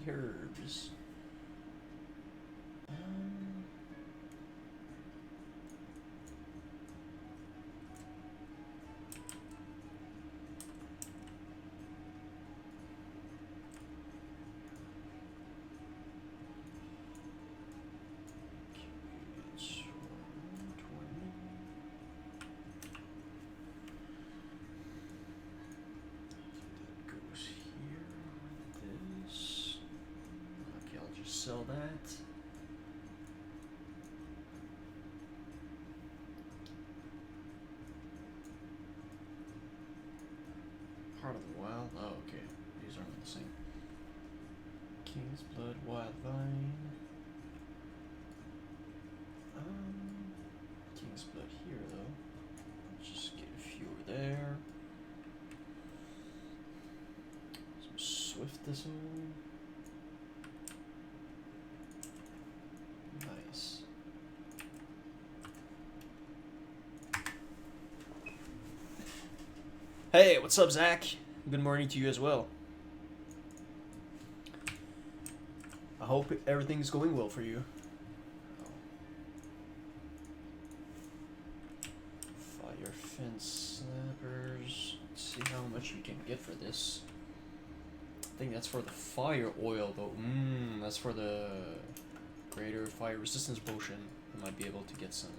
herbs. Sell that. Heart of the Wild. Oh, okay. These aren't the same. King's Blood, Wild Vine. King's Blood here though. Let's just get a few over there. Some Swift Thistle. Nice. Hey, what's up, Zach? Good morning to you as well. I hope everything's going well for you. Fire fence snappers. Let's see how much you can get for this. I think that's for the fire oil though. That's for the greater fire resistance potion. I might be able to get some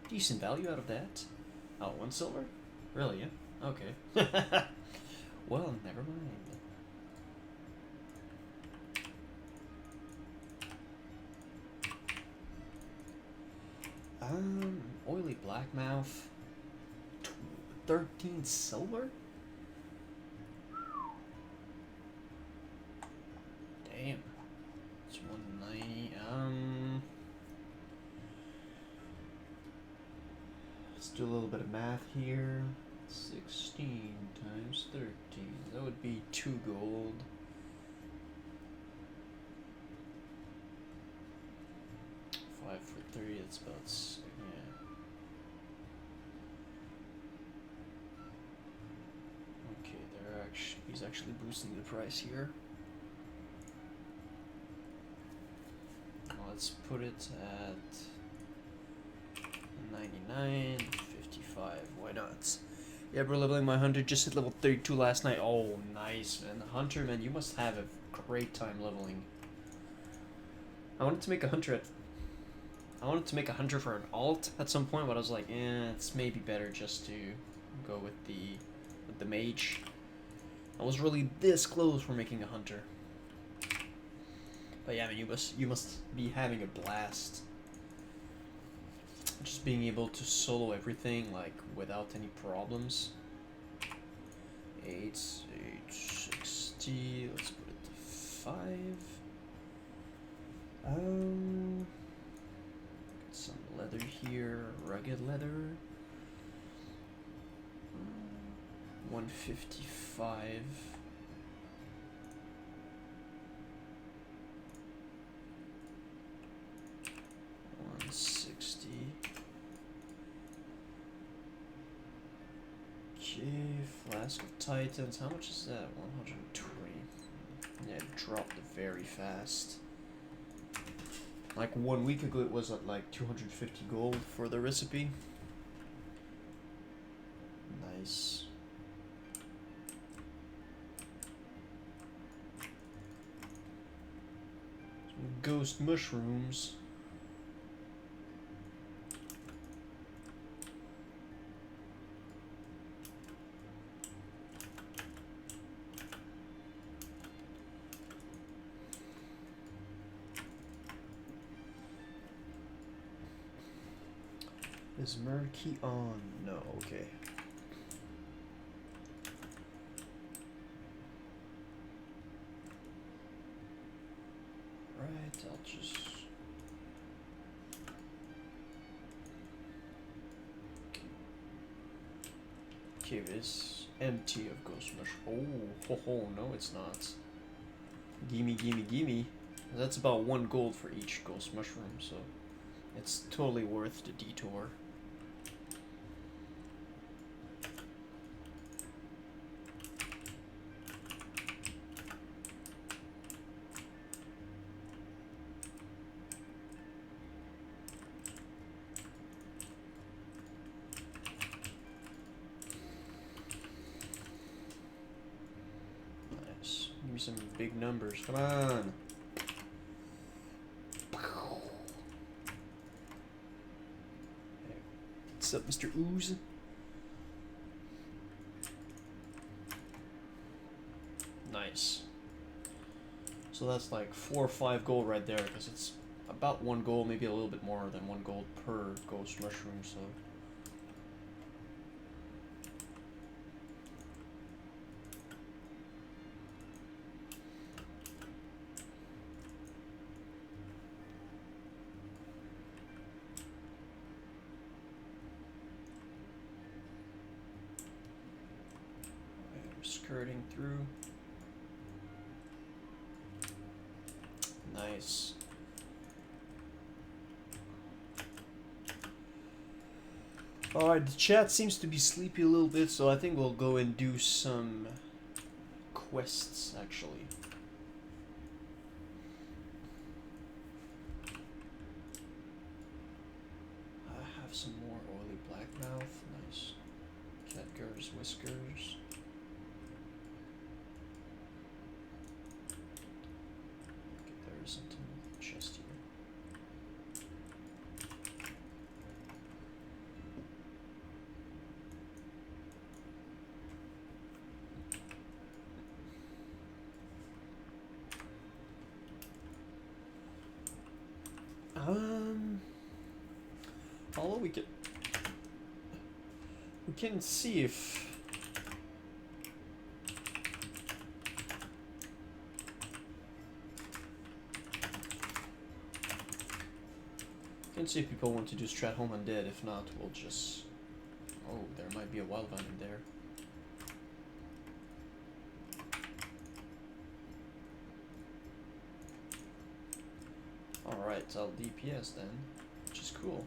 decent value out of that. Oh, 1 silver? Really, yeah? Okay. Well, never mind. Oily Blackmouth. 13 silver? Damn. It's 190. Let's do a little bit of math here. 16 times 13. That would be 2 gold. Five for 3. That's about yeah. Okay, he's actually boosting the price here. Let's put it at 99, 55. Why not? Yeah, we're leveling my hunter. Just hit level 32 last night. Oh, nice, man. The hunter, man, you must have a great time leveling. I wanted to make a hunter for an alt at some point, but I was like, it's maybe better just to go with the mage. I was really this close for making a hunter. But yeah, I mean, you must be having a blast. Just being able to solo everything like without any problems. 60. Let's put it to 5. Some leather here, rugged leather. 155. 160. Okay, Flask of Titans. How much is that? 120. Yeah, it dropped very fast. Like 1 week ago, it was at like 250 gold for the recipe. Nice. Some ghost mushrooms. Is Murky on? No, okay. Right, I'll just... Cave is empty of ghost mushroom. Oh, no it's not. Gimme, gimme, gimme. That's about 1 gold for each ghost mushroom, so it's totally worth the detour. some big numbers. Come on. What's up, Mr. Ooze? Nice. So that's like 4 or 5 gold right there, because it's about 1 gold, maybe a little bit more than 1 gold per ghost mushroom, so... Skirting through. Nice. Alright, the chat seems to be sleepy a little bit, so I think we'll go and do some quests, actually. I have some more oily blackmouth. Nice. Catgir's whiskers. Something in the chest here. Although we can see if people want to do Strat Home Undead. If not, we'll just... Oh, there might be a wild vine in there. Alright, I'll DPS then, which is cool.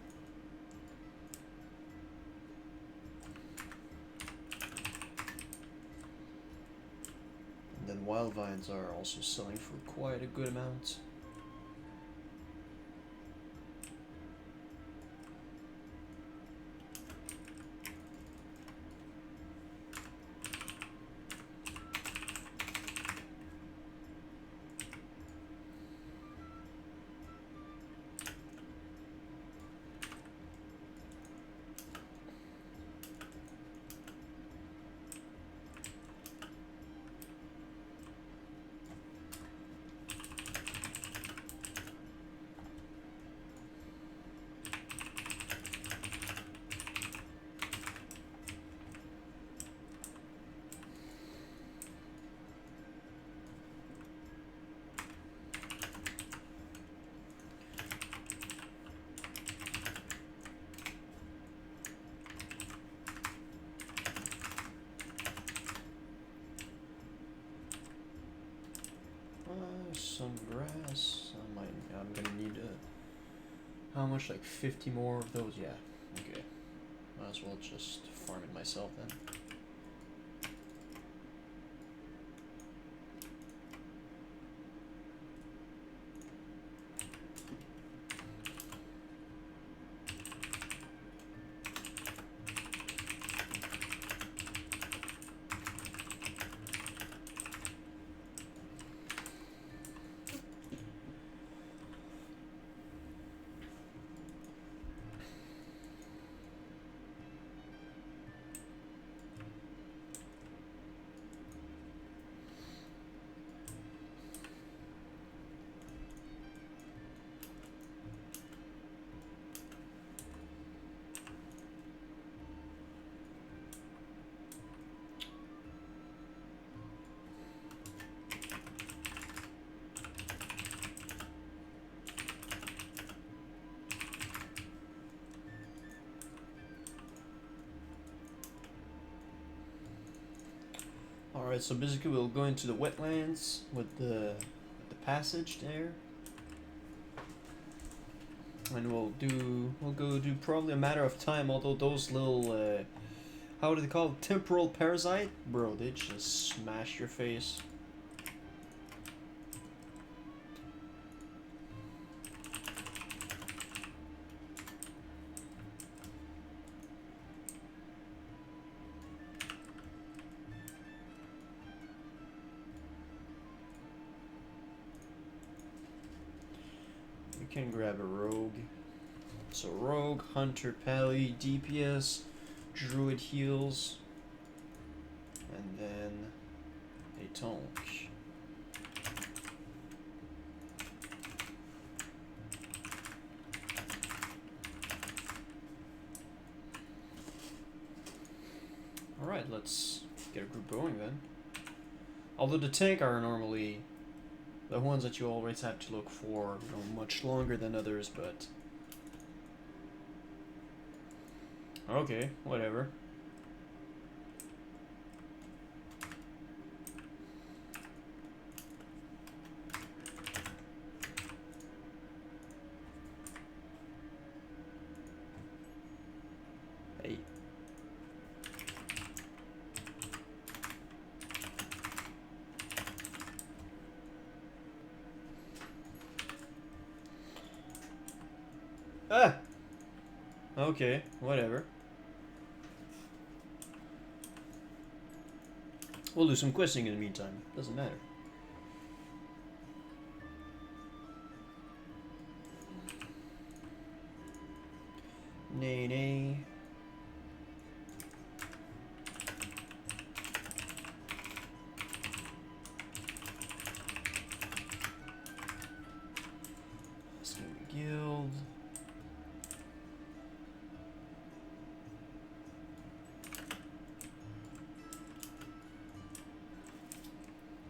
And then wild vines are also selling for quite a good amount. Some grass. I'm gonna need how much? Like 50 more of those? Yeah. Okay. Might as well just farm it myself then. Alright, so basically we'll go into the wetlands with the passage there. And we'll go do probably a matter of time, although those little how do they call it? Temporal parasite? Bro, they just smash your face. can grab a rogue. So rogue, hunter, pally, DPS, druid heals, and then a tonk. Alright, let's get a group going then. Although the tank are normally the ones that you always have to look for, you know, much longer than others, but okay, whatever. Hey. Ah! Okay, whatever. We'll do some questing in the meantime. Doesn't matter. Nay, nay. Guild.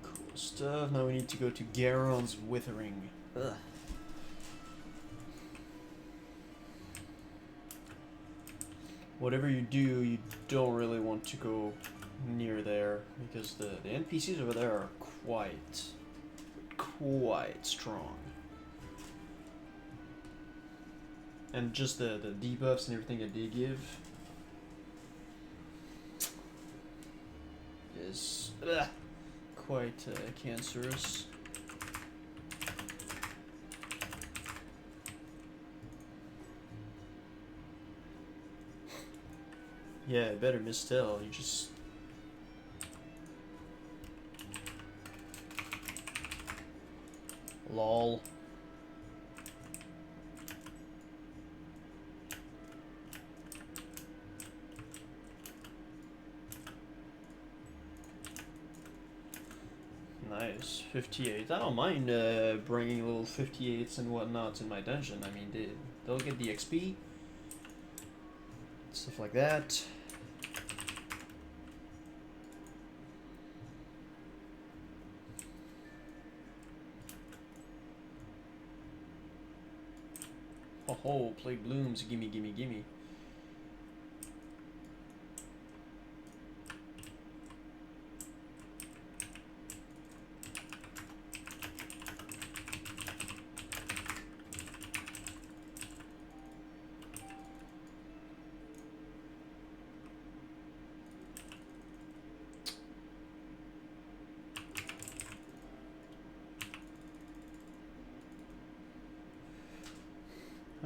Cool stuff. Now we need to go to Garon's Withering. Ugh. Whatever you do, you don't really want to go near there because the NPCs over there are quite strong. And just the debuffs and everything that they give is quite cancerous. Yeah, better mistel. You just lol. Nice, 58. I don't mind bringing little 58s and whatnots in my dungeon. I mean, they'll get the XP, stuff like that. Oh ho, play blooms, gimme, gimme, gimme.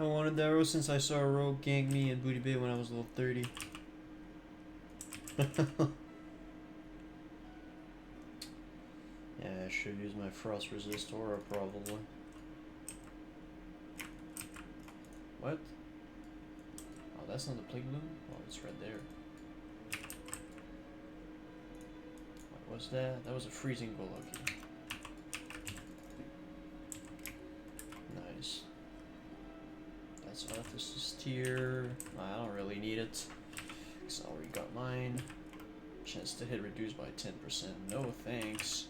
I wanted the arrow since I saw a rogue gank me in Booty Bay when I was level 30. Yeah, I should use my frost resist aura probably. What? Oh, that's not the plague bloom? Oh, it's right there. What was that? That was a freezing Golaki. Nice. That's Arthas's tier. I don't really need it, because I already got mine. Chance to hit reduced by 10%. No thanks.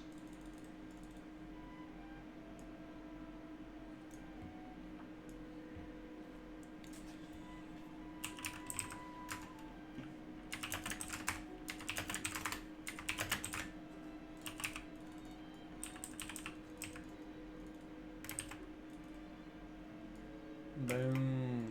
Boom.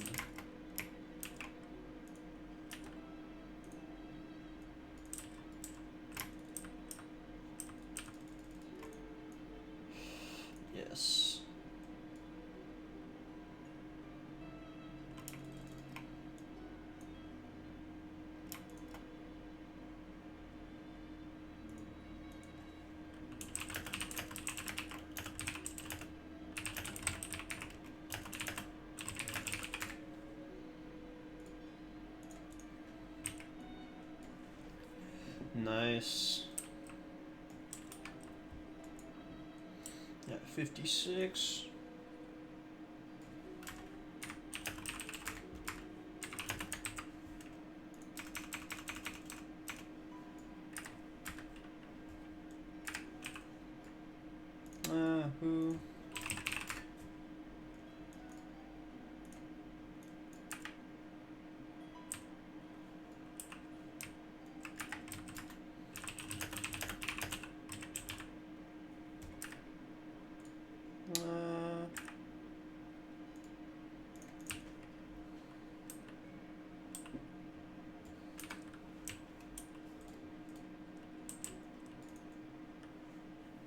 Nice. Yeah, 56. Who?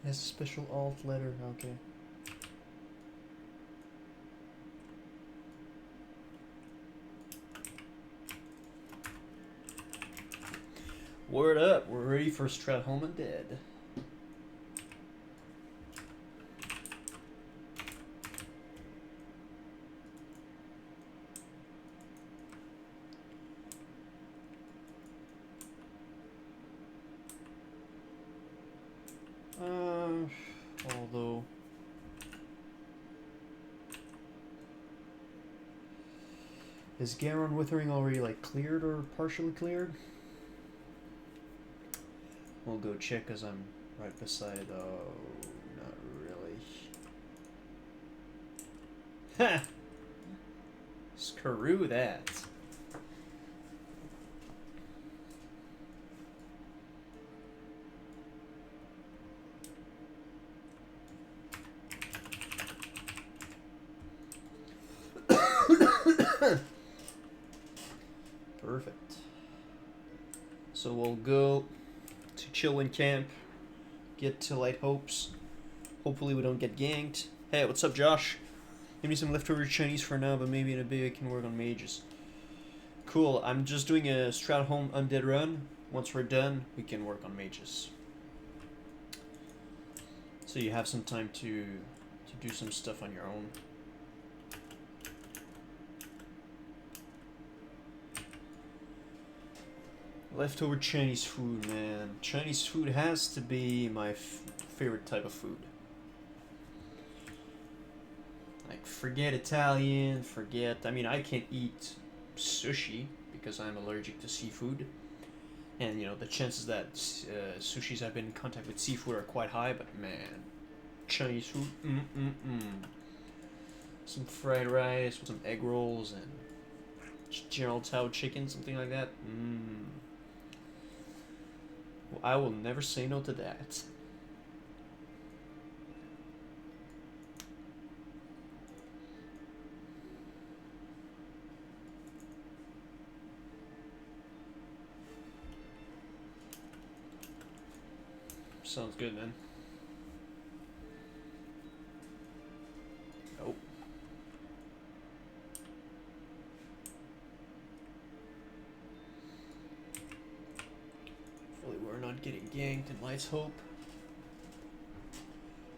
Has a special alt letter, okay. Word up, we're ready for Stratholme Undead. Although is Garon Withering already like cleared or partially cleared? We'll go check because I'm right beside. Oh, not really. Ha! Screw that. Perfect. So we'll go to chill in camp, get to Light Hopes. Hopefully we don't get ganked. Hey, what's up, Josh? Give me some leftover Chinese for now, but maybe in a bit I can work on mages. Cool, I'm just doing a Stratholme Undead run. Once we're done, we can work on mages. So you have some time to do some stuff on your own. Leftover Chinese food, man. Chinese food has to be my favorite type of food. Like, forget Italian, forget... I mean, I can't eat sushi because I'm allergic to seafood. And, you know, the chances that sushis have been in contact with seafood are quite high, but man, Chinese food, Some fried rice with some egg rolls and General Tao chicken, something like that. Well, I will never say no to that. Sounds good, man. Oh. Hopefully we're not getting ganked in Light's Hope.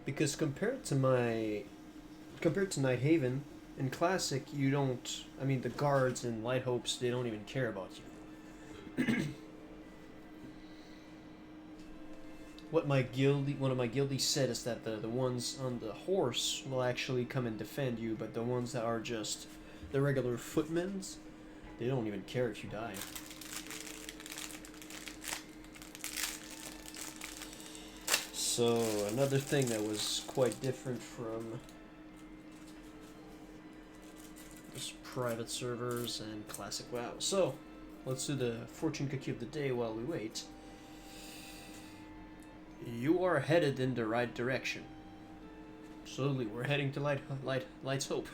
Because compared to Night Haven, in Classic you don't... I mean, the guards in Light Hopes, they don't even care about you. What one of my guildies said is that the ones on the horse will actually come and defend you, but the ones that are just the regular footmen, they don't even care if you die. So another thing that was quite different from just private servers and classic WoW. So let's do the fortune cookie of the day while we wait. You are headed in the right direction. Absolutely, we're heading to Light's Hope.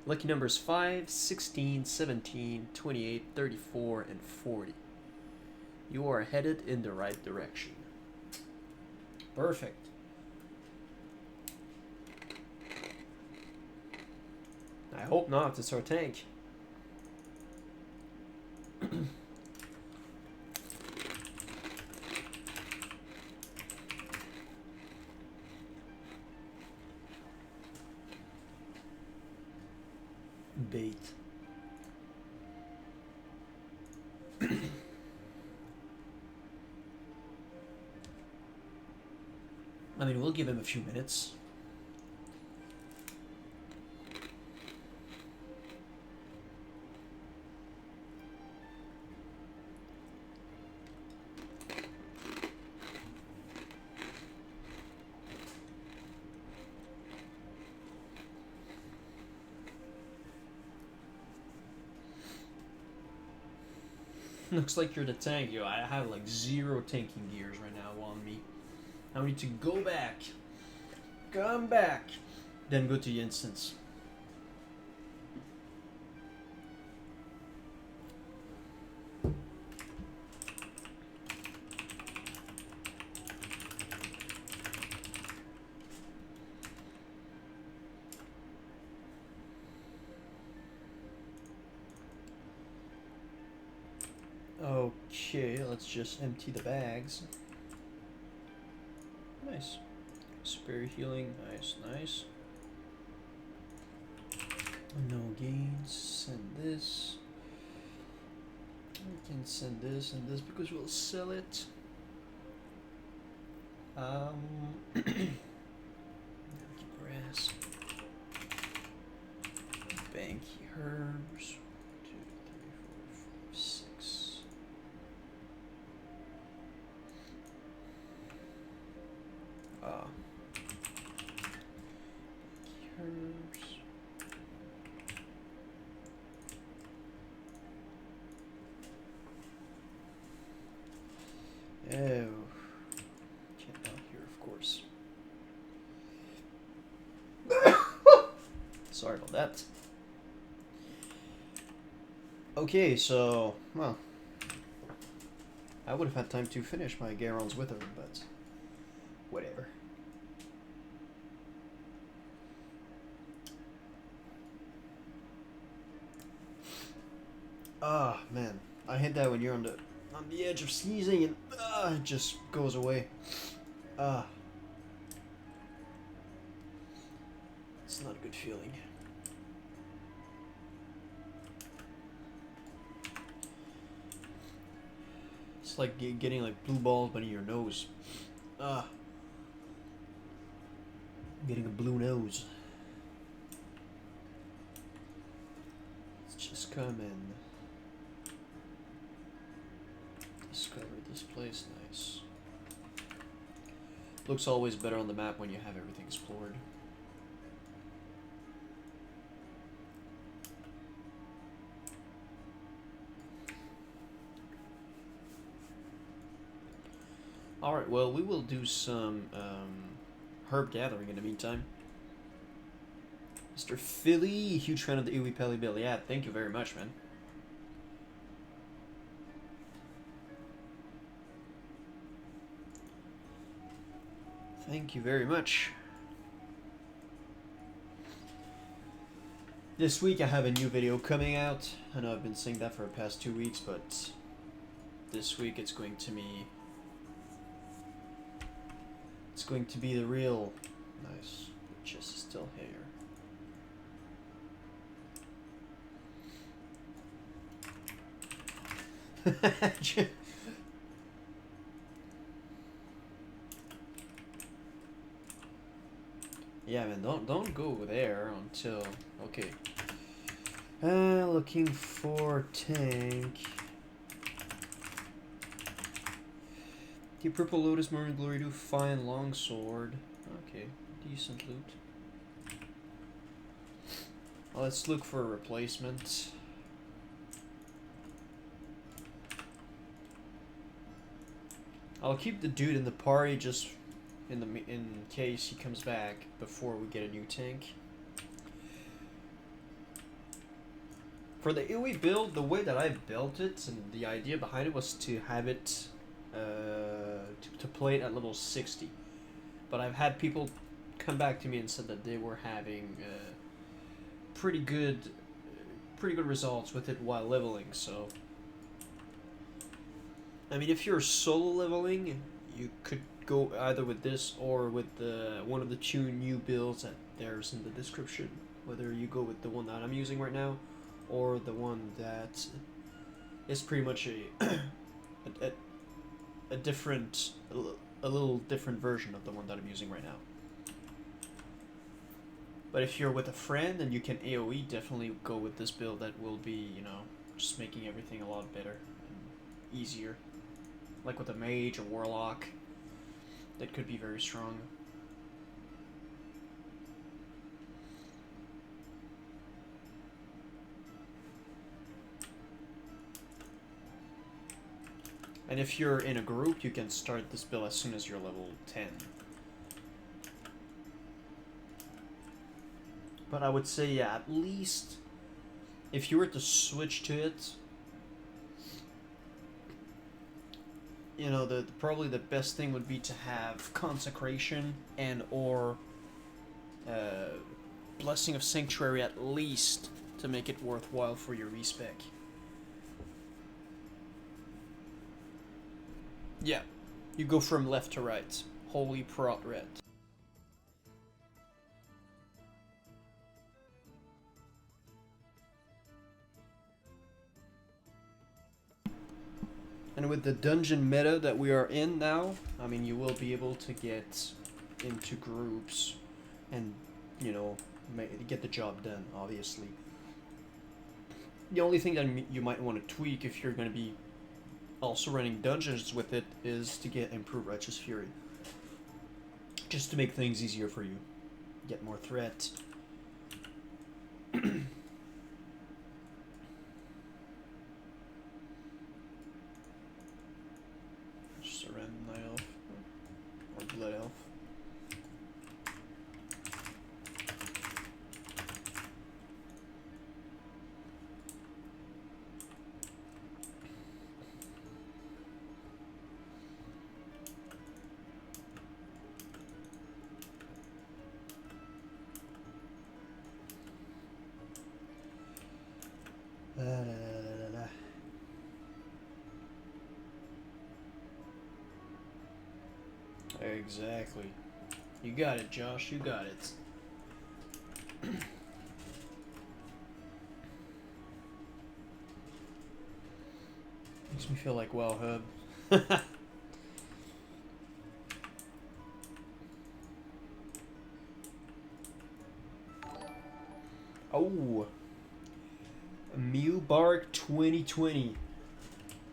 Lucky numbers 5, 16, 17, 28, 34, and 40. You are headed in the right direction. Perfect. I hope not, it's our tank. Bait. I mean, we'll give him a few minutes. Looks like you're the tank, yo. I have like 0 tanking gears right now on me. I need to go back. Come back. Then go to the instance. Okay, let's just empty the bags. Nice. Spare healing, nice, nice. No gains, send this. We can send this and this because we'll sell it. Grass. Banky herbs. 2, 3, 4, 5, 6. Herbs. Oh. Get out here, of course. Sorry about that. Okay, so, well, I would have had time to finish my Garon's Wither, but whatever. Ah, man, I hate that when you're on the edge of sneezing and it just goes away. It's not a good feeling. It's like getting like blue balls but in your nose. Getting a blue nose. Let's just come and discover this place. Nice. Looks always better on the map when you have everything explored. Alright, well, we will do some herb gathering in the meantime. Mr. Philly, huge fan of the Iwi Pelly Bill. Yeah, thank you very much, man. Thank you very much. This week I have a new video coming out. I know I've been saying that for the past 2 weeks, but this week it's going to be... It's going to be the real... Nice. The chest is still here. Yeah, man, don't go there until... Okay. Looking for tank. The Purple Lotus, Marine Glory, do fine longsword. Okay, decent loot. Well, let's look for a replacement. I'll keep the dude in the party just in case he comes back before we get a new tank. For the Iwi build, the way that I built it and the idea behind it was to have it to play it at level 60. But I've had people come back to me and said that they were having pretty good results with it while leveling. So I mean, if you're solo leveling, you could go either with this or with one of the 2 new builds that there's in the description. Whether you go with the one that I'm using right now or the one that is pretty much a different a little different version of the one that I'm using right now. But if you're with a friend and you can AoE, definitely go with this build. That will be, you know, just making everything a lot better and easier. Like with a mage or warlock, that could be very strong. And if you're in a group, you can start this build as soon as you're level 10. But I would say, yeah, at least if you were to switch to it, you know, probably the best thing would be to have Consecration and or Blessing of Sanctuary at least to make it worthwhile for your respec. Yeah, you go from left to right. Holy Prot Red. And with the dungeon meta that we are in now, I mean, you will be able to get into groups and, you know, get the job done, obviously. The only thing that you might want to tweak if you're going to be also running dungeons with it is to get improved Righteous Fury. Just to make things easier for you. Get more threat. Just a random night elf. Or blood elf. Exactly. You got it, Josh. You got it. Makes me feel like WoW Hub. Oh, Mew Bark 2020.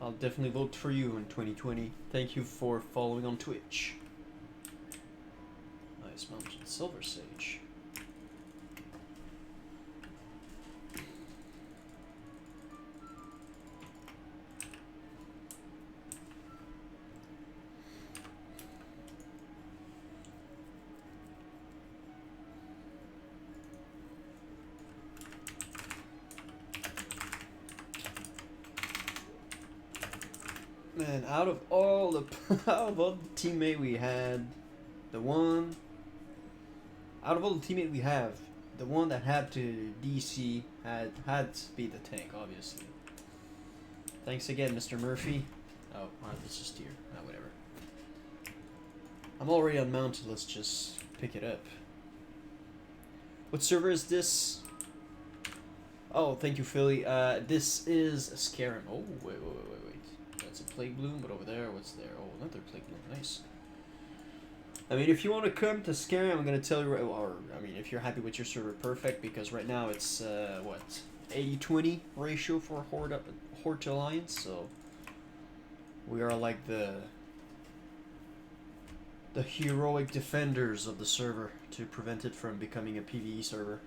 I'll definitely vote for you in 2020. Thank you for following on Twitch. Nice Mountain Silver Sage. Man, out of all the teammate we had, the one that had to DC had to be the tank, obviously. Thanks again, Mr. Murphy. Oh, let's just steer. Whatever. I'm already on mounted. Let's just pick it up. What server is this? Oh, thank you, Philly. This is Scarin. Oh, wait. That's a Plague Bloom, but over there, what's there? Oh, another Plague Bloom. Nice. I mean, if you want to come to Scarin, I'm going to tell you, or, I mean, if you're happy with your server, perfect, because right now it's, what, 80-20 ratio for Horde to Alliance, so we are like the heroic defenders of the server to prevent it from becoming a PvE server.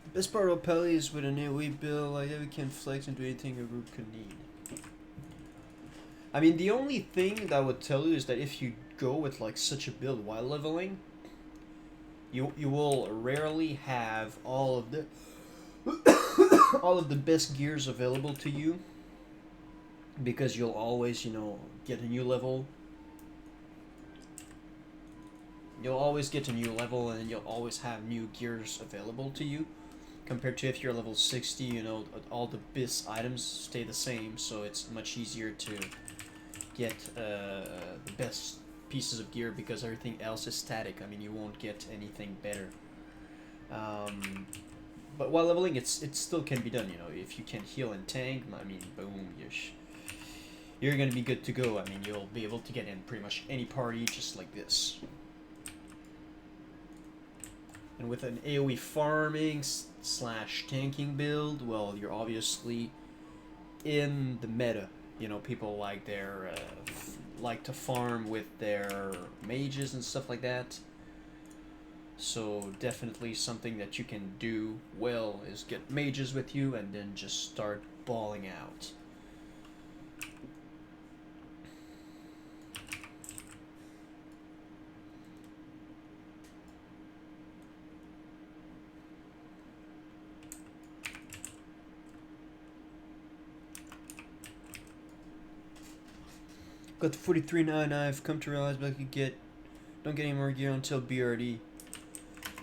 The best part of Peli is with an AoE build like that we can flex and do anything a group could need. I mean, the only thing that I would tell you is that if you go with like such a build while leveling, you will rarely have all of the all of the best gears available to you, because you'll always, you know, get a new level. You'll always get a new level, and you'll always have new gears available to you. Compared to if you're level 60, you know, all the BiS items stay the same, so it's much easier to get the best pieces of gear because everything else is static. I mean, you won't get anything better. But while leveling, it still can be done. You know, if you can heal and tank, I mean, boom, you're gonna be good to go. I mean, you'll be able to get in pretty much any party just like this. And with an AoE farming slash tanking build, well, you're obviously in the meta. You know, people like their like to farm with their mages and stuff like that. So definitely something that you can do well is get mages with you and then just start balling out. Got the 43.9. I've come to realize that I could don't get any more gear until BRD.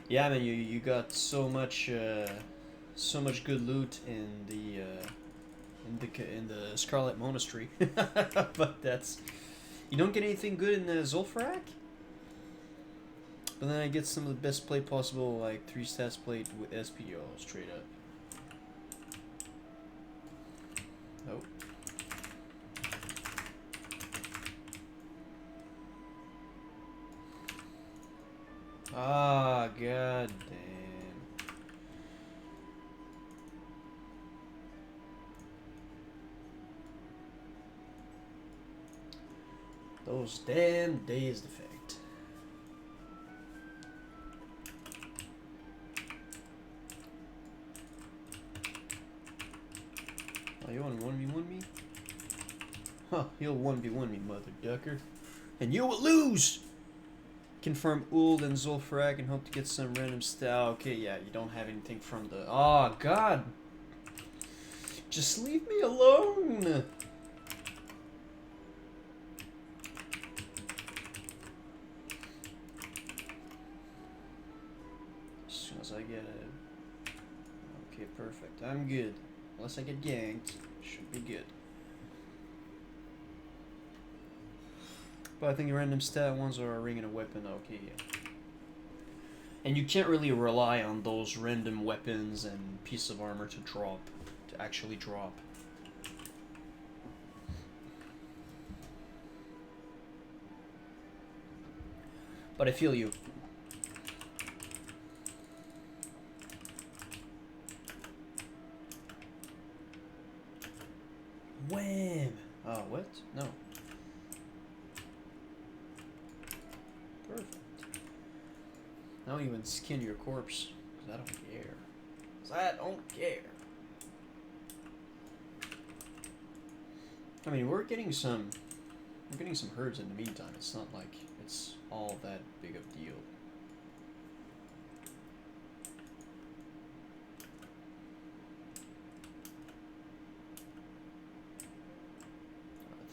Yeah, man, you got so much good loot in the Scarlet Monastery, but you don't get anything good in the Zul'Farrak. But then I get some of the best plate possible, like 3 stats plate with SPO straight up. Nope. Ah, god damn. Those damn days defect. Oh, you want to 1v1 me? Huh, you'll 1v1 me, mother ducker. And you will lose! Confirm Uld and Zul'Farrak and hope to get some random style. Okay, yeah, you don't have anything from the... Oh, God! Just leave me alone! As soon as I get it... Okay, perfect. I'm good. Unless I get ganked. Should be good. But I think the random stat ones are a ring and a weapon. Okay, yeah. And you can't really rely on those random weapons and pieces of armor to actually drop. But I feel you. Wham! Oh, what? No. Perfect. Now even skin your corpse, cause I don't care. Cause I don't care. I mean, we're getting some herds in the meantime. It's not like it's all that big of a deal.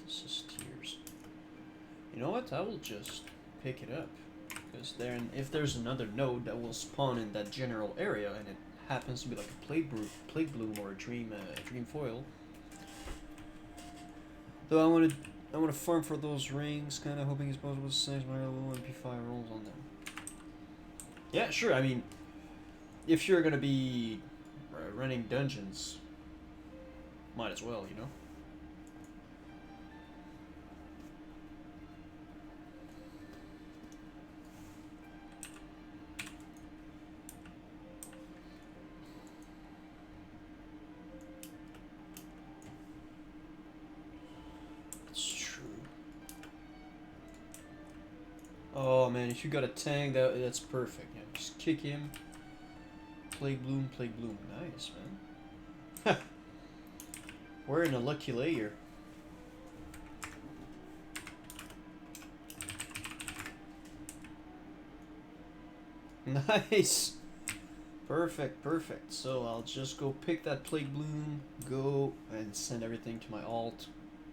This is tears. You know what? I will just pick it up. Because then, if there's another node that will spawn in that general area, and it happens to be like a plague bloom or a dream foil, though I want to farm for those rings, kind of hoping it's possible to change my level MP5 rolls on them. Yeah, sure. I mean, if you're gonna be running dungeons, might as well, you know. Oh man, if you got a tank, that's perfect. Yeah, just kick him. Plague bloom, nice man. We're in a lucky layer. Nice. Perfect. So I'll just go pick that plague bloom, go and send everything to my alt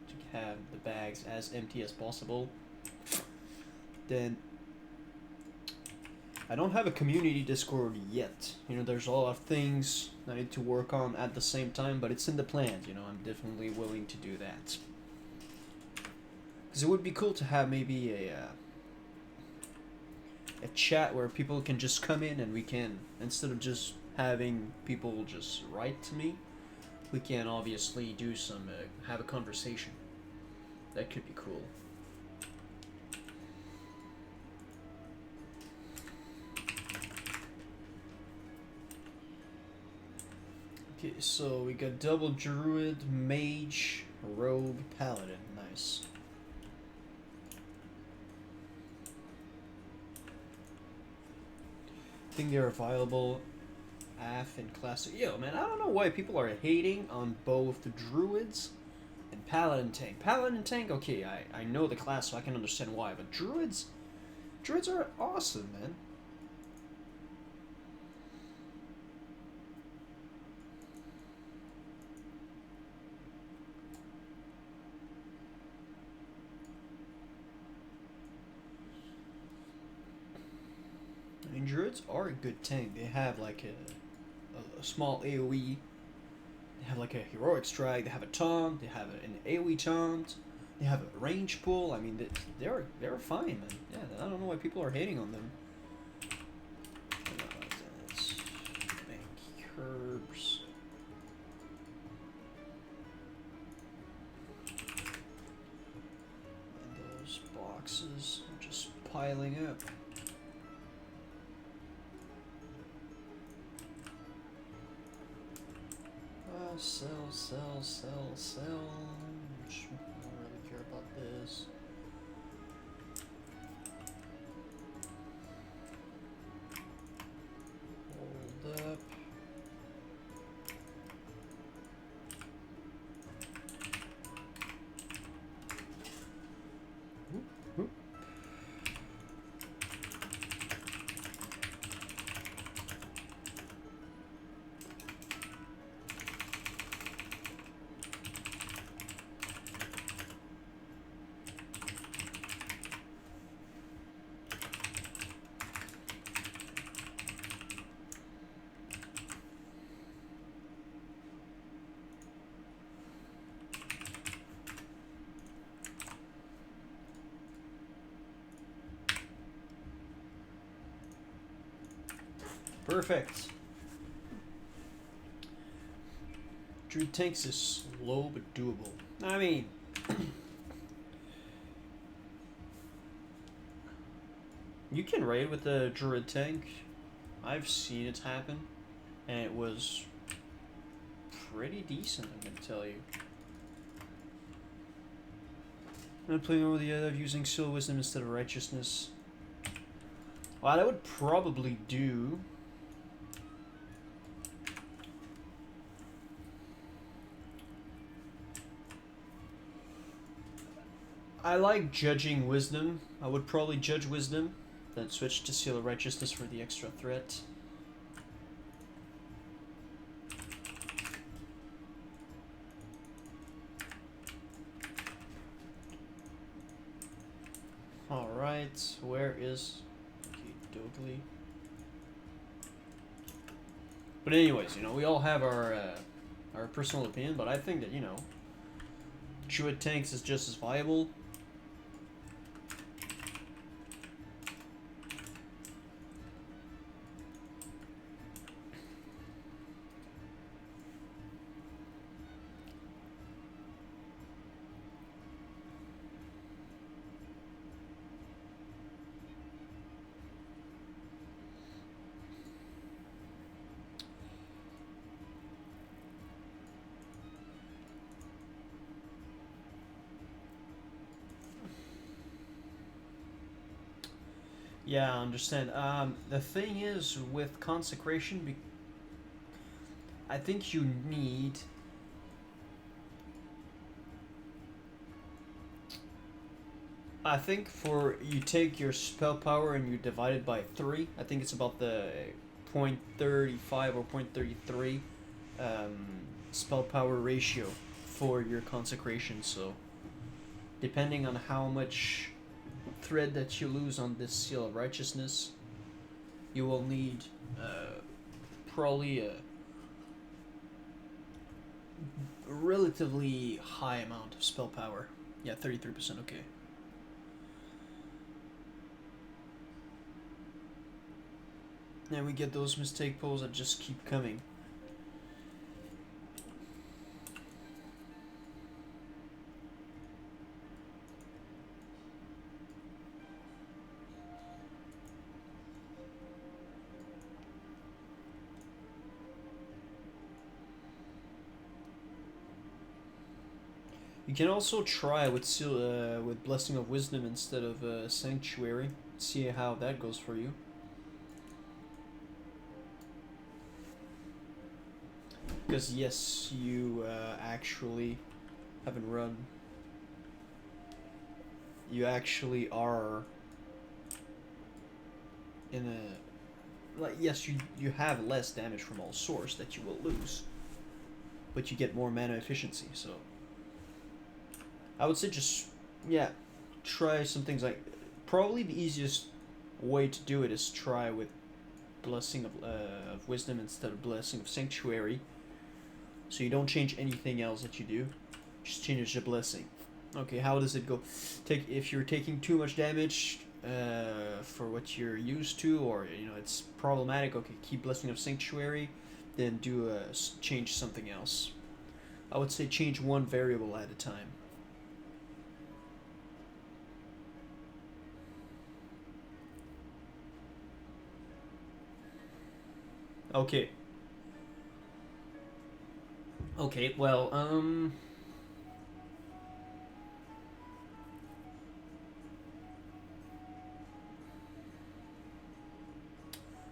to have the bags as empty as possible. Then I don't have a community Discord yet. You know, there's a lot of things I need to work on at the same time, but it's in the plans. You know, I'm definitely willing to do that. Because it would be cool to have maybe a chat where people can just come in and we can, instead of just having people just write to me, we can obviously do some, have a conversation. That could be cool. Okay, so we got double druid, mage, rogue, paladin. Nice. I think they're viable AF and classic. Yo, man, I don't know why people are hating on both druids and paladin tank. Paladin tank, okay, I know the class, so I can understand why, but druids are awesome, man. I mean, druids are a good tank. They have like a small AoE. They have like a heroic strike. They have a taunt. They have an AoE taunt. They have a range pull. I mean, they're fine, man. Yeah, I don't know why people are hating on them. Make herbs. And those boxes are just piling up. Sell. I don't really care about this. Hold up. Whoop. Perfect. Druid tanks is slow but doable. I mean, you can raid with the druid tank. I've seen it happen, and it was pretty decent, I'm gonna tell you. I'm playing over the idea of using Seal Wisdom instead of Righteousness. What I would probably do... I like judging Wisdom. I would probably judge Wisdom, then switch to Seal of Righteousness for the extra threat. Alright, where is... Okay, Dogley. But anyways, you know, we all have our personal opinion, but I think that, you know, Druid tanks is just as viable. Yeah, I understand. The thing is, with consecration, I think you need... I think for... You take your spell power and you divide it by 3. I think it's about the 0.35 or 0.33 spell power ratio for your consecration, so... Depending on how much thread that you lose on this Seal of Righteousness, you will need probably a relatively high amount of spell power. Yeah, 33%, okay. And we get those mistake pulls that just keep coming. You can also try with Blessing of Wisdom instead of Sanctuary. See how that goes for you. Because yes, you actually haven't run. You actually are in a yes, you have less damage from all source that you will lose, but you get more mana efficiency. So I would say just try some things like probably the easiest way to do it is try with Blessing of Wisdom instead of Blessing of Sanctuary. So you don't change anything else that you do, just change the blessing. Okay, how does it go? If you're taking too much damage for what you're used to, or it's problematic. Okay, keep Blessing of Sanctuary, then do change something else. I would say change one variable at a time. Okay. Okay, well,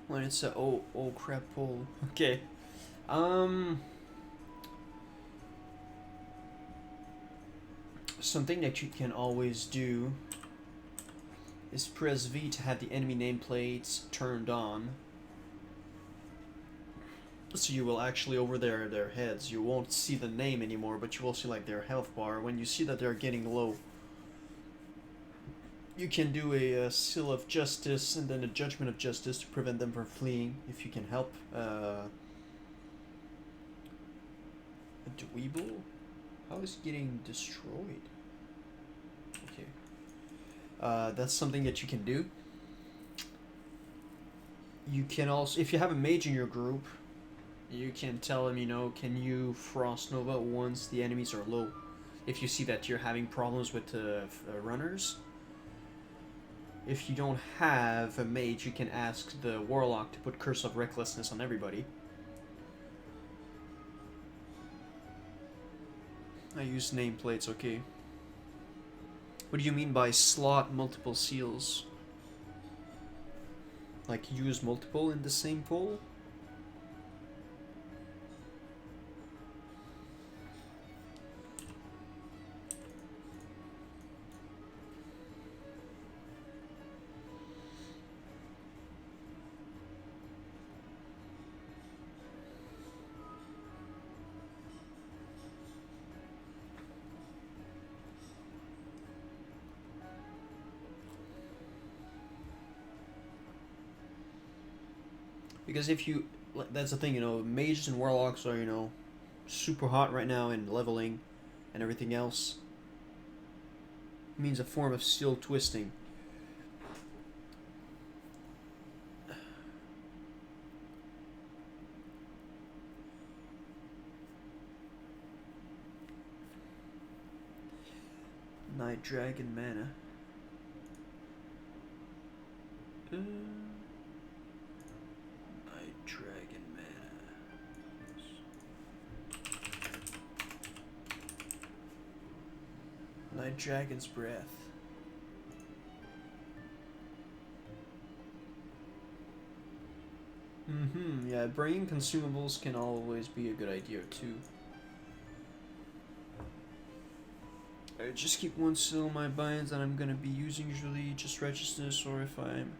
when it's a oh crap pull. Okay. Something that you can always do is press V to have the enemy nameplates turned on. So you will actually over their heads, you won't see the name anymore, but you will see like their health bar. When you see that they're getting low, you can do a Seal of Justice and then a Judgment of Justice to prevent them from fleeing, if you can help. A Dweeble? How is he getting destroyed? Okay. That's something that you can do. You can also, if you have a mage in your group, you can tell him, can you Frost Nova once the enemies are low? If you see that you're having problems with runners. If you don't have a mage, you can ask the Warlock to put Curse of Recklessness on everybody. I use nameplates, okay. What do you mean by slot multiple seals? Like use multiple in the same pool? Because if you, that's the thing, mages and warlocks are, super hot right now in leveling and everything else. It means a form of seal twisting. Night Dragon mana. Dragon mana. Night Dragon's Breath. Yeah, bringing consumables can always be a good idea too. I just keep one seal in my binds that I'm gonna be using usually, just Righteousness, or if I'm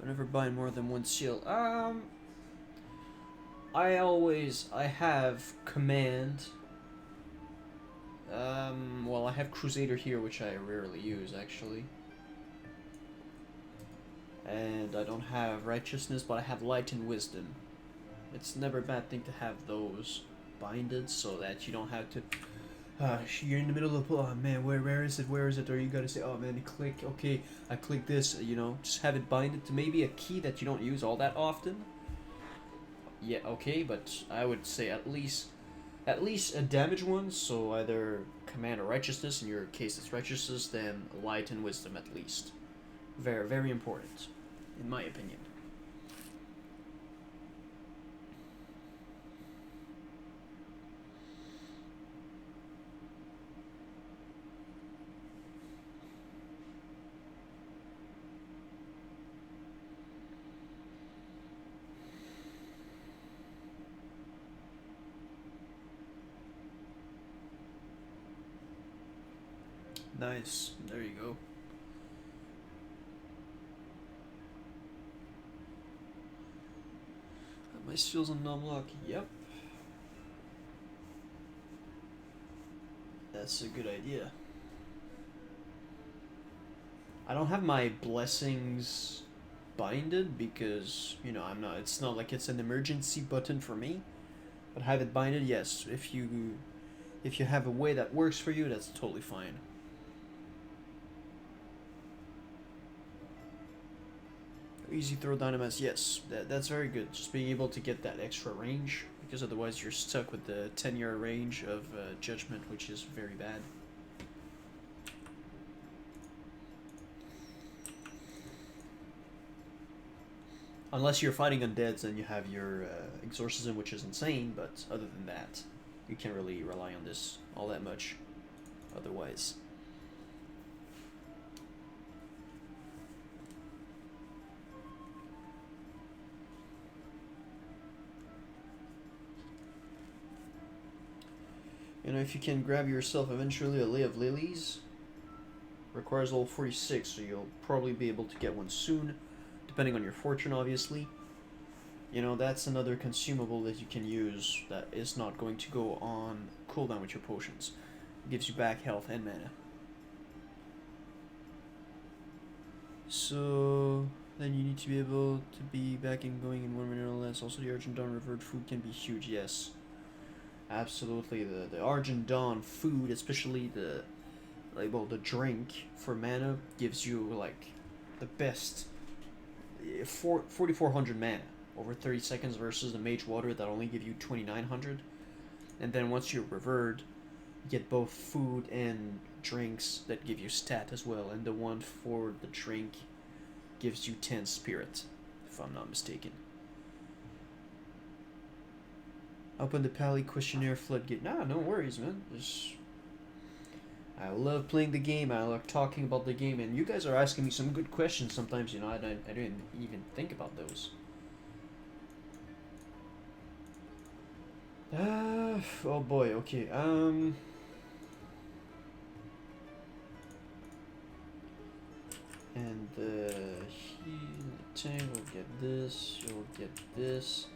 never buy more than one seal. I have Command. Well, I have Crusader here, which I rarely use, actually. And I don't have Righteousness, but I have Light and Wisdom. It's never a bad thing to have those binded, so that you don't have to You're in the middle of, oh man, where is it, where is it, or you gotta say, oh man, click, okay, I click this, you know, just have it binded to maybe a key that you don't use all that often. Yeah, okay, but I would say at least a damage one, so either command or righteousness, in your case it's righteousness, then light and wisdom at least. Very, very important, in my opinion. Nice, there you go. My skills on non-lock, yep. That's a good idea. I don't have my blessings binded because, you know, I'm not, it's not like it's an emergency button for me. But have it binded, yes. If you have a way that works for you, that's totally fine. Easy throw dynamites, yes. That's very good. Just being able to get that extra range, because otherwise you're stuck with the 10-yard range of judgment, which is very bad. Unless you're fighting undeads and you have your exorcism, which is insane, but other than that, you can't really rely on this all that much otherwise. You know, if you can grab yourself eventually a Lay of Lilies, requires level 46, so you'll probably be able to get one soon, depending on your fortune, obviously. You know, that's another consumable that you can use that is not going to go on cooldown with your potions. It gives you back health and mana. So then you need to be able to be back and going in 1 minute or less. Also, the Argent Dawn revert food can be huge, yes. Absolutely, the Argent Dawn food, especially the drink for mana, gives you like the best 4,400 mana over 30 seconds versus the Mage Water that only give you 2,900. And then once you're revered, you get both food and drinks that give you stat as well, and the one for the drink gives you 10 spirit, if I'm not mistaken. Open the Pally questionnaire floodgate. Nah, no worries, man. I love playing the game. I love talking about the game, and you guys are asking me some good questions sometimes. You know, I didn't even think about those. Oh boy. Okay. And tank will get this. You'll get this.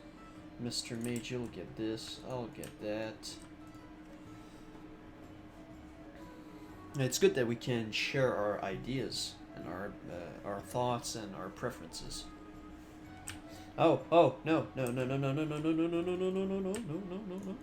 Mr. Mage, you'll get this. I'll get that. It's good that we can share our ideas and our thoughts and our preferences. Oh, no, no, no, no, no, no, no, no, no, no, no, no, no, no, no, no, no, no.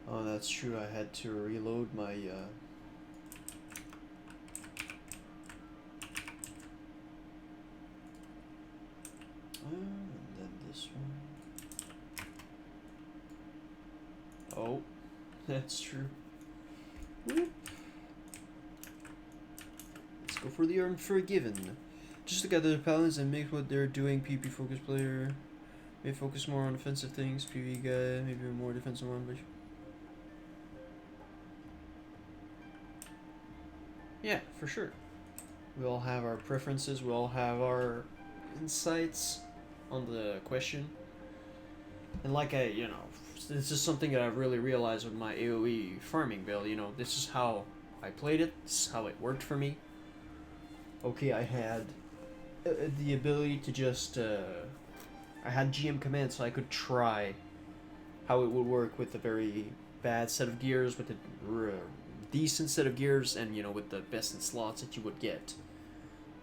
Oh, that's true. I had to reload my and then this one. Oh, that's true. Whoop. Let's go for the Unforgiven. Just look at the Paladins and make what they're doing. PP focus player. May focus more on offensive things. PV guy, maybe a more defensive one, but yeah, for sure. We all have our preferences, we all have our insights on the question. And like this is something that I've really realized with my AoE farming build, you know, this is how I played it, this is how it worked for me. Okay, I had the ability to just I had GM command, so I could try how it would work with a very bad set of gears, with a decent set of gears, and with the best in slots that you would get.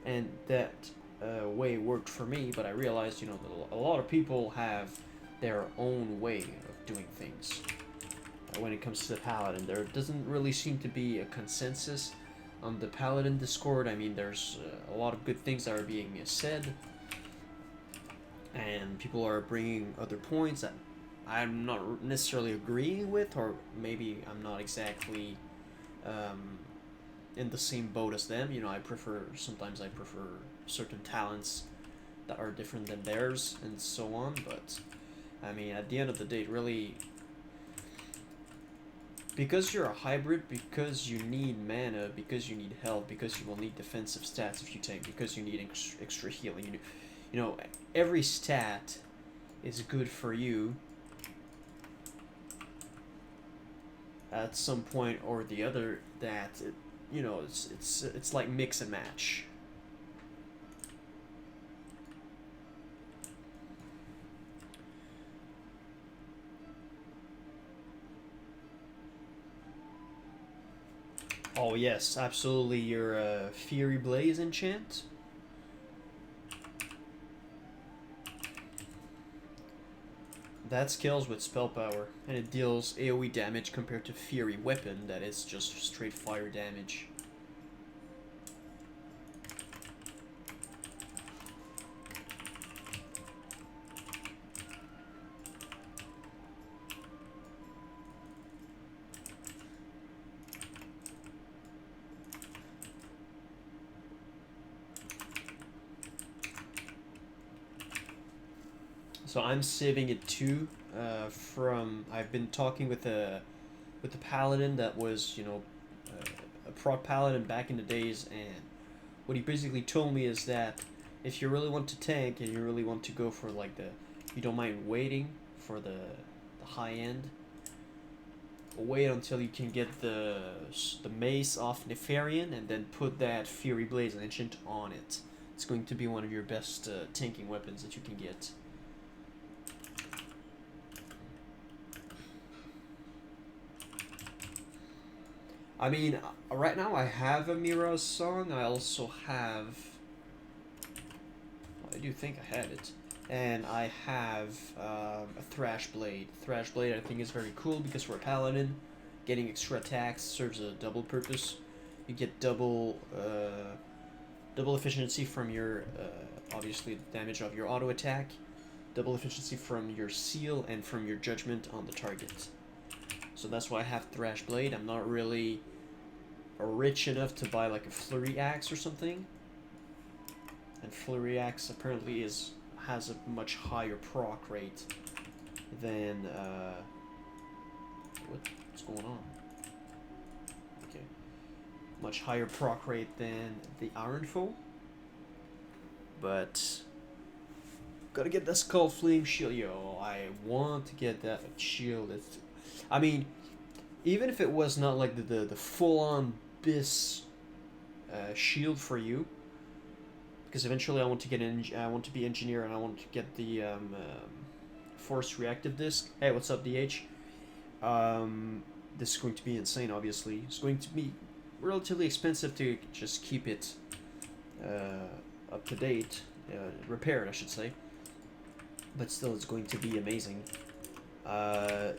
And that way worked for me, but I realized that a lot of people have their own way of doing things. When it comes to the Paladin, there doesn't really seem to be a consensus on the Paladin Discord. I mean, there's a lot of good things that are being said, and people are bringing other points that I'm not necessarily agreeing with, or maybe I'm not exactly in the same boat as them. Sometimes I prefer certain talents that are different than theirs, and so on. But I mean, at the end of the day, really, because you're a hybrid, because you need mana, because you need health, because you will need defensive stats if you tank, because you need extra healing. Every stat is good for you at some point or the other. That it's like mix and match. Oh yes, absolutely. Your Fury Blaze enchant. That scales with spell power, and it deals AoE damage compared to Fury Weapon, that is just straight fire damage. So I'm saving it too. I've been talking with the Paladin that was a prot Paladin back in the days, and what he basically told me is that if you really want to tank and you really want to go for you don't mind waiting for the high end, wait until you can get the mace off Nefarian, and then put that Fury Blaze Ancient on it. It's going to be one of your best tanking weapons that you can get. I mean, right now I have a Mira's Song. I also have... Well, I do think I had it. And I have a Thrash Blade. Thrash Blade I think is very cool because for a Paladin, getting extra attacks serves a double purpose. You get double efficiency from your, obviously, damage of your auto attack, double efficiency from your seal, and from your judgment on the target. So that's why I have Thrash Blade. I'm not really rich enough to buy like a Flurry Axe or something. And Flurry Axe apparently has a much higher proc rate than what's going on? Okay. Much higher proc rate than the Iron Foe. But gotta get that Skull Flame shield. Yo, I want to get that shield. I mean, even if it was not like the full-on BiS shield for you, because eventually I want to be engineer, and I want to get the force reactive disc. Hey, what's up, DH? This is going to be insane. Obviously, it's going to be relatively expensive to just keep it up to date, repaired, I should say. But still, it's going to be amazing. The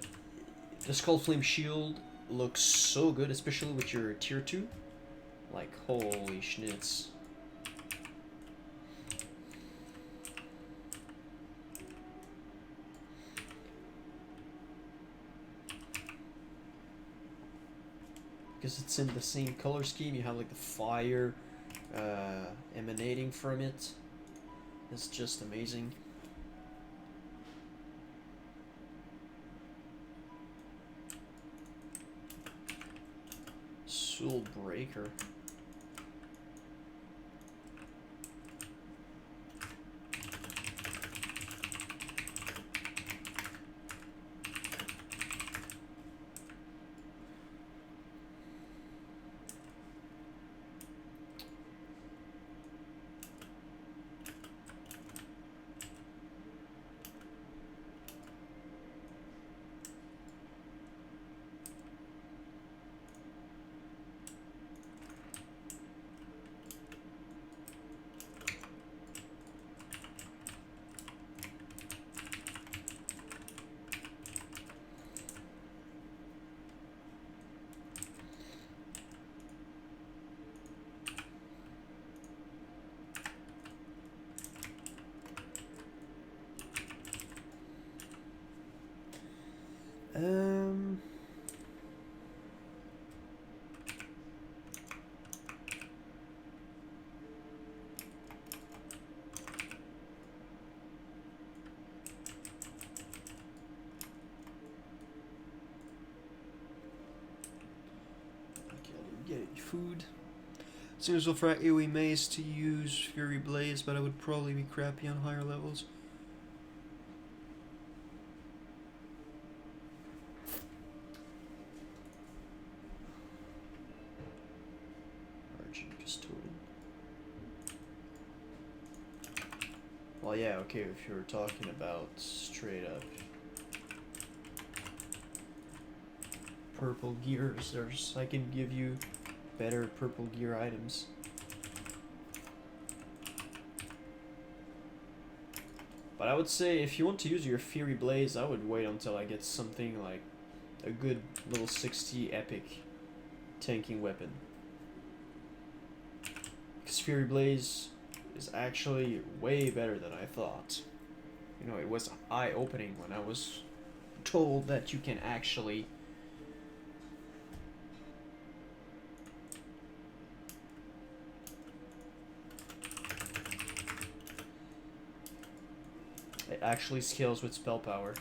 Skull Flame shield looks so good, especially with your tier 2. Like, holy schnitz. Because it's in the same color scheme, you have like the fire emanating from it. It's just amazing. Soul Breaker. food. Seems well for AoE mace to use Fury Blaze, but I would probably be crappy on higher levels. Argent distorted. Well, yeah, okay, if you're talking about straight up purple gears, I can give you better purple gear items. But I would say if you want to use your Fury Blaze, I would wait until I get something like a good level 60 epic tanking weapon. Because Fury Blaze is actually way better than I thought. You know, it was eye-opening when I was told that you can actually it actually scales with spell power.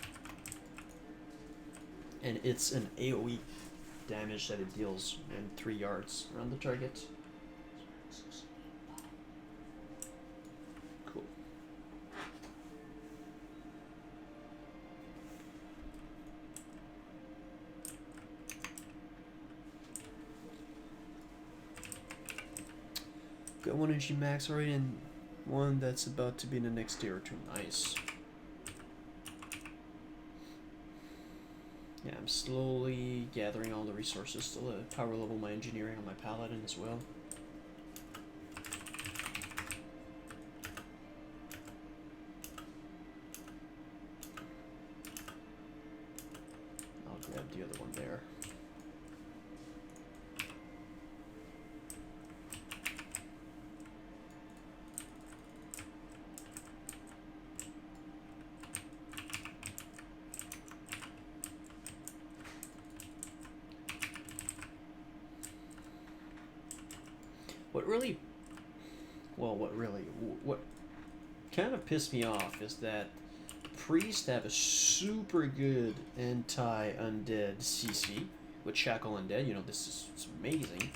And it's an AoE damage that it deals in 3 yards around the target. Cool. Got 1 energy max already and one that's about to be in the next day or two. Nice. Yeah, I'm slowly gathering all the resources to power level my engineering on my Paladin as well. I'll grab the other one there. What kind of pissed me off is that priests have a super good anti-undead CC with Shackle Undead. You know, it's amazing.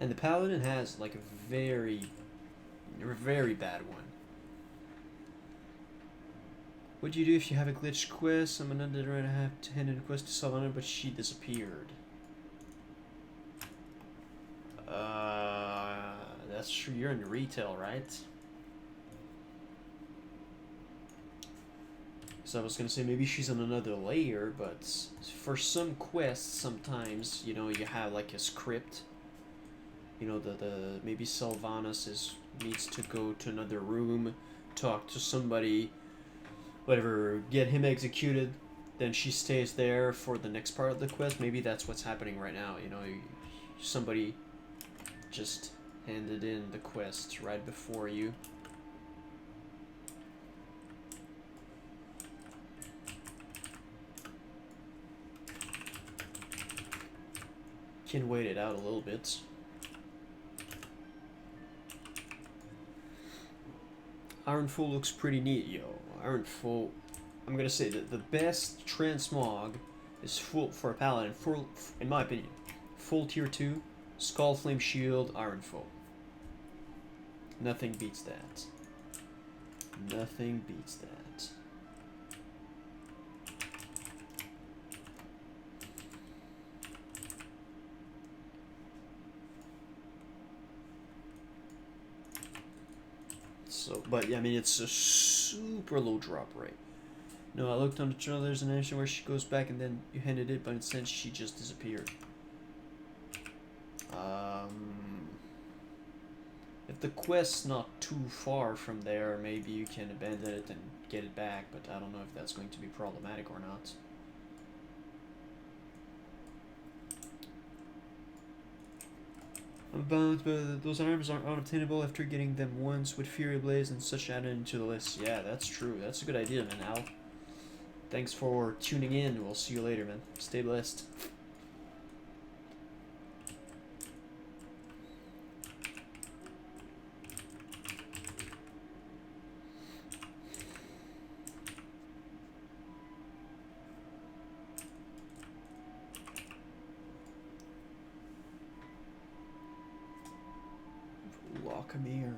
And the Paladin has like a very bad one. What do you do if you have a glitched quest? I'm an undead right, I have to hand in a quest to Solana, but she disappeared. That's true, you're in retail, right? So I was gonna say maybe she's on another layer, but for some quests, sometimes, you know, you have like a script. You know, the maybe Sylvanas needs to go to another room, talk to somebody, whatever, get him executed. Then she stays there for the next part of the quest. Maybe that's what's happening right now. You know, somebody just handed in the quest right before you. Can wait it out a little bit. Ironfall looks pretty neat, yo. Ironfall, I'm gonna say that the best transmog is full for a paladin, full, in my opinion. Full tier 2, Skull Flame Shield, Ironfall. Nothing beats that. Nothing beats that. So, but yeah, I mean, it's a super low drop rate. No, I looked on the channel, there's an animation where she goes back and then you handed it, but instead she just disappeared. If the quest's not too far from there, maybe you can abandon it and get it back, but I don't know if that's going to be problematic or not. But those items aren't unobtainable after getting them once with Fury Blaze and such added into the list. Yeah, that's true. That's a good idea, man, Al. Thanks for tuning in. We'll see you later, man. Stay blessed. come here.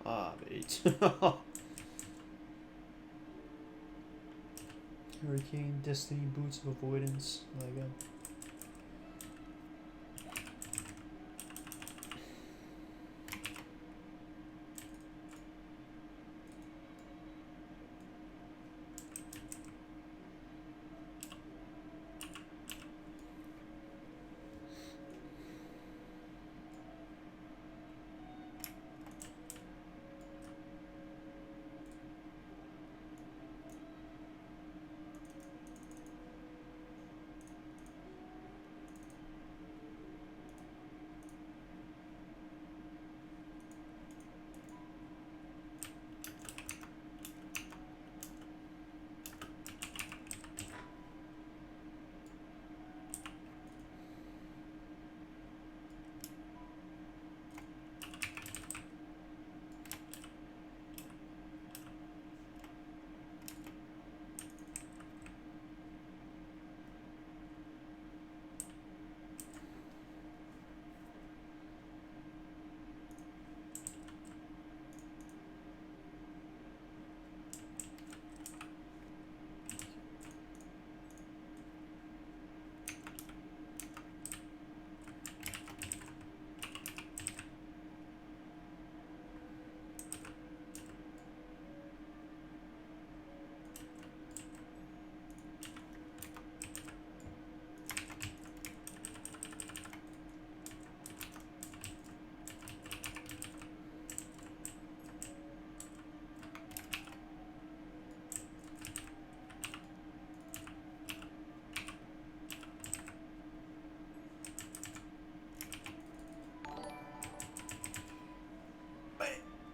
Ah, wait. Hurricane, Destiny, Boots of Avoidance. Oh my god.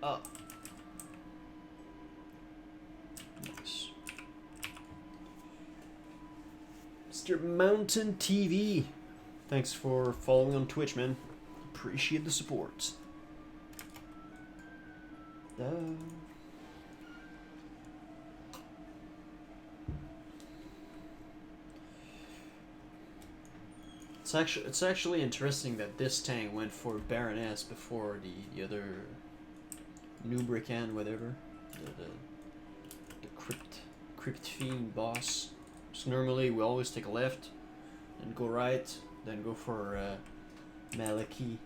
Oh. Nice. Mr. Mountain TV. Thanks for following on Twitch, man. Appreciate the support. It's actually interesting that this tank went for Baroness before the other Nubrican, whatever, the crypt fiend boss. So normally we always take a left, then go right, then go for Maliki.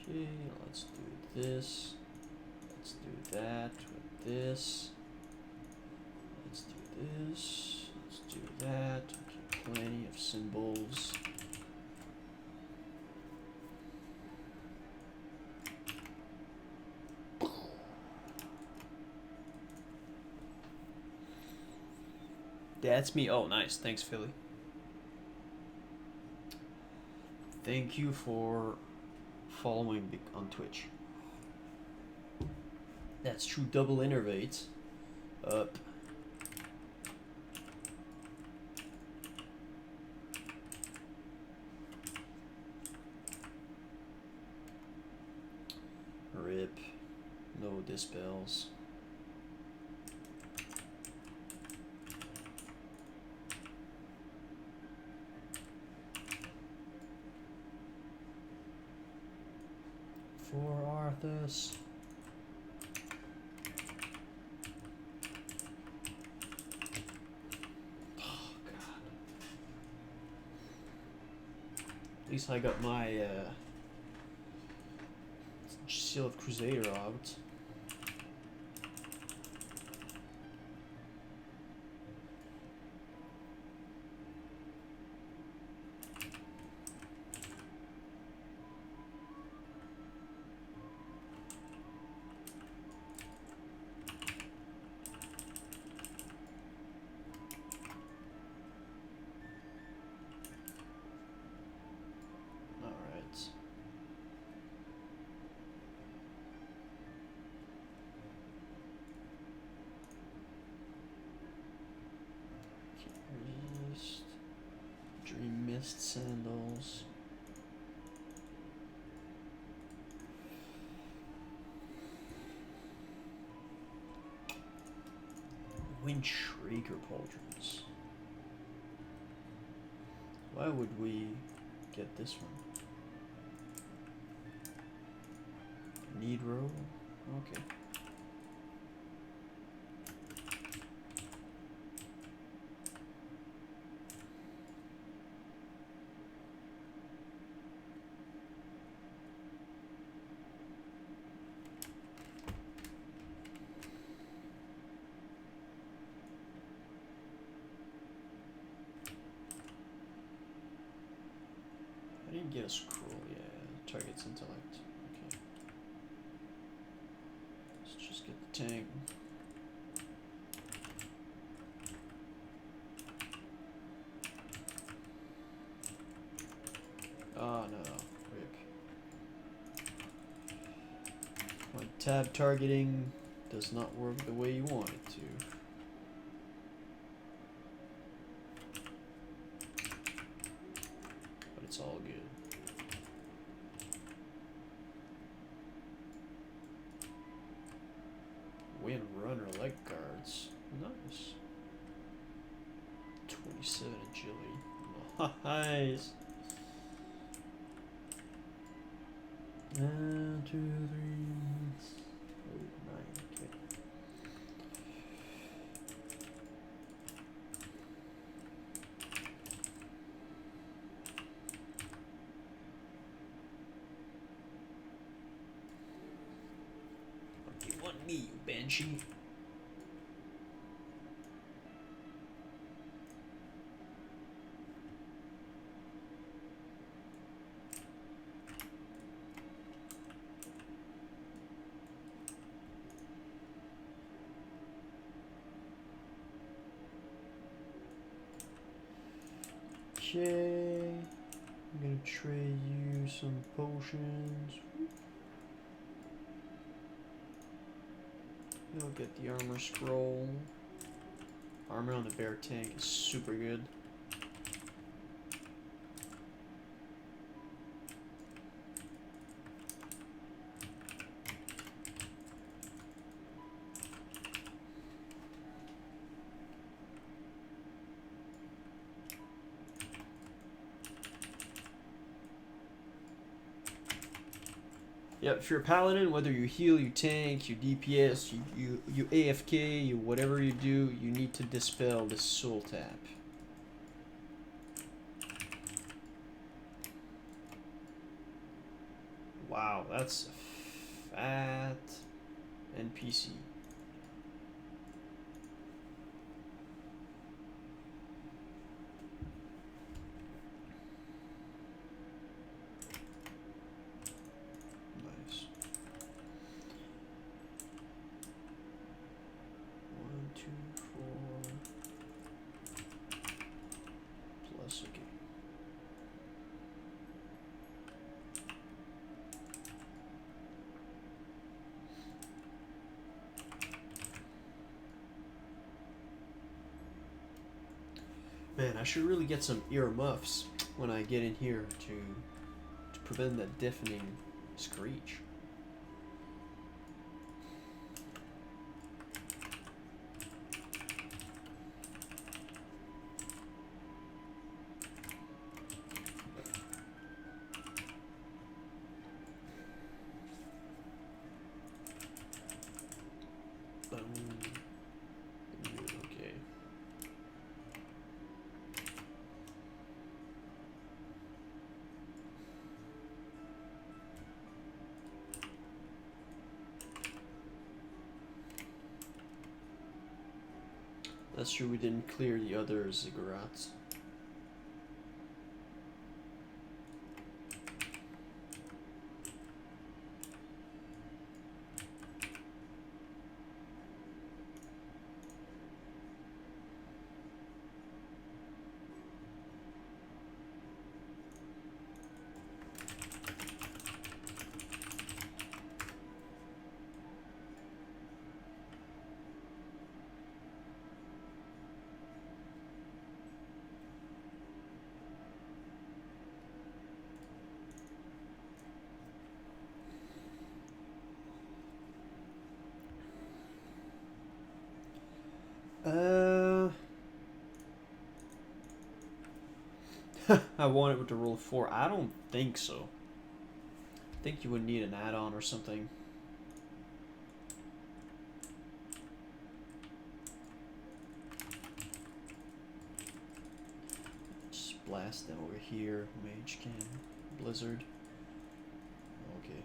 Okay, let's do this. Let's do that with this. Let's do this. Let's do that. Okay, plenty of symbols. That's me. Oh, nice. Thanks, Philly. Thank you for following on Twitch. That's true. Double innervate. Up. Rip. No dispels. For Arthas. Oh god. At least I got my Seal of Crusader out. Specialized sandals. Windshraker pauldrons. Why would we get this one? Need row? Okay. I didn't get a scroll, yeah. Target's intellect. Okay. Let's just get the tank. Oh no, rip. My tab targeting does not work the way you want it to. But it's all good. Wind runner leg guards. Nice. 27 agility. Nice. 1, 2, 3, 8, 9. Okay. What do you want me, you banshee? Okay, I'm gonna trade you some potions. You'll get the armor scroll. Armor on the bear tank is super good. Yep, if you're a paladin, whether you heal, you tank, you DPS, you AFK, you whatever you do, you need to dispel this soul tap. Wow, that's a fat NPC. Nice. 1, 2, 4. Plus, okay. Man, I should really get some ear muffs when I get in here to prevent that deafening screech. Boom. Okay. That's true, we didn't clear the other ziggurats. I want it with the roll 4. I don't think so. I think you would need an add-on or something. Just blast them over here. Mage can. Blizzard. Okay.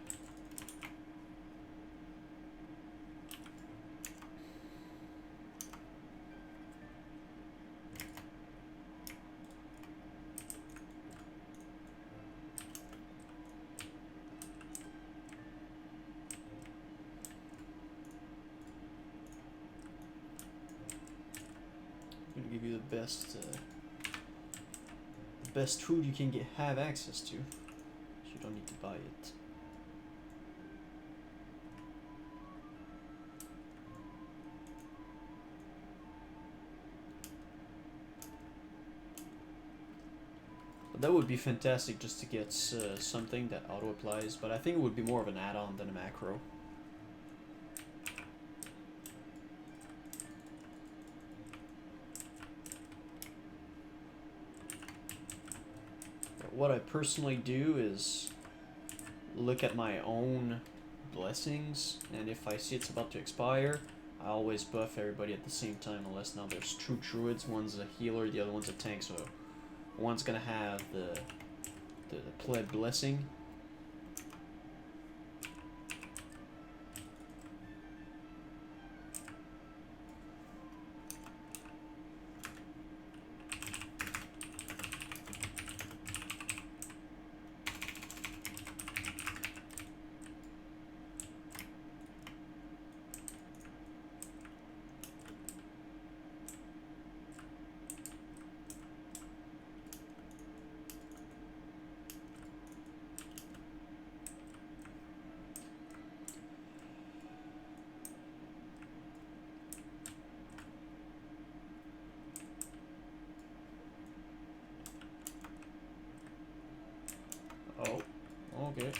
I'm gonna give you the best food you can have access to. You don't need to buy it. But that would be fantastic just to get something that auto applies, but I think it would be more of an add-on than a macro. But what I personally do is look at my own blessings, and if I see it's about to expire, I always buff everybody at the same time, unless now there's two druids. One's a healer, the other one's a tank, so one's gonna have the pleb blessing. Oh, okay.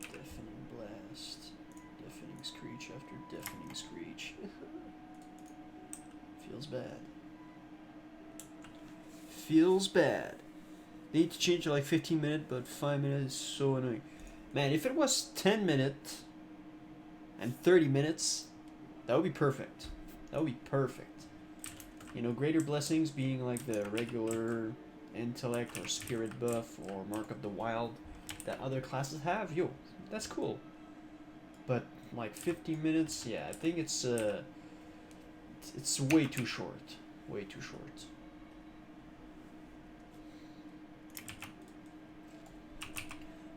Deafening blast. Deafening screech after deafening screech. Feels bad. Feels bad. They need to change to like 15 minutes, but 5 minutes is so annoying. Man, if it was 10 minutes and 30 minutes, that would be perfect. That would be perfect. You know, greater blessings being like the regular intellect or spirit buff or mark of the wild that other classes have. Yo, that's cool. But like 50 minutes, yeah, I think it's way too short. Way too short.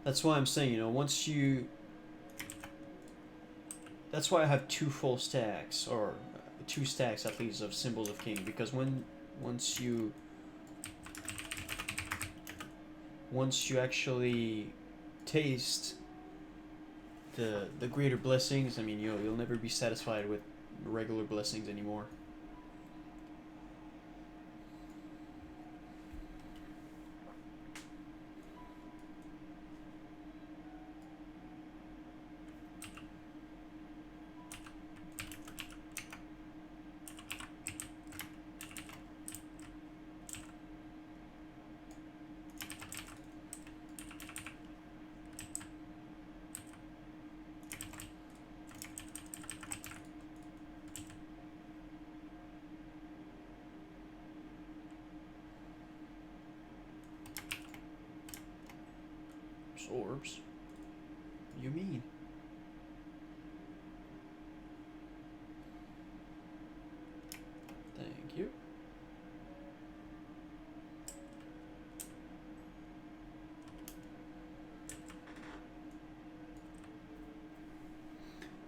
That's why I'm saying, you know, once you... That's why I have 2 full stacks, or 2 stacks at least, of Symbols of King, because once you actually taste the greater blessings, I mean, you'll never be satisfied with regular blessings anymore. Orbs? What do you mean? Thank you.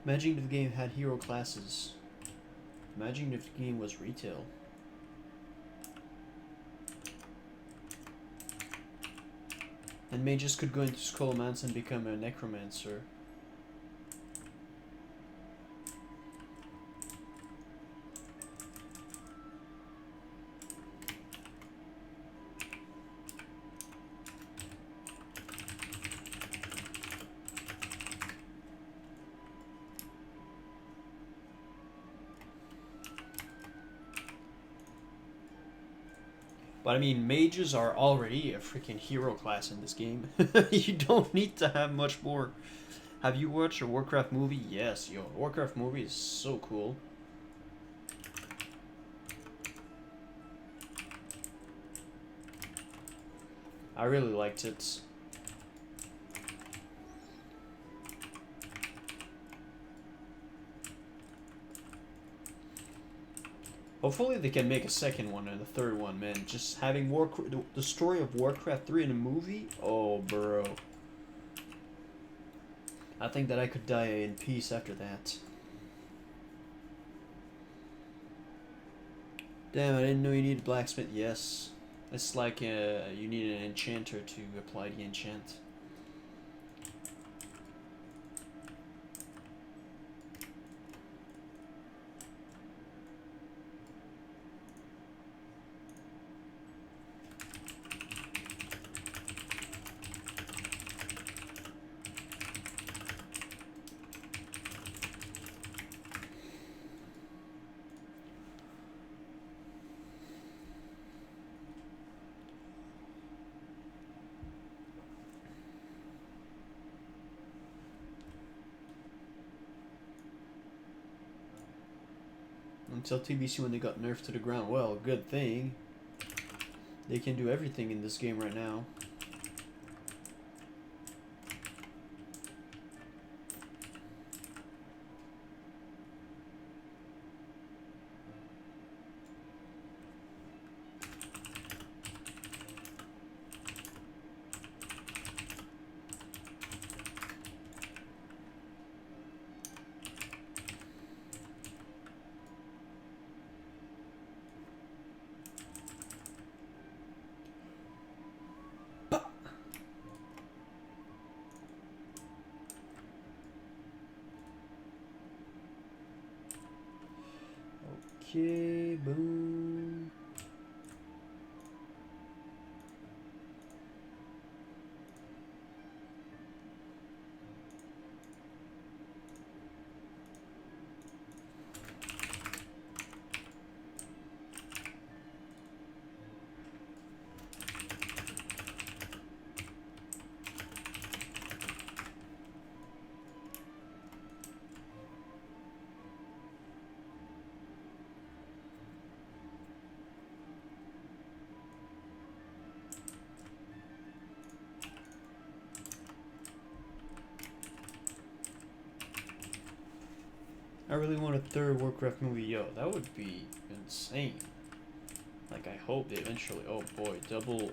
Imagine if the game had hero classes. Imagine if the game was retail. And mages could go into Scholomance and become a necromancer. But I mean, mages are already a freaking hero class in this game. You don't need to have much more. Have you watched a Warcraft movie? Yes, yo, Warcraft movie is so cool. I really liked it. Hopefully they can make a second one and a third one, man. Just having the story of Warcraft 3 in a movie? Oh, bro. I think that I could die in peace after that. Damn, I didn't know you needed blacksmith. Yes. It's like you need an enchanter to apply the enchant. Until TBC when they got nerfed to the ground. Well, good thing. They can do everything in this game right now. Okay, boom. I really want a third Warcraft movie. Yo, that would be insane. Like, I hope they eventually... Oh boy, double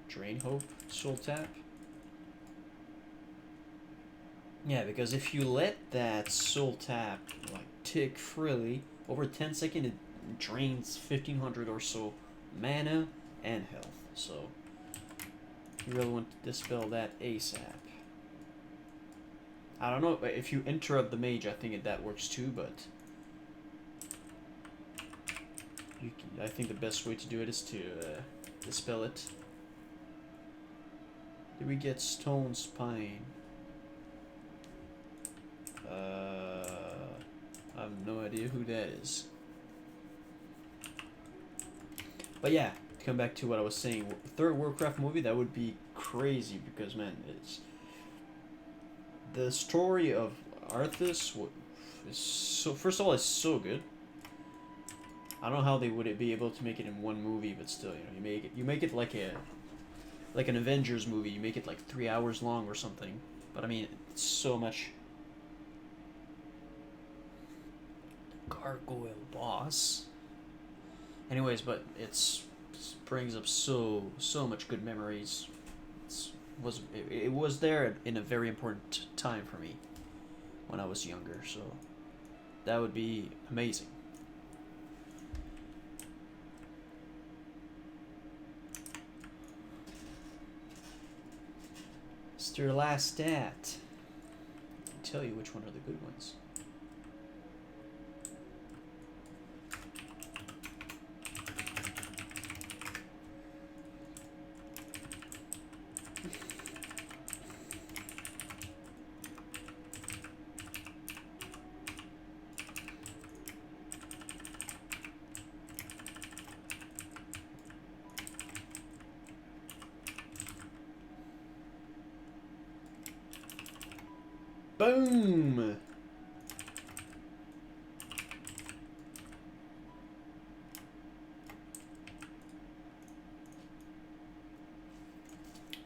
Drain Hope Soul Tap. Yeah, because if you let that Soul Tap, like, tick freely, over 10 seconds it drains 1500 or so mana and health. So, you really want to dispel that ASAP. I don't know, if you interrupt the mage, I think that works too, but... I think the best way to do it is to dispel it. Did we get Stone Spine? I have no idea who that is. But yeah, to come back to what I was saying, third Warcraft movie, that would be crazy because, man, it's... The story of Arthas is so... First of all, it's so good. I don't know how they would be able to make it in one movie, but still, you know, you make it like an Avengers movie. You make it like 3 hours long or something. But I mean, it's so much. Gargoyle boss. Anyways, but it brings up so much good memories. It was there in a very important time for me when I was younger. So that would be amazing. It's your last stat. I can tell you which one are the good ones. Boom!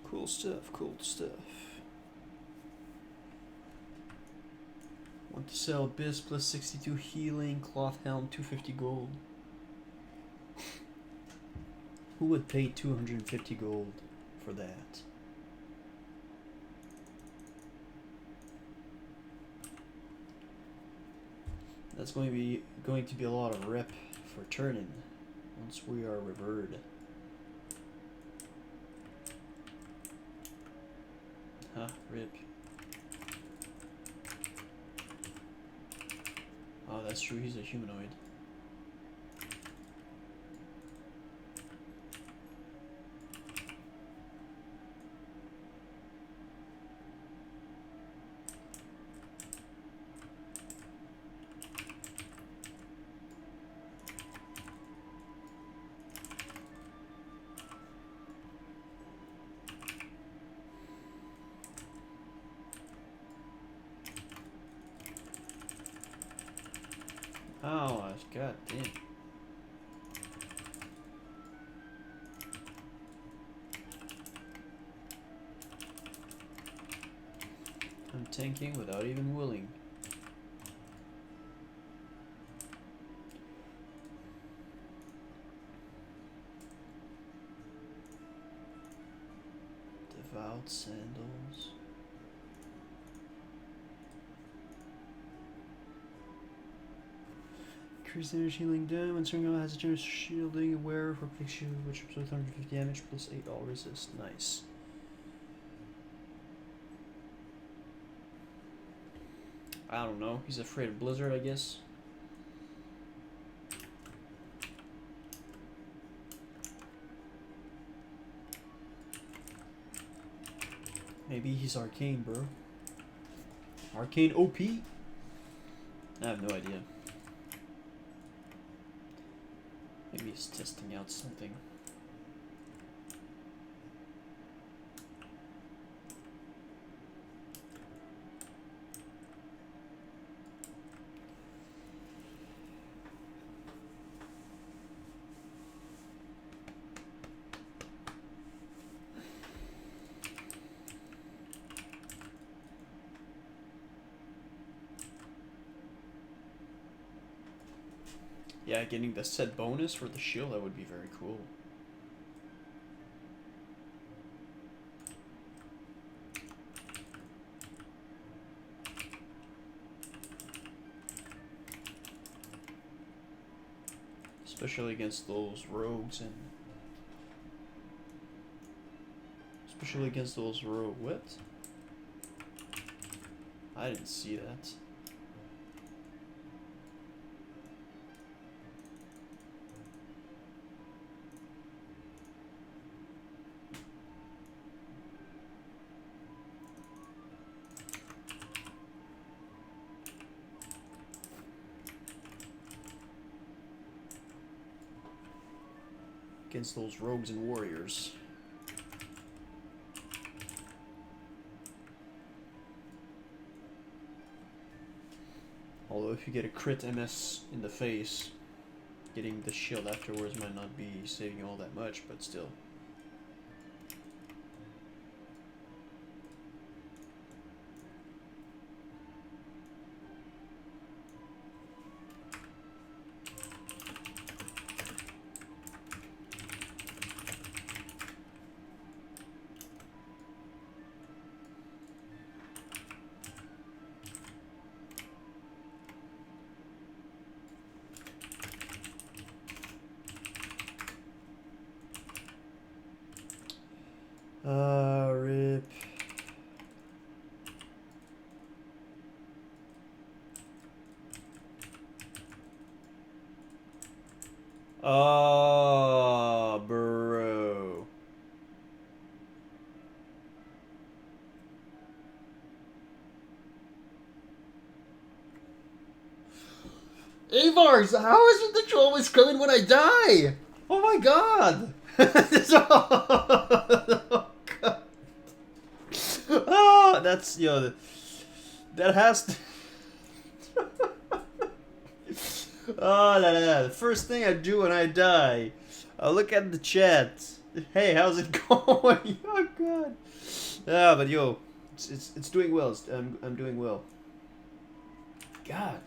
Cool stuff, cool stuff. Want to sell BiS plus 62 healing, cloth helm, 250 gold. Who would pay 250 gold for that? That's going to be a lot of rep for turning once we are revered. Huh, rip. Oh, that's true, he's a humanoid. Oh, god damn. I'm tanking without even willing. Devout sandals. Increase energy healing down when Stringo has a generous shielding aware for picture which absorbs 150 damage plus 8 all resist. Nice. I don't know. He's afraid of Blizzard, I guess. Maybe he's arcane, bro. Arcane OP? I have no idea. Maybe he's testing out something. Yeah, getting the set bonus for the shield, that would be very cool. Especially against those rogues and... Especially against those rogue... What? I didn't see that. Against those rogues and warriors. Although if you get a crit MS in the face, getting the shield afterwards might not be saving you all that much, but still. Rip. Oh, bro. Avars, how is it that you always come in when I die? Oh my god. Oh, God. Oh, that's, you know, That has to... Oh, la, la, la. The first thing I do when I die, I look at the chat. Hey, how's it going? Oh god. Yeah, but yo, it's doing well. I'm doing well. God.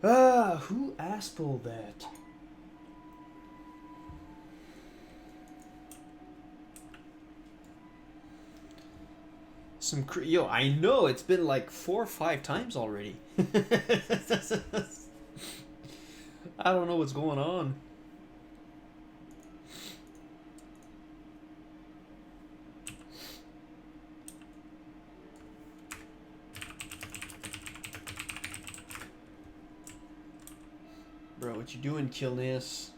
Who asked all that? Yo, I know it's been like 4 or 5 times already. I don't know what's going on. Bro, what you doing, Killness?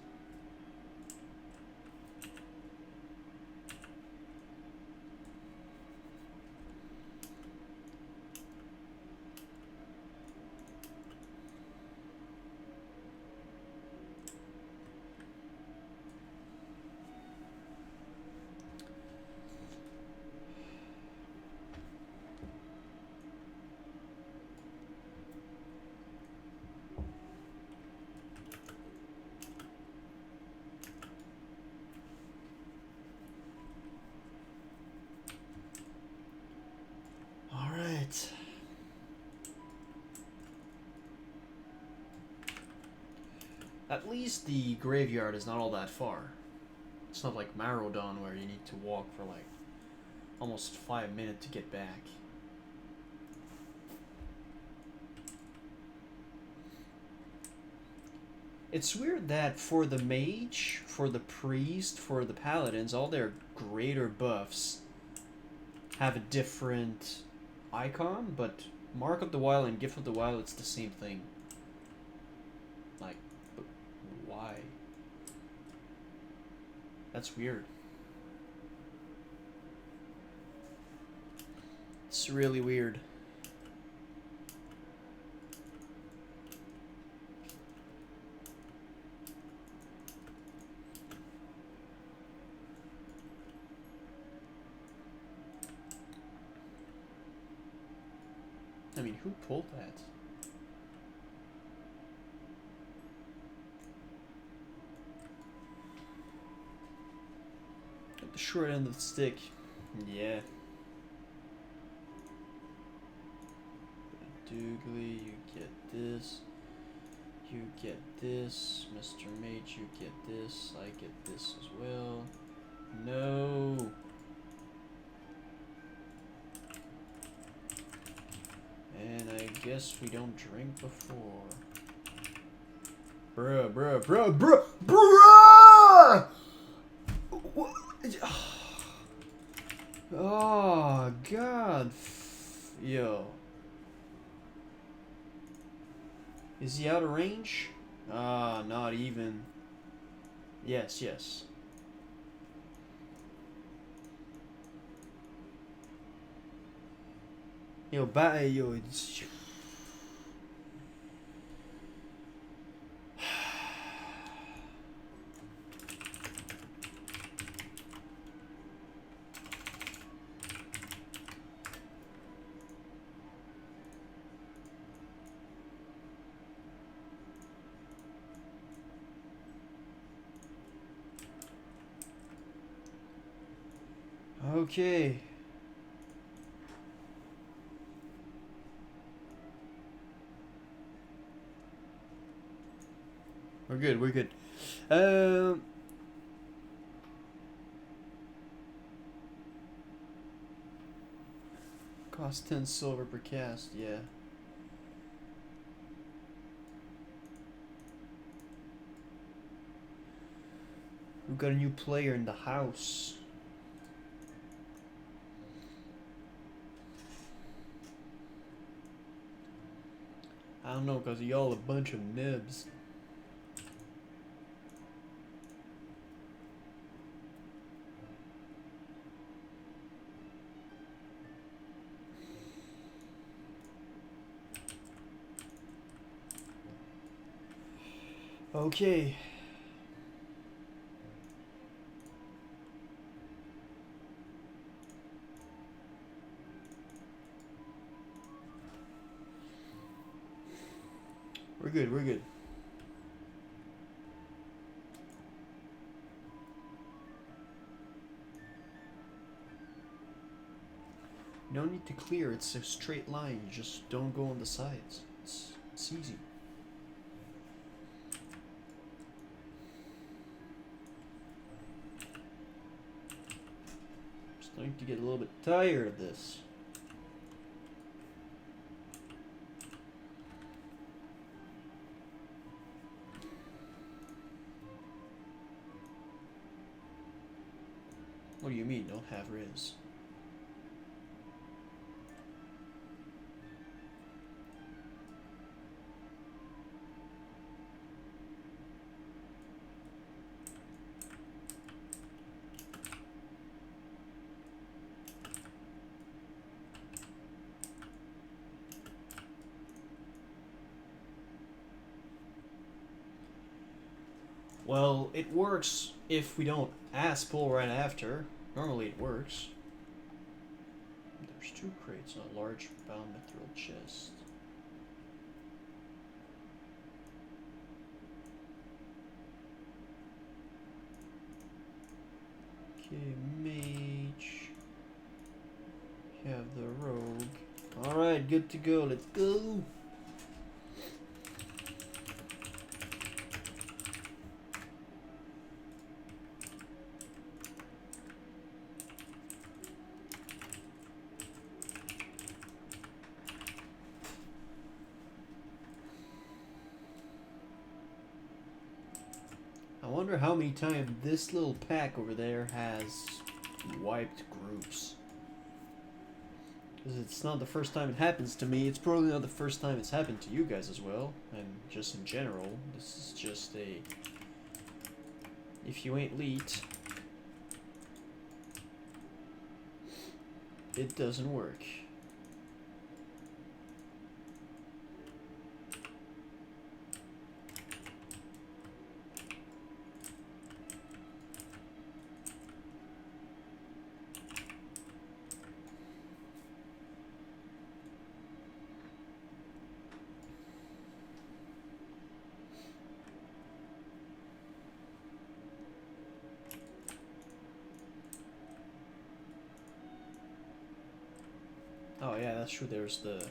Alright. At least the graveyard is not all that far. It's not like Marrodon where you need to walk for like almost 5 minutes to get back. It's weird that for the mage, for the priest, for the paladins, all their greater buffs have a different icon, but Mark of the Wild and Gift of the Wild, it's the same thing. Like, but why? That's weird. It's really weird. I mean, who pulled that? Got the short end of the stick. Yeah. Doogly, you get this. You get this. Mr. Mage, you get this. I get this as well. No. And I guess we don't drink before. Bruh, bruh, bruh, bruh, bruh! Oh, God. Yo. Is he out of range? Ah, not even. Yes, yes. Yo, yo, it's... Okay. We're good, we're good. Cost 10 silver per cast, yeah. We've got a new player in the house. I don't know, cause y'all a bunch of nibs. Okay. good, we're good. No need to clear, it's a straight line. You just don't go on the sides. It's easy. Starting to get a little bit tired of this. What do you mean, don't have res? Well, it works if we don't ass pull right after. Normally it works. There's 2 crates on a large bound mithril chest. Okay, mage. Have the rogue. Alright, good to go. Let's go. I wonder how many times this little pack over there has wiped groups. Because it's not the first time it happens to me. It's probably not the first time it's happened to you guys as well. And just in general, this is just a... If you ain't leet, it doesn't work. Oh yeah, that's true, there's the...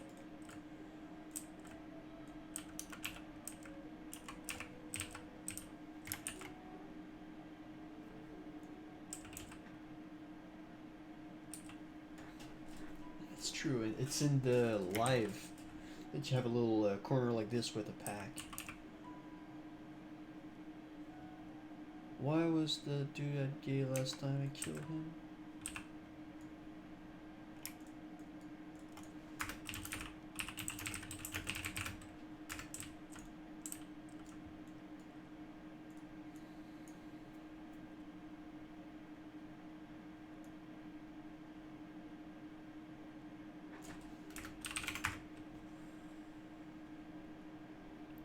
It's true, it's in the live that you have a little corner like this with a pack. Why was the dude at gay last time I killed him?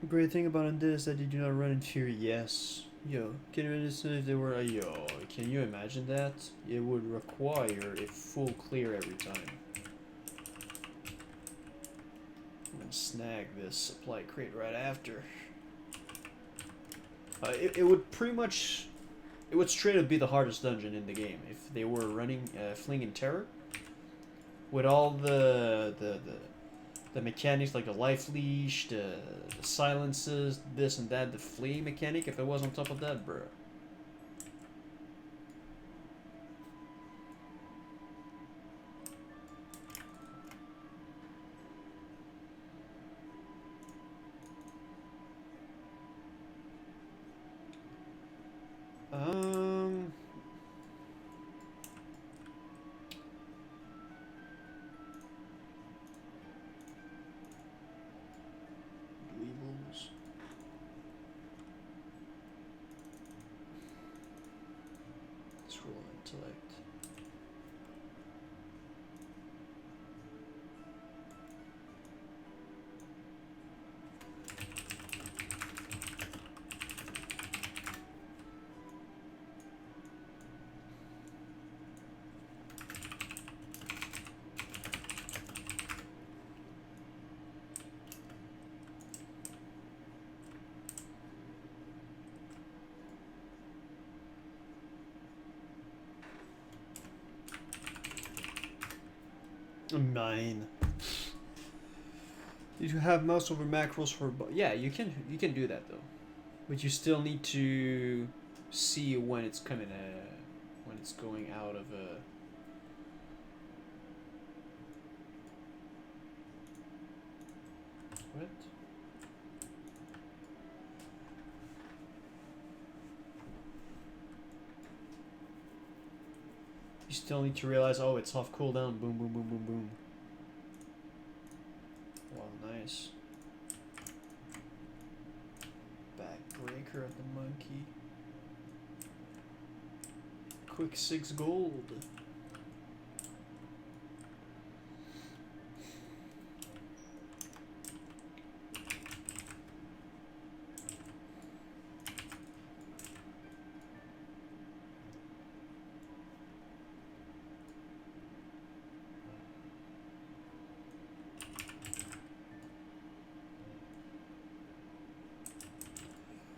The great thing about Undead is that you do not run into your yes. Yo, can you imagine if they were yo, can you imagine that? It would require a full clear every time. I'm gonna snag this supply crate right after. It would pretty much... It would straight up be the hardest dungeon in the game if they were running Fling and Terror. With all the mechanics like the life leash, the silences, this and that, the flee mechanic, if it was on top of that, bruh. Weebles. Let's roll intellect. Mine. Did you have mouse over macros for? Yeah, you can do that though, but you still need to see when it's coming, when it's going out of a. What? You still need to realize, oh, it's off cooldown. Boom, boom, boom, boom, boom. Wow, nice. Backbreaker of the monkey. Quick 6 gold.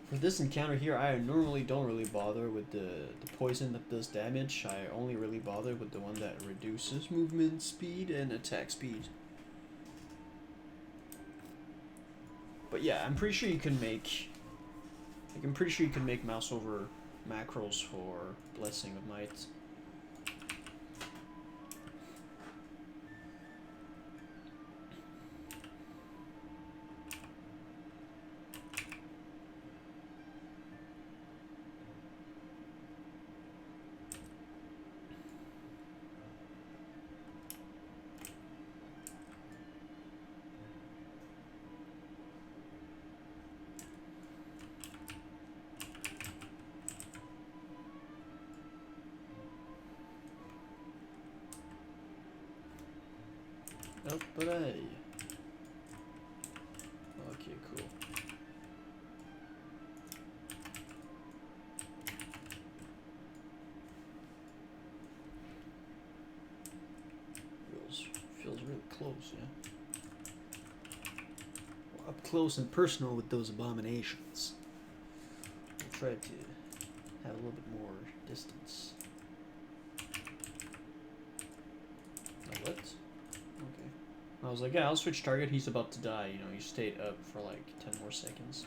For this encounter here, I normally don't really bother with the poison that does damage. I only really bother with the one that reduces movement speed and attack speed. But yeah, I'm pretty sure you can make... Like, I'm pretty sure you can make mouse over macros for Blessing of Might. Oh, but hey. Okay, cool. Feels really close, yeah. Well, up close and personal with those abominations. We'll try to have a little bit more distance. Now what? Okay. I was like, yeah, I'll switch target. He's about to die. You know, he stayed up for like 10 more seconds.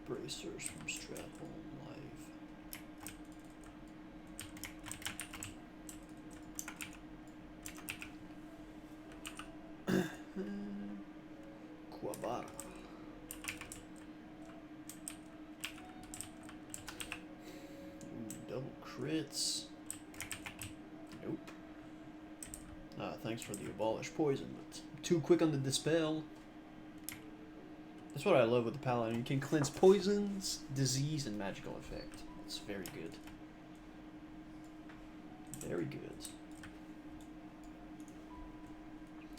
Bracers from Stratholm Live. Quabara. Double crits. Nope. Thanks for the abolish poison, but too quick on the dispel. That's what I love with the Paladin. You can cleanse poisons, disease, and magical effect. It's very good. Very good.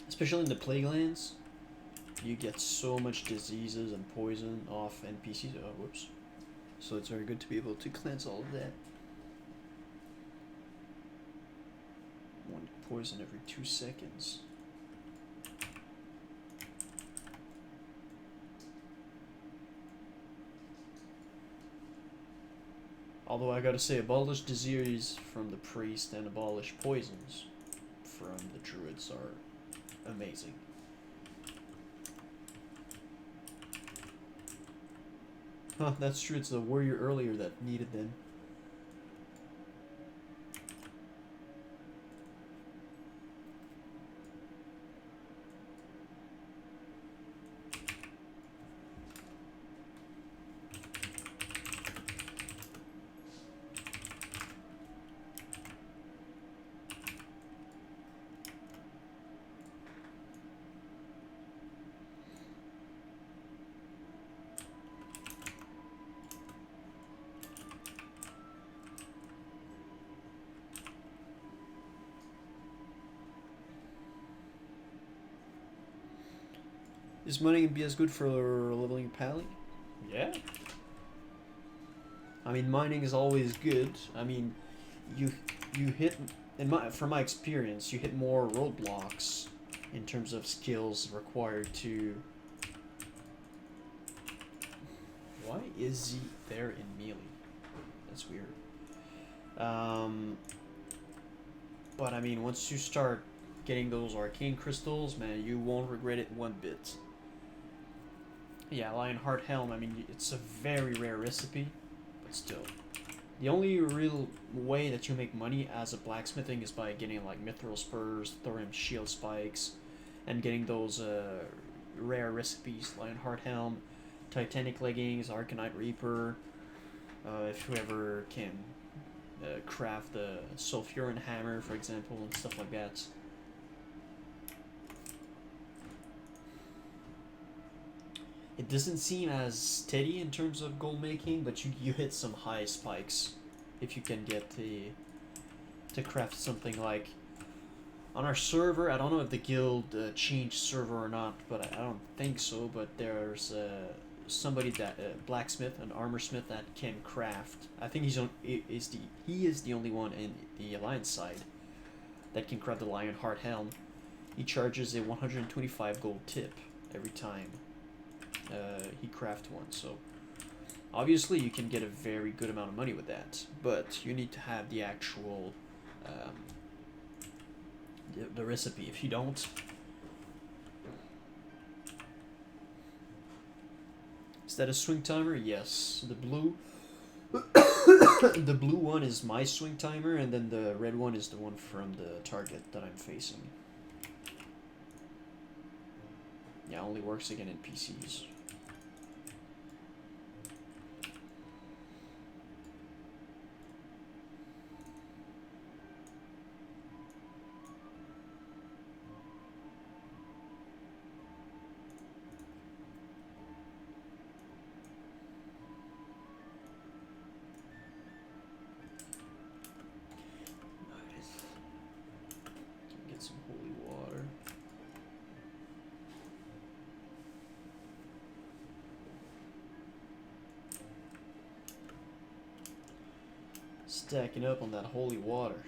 Especially in the Plague Lands, you get so much diseases and poison off NPCs. Oh, whoops. So it's very good to be able to cleanse all of that. One poison every 2 seconds. Although I gotta say, abolish disease from the priest and abolish poisons from the druids are amazing. Huh, that's true. It's the warrior earlier that needed them. Is mining in BS good for leveling Paladin? Yeah. I mean, mining is always good. I mean, you hit, from my experience, you hit more roadblocks in terms of skills required to. Why is he there in melee? That's weird. But I mean, once you start getting those arcane crystals, man, you won't regret it one bit. Yeah, Lionheart Helm, I mean, it's a very rare recipe, but still. The only real way that you make money as a blacksmithing is by getting like mithril spurs, thorium shield spikes, and getting those rare recipes, Lionheart Helm, Titanic leggings, Arcanite Reaper. If whoever can craft the Sulfuran hammer, for example, and stuff like that. It doesn't seem as steady in terms of gold making, but you hit some high spikes if you can get to craft something like on our server. I don't know if the guild changed server or not, but I don't think so. But there's somebody that blacksmith, an armor smith that can craft. I think he is the only one in the alliance side that can craft the Lionheart Helm. He charges a 125 gold tip every time he craft one, so obviously you can get a very good amount of money with that, but you need to have the actual the recipe. If you don't, is that a swing timer? Yes, the blue the blue one is my swing timer, and then the red one is the one from the target that I'm facing. Yeah, only works again in PCs. Stacking up on that holy water.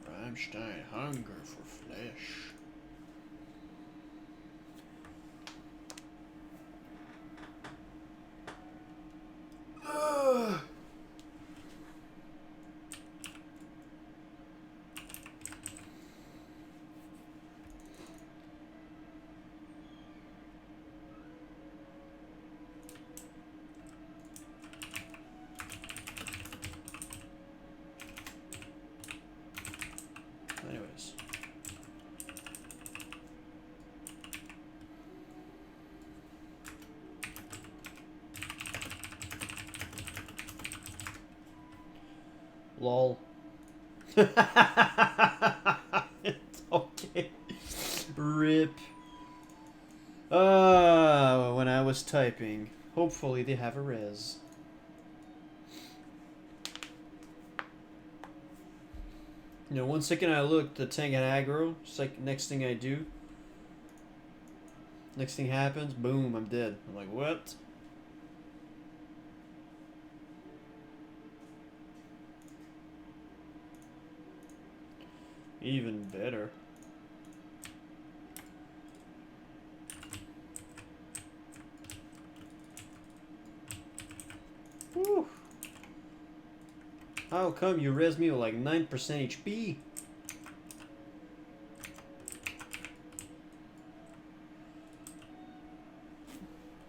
Rammstein, hunger for flesh. Anyways. Lol. It's okay. RIP. When I was typing. Hopefully they have a res. You know, one second I look, the tank had aggro. It's like next thing I do. Next thing happens, boom, I'm dead. I'm like, what? Even better. Whew. How come you res me with like 9% HP?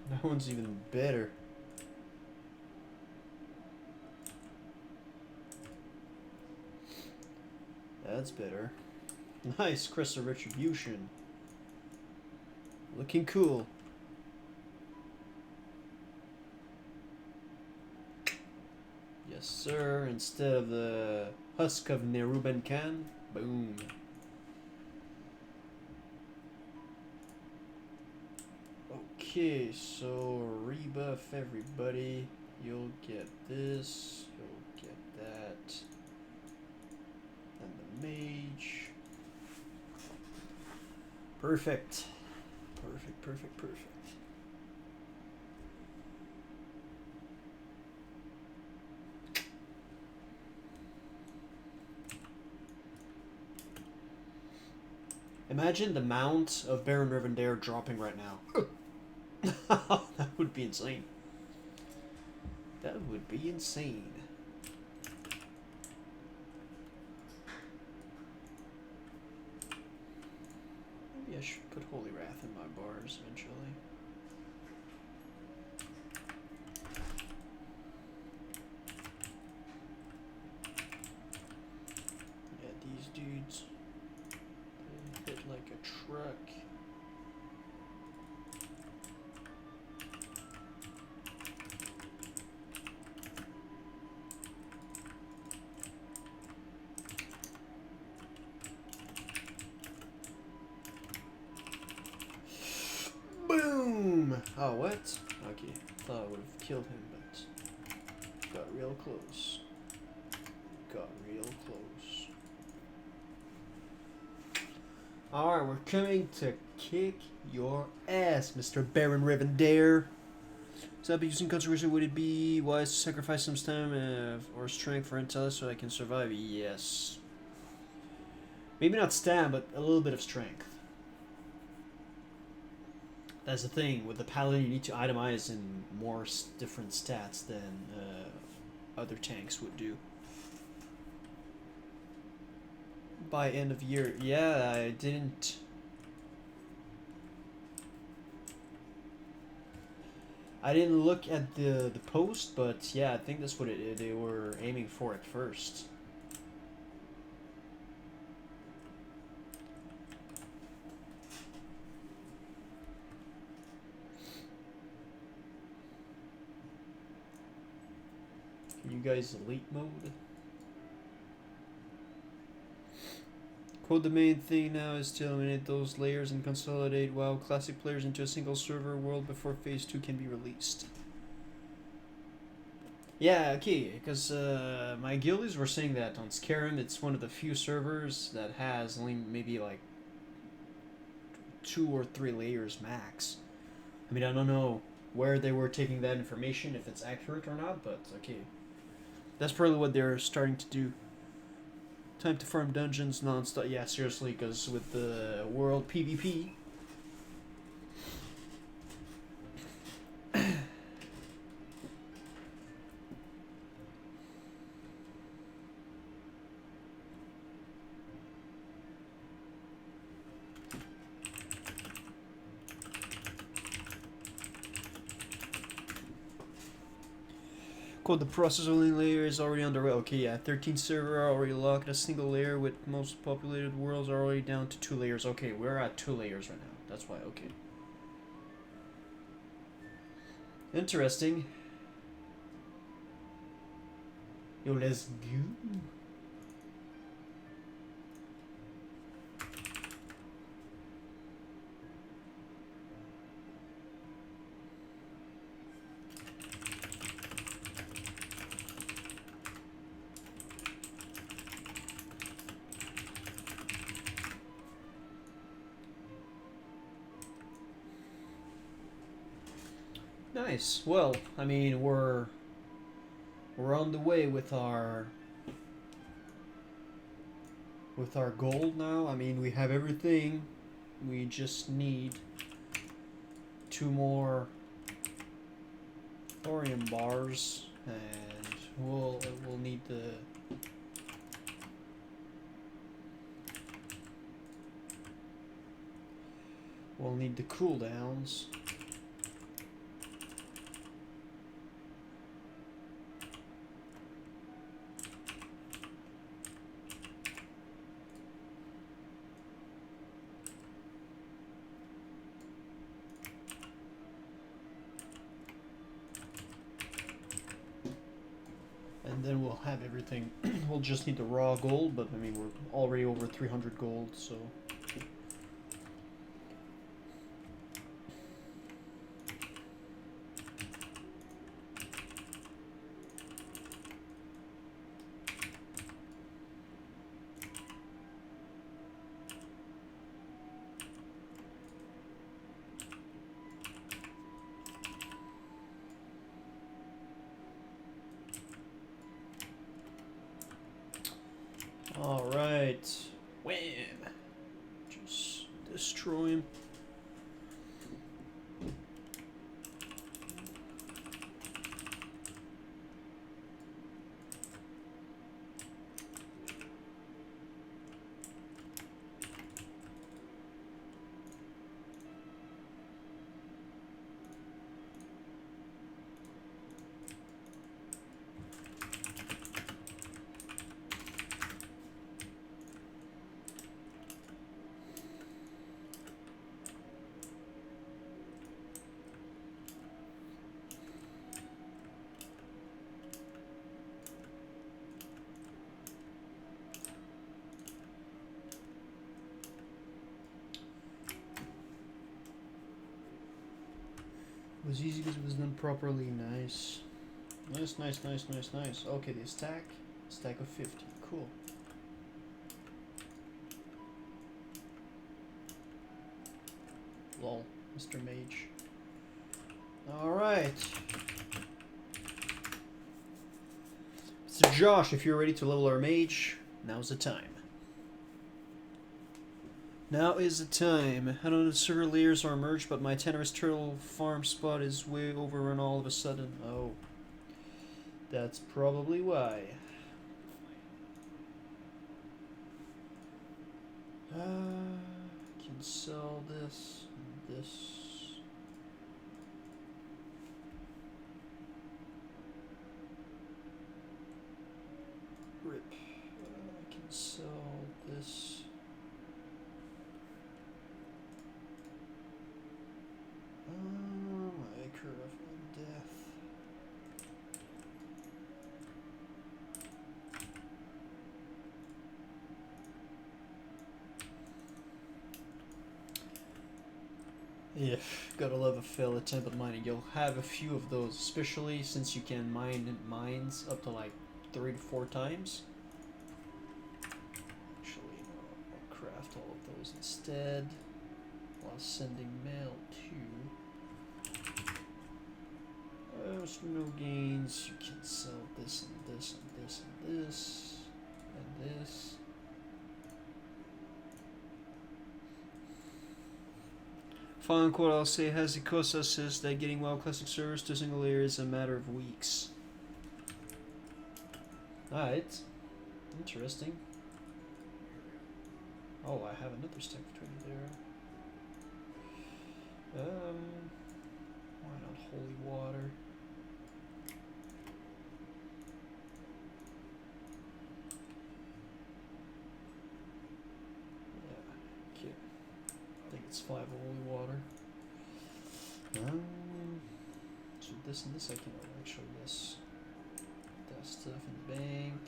That one's even better. That's better. Nice, Crest of Retribution. Looking cool. Yes, sir. Instead of the Husk of Neruben Khan. Boom. Okay, so rebuff everybody. You'll get this. You'll get that. And the mage. Perfect. Perfect, perfect, perfect. Imagine the amount of Baron Rivendare dropping right now. That would be insane. That would be insane. Maybe I should put Holy Wrath in my bars eventually. Yeah, these dudes, they hit like a truck. Boom! Oh, what? Okay, thought I would have killed him, but got real close. Got real close. Alright, we're coming to kick your ass, Mr. Baron Rivendare. So I'll be using concentration. Would it be wise to sacrifice some stamina or strength for intel so I can survive? Yes. Maybe not stam, but a little bit of strength. That's the thing. With the Paladin, you need to itemize in more different stats than other tanks would do. By end of year. Yeah, I didn't... I didn't look at the post, but yeah, I think that's what they were aiming for at first. Can you guys elite mode? Quote, the main thing now is to eliminate those layers and consolidate WoW classic players into a single server world before phase 2 can be released. Yeah, okay, because my guildies were saying that on Skyrim it's one of the few servers that has only maybe like 2 or 3 layers max. I mean, I don't know where they were taking that information, if it's accurate or not, but okay. That's probably what they're starting to do. Time to farm dungeons non-stop. Yeah, seriously, because with the world PvP... Quote, the process only layer is already underway. Okay, yeah, 13 server are already locked. A single layer with most populated worlds are already down to 2 layers. Okay, we're at 2 layers right now. That's why, okay. Interesting. Yo, let's go. Nice. Well, I mean, we're on the way with our gold now. I mean, we have everything. We just need 2 more thorium bars, and we'll need the cooldowns. And then we'll have everything. We'll just need the raw gold, but I mean, we're already over 300 gold, so. Alright. Wham! Just destroy him. It was easy because it was done properly. Nice. Nice, nice, nice, nice, nice. Okay, the stack of 50. Cool. Lol, Mr. Mage. Alright. Mr. Josh, if you're ready to level our mage, now's the time. Now is the time. I don't know if the server layers are merged, but my Tenorous Turtle farm spot is way overrun all of a sudden. Oh. That's probably why. Can sell this and this. Rip. I can sell this. Acre of Death. Yeah, gotta love a failed attempt at mining. You'll have a few of those, especially since you can mine in mines up to like 3 to 4 times. Actually, no, I'll craft all of those instead while sending mail to. No gains. You can sell this and this and this and this and this. Final quote I'll say, Hazikosa says that getting WoW Classic servers to single layer is a matter of weeks. Alright. Interesting. Oh, I have another stack of 20 there. Why not holy water? Yeah, okay. I think it's 5 holy water. So this and this I can actually, yes. That stuff in the bank.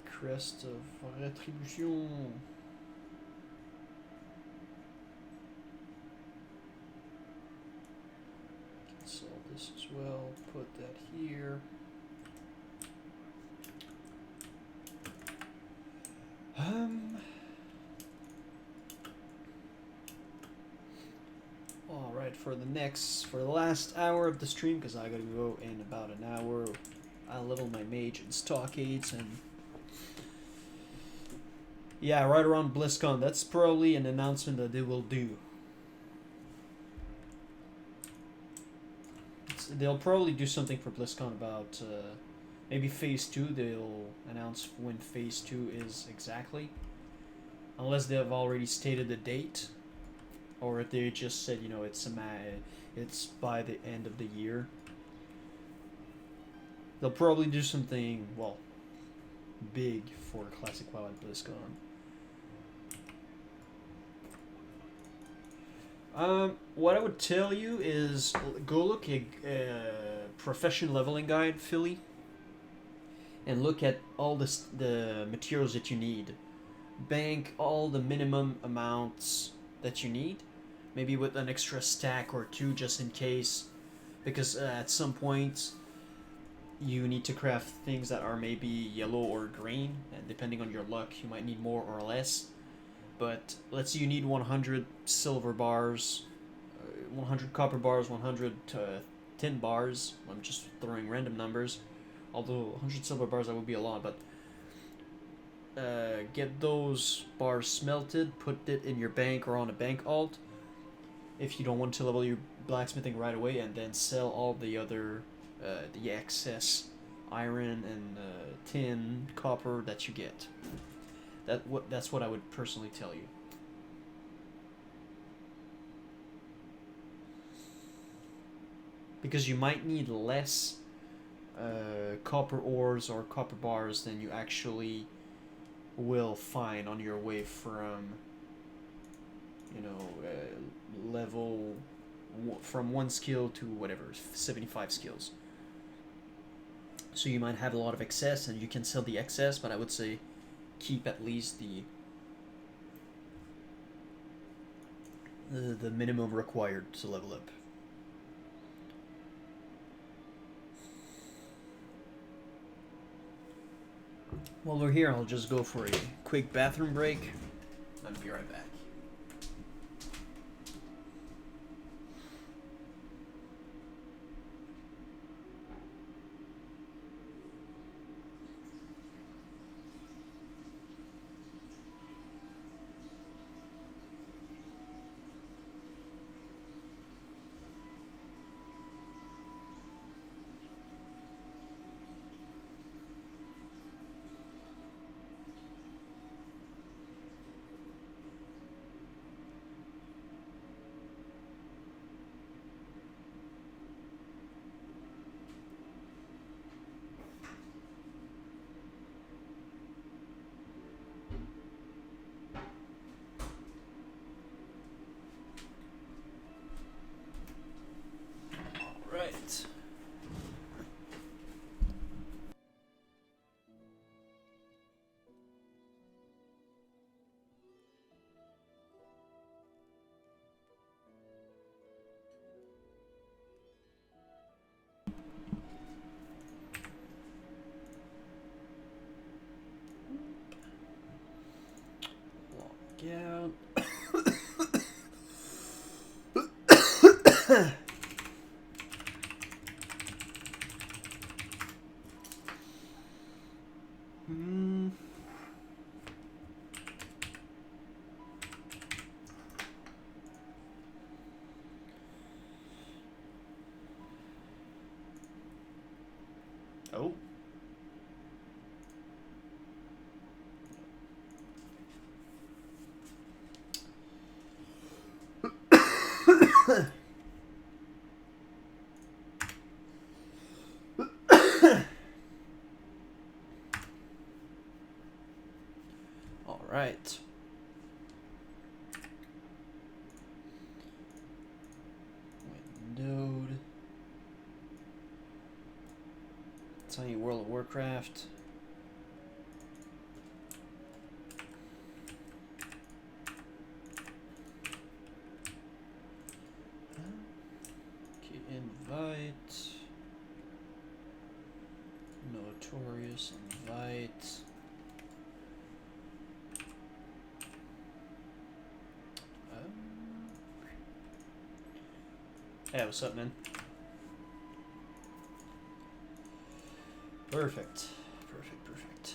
Crest of Retribution. Can sell this as well. Put that here. for the last hour of the stream, because I gotta go in about an hour. I'll level my mage and stockades, and yeah, right around BlizzCon. That's probably an announcement that they will do. They'll probably do something for BlizzCon about maybe Phase 2. They'll announce when Phase 2 is exactly. Unless they have already stated the date. Or if they just said, you know, it's by the end of the year. They'll probably do something, well, big for Classic WoW at BlizzCon. What I would tell you is go look at Profession Leveling Guide, Philly, and look at all the materials that you need. Bank all the minimum amounts that you need, maybe with an extra stack or two just in case, because at some point you need to craft things that are maybe yellow or green, and depending on your luck you might need more or less. But let's say you need 100 silver bars, 100 copper bars, 100 tin bars. I'm just throwing random numbers, although 100 silver bars, that would be a lot, but get those bars smelted, put it in your bank or on a bank alt if you don't want to level your blacksmithing right away, and then sell all the other the excess iron and tin, copper that you get. That's what I would personally tell you. Because you might need less copper ores or copper bars than you actually will find on your way from, you know, level from 1 skill to whatever, 75 skills. So you might have a lot of excess and you can sell the excess, but I would say keep at least the minimum required to level up. While we're here, I'll just go for a quick bathroom break. I'll be right back. Right. Log out. Oh. All right. Node. Tiny World of Warcraft. Okay, invite. Notorious invite. Hey, what's up, man? Perfect. Perfect, perfect.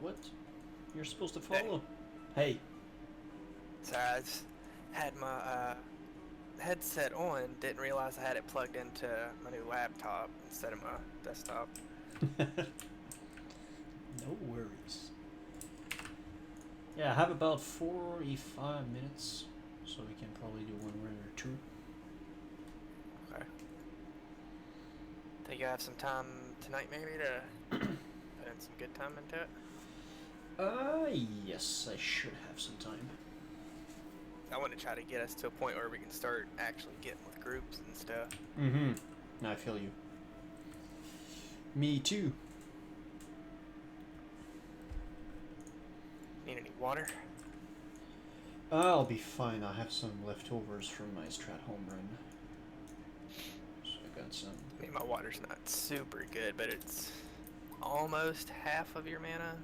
What? You're supposed to follow. Hey. Sorry, I just had my headset on, didn't realize I had it plugged into my new laptop instead of my desktop. No worries. Yeah, I have about 45 minutes, so we can probably do one round or two. Okay. Think you have some time tonight maybe to put in some good time into it? Yes, I should have some time. I want to try to get us to a point where we can start actually getting with groups and stuff. Mm-hmm. I feel you. Me too. Need any water? I'll be fine. I have some leftovers from my Strat home run. So I got some. I mean, my water's not super good, but it's almost half of your mana.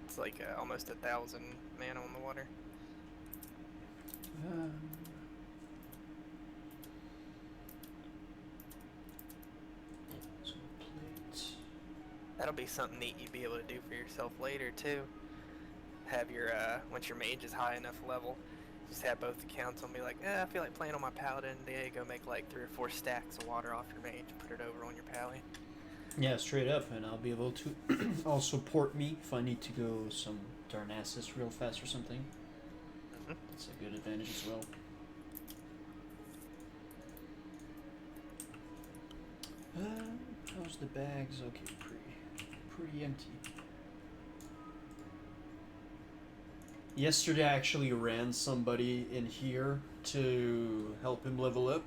It's like almost 1,000 mana on the water. Some plates. That'll be something neat you'd be able to do for yourself later too. Have your once your mage is high enough level, just have both accounts and be like, I feel like playing on my paladin today. Go make like 3 or 4 stacks of water off your mage and put it over on your pally. Yeah, straight up, and I'll be able to also port me if I need to go some Darnassus real fast or something. Mm-hmm. That's a good advantage as well. How's the bags? Okay, pretty empty. Yesterday I actually ran somebody in here to help him level up,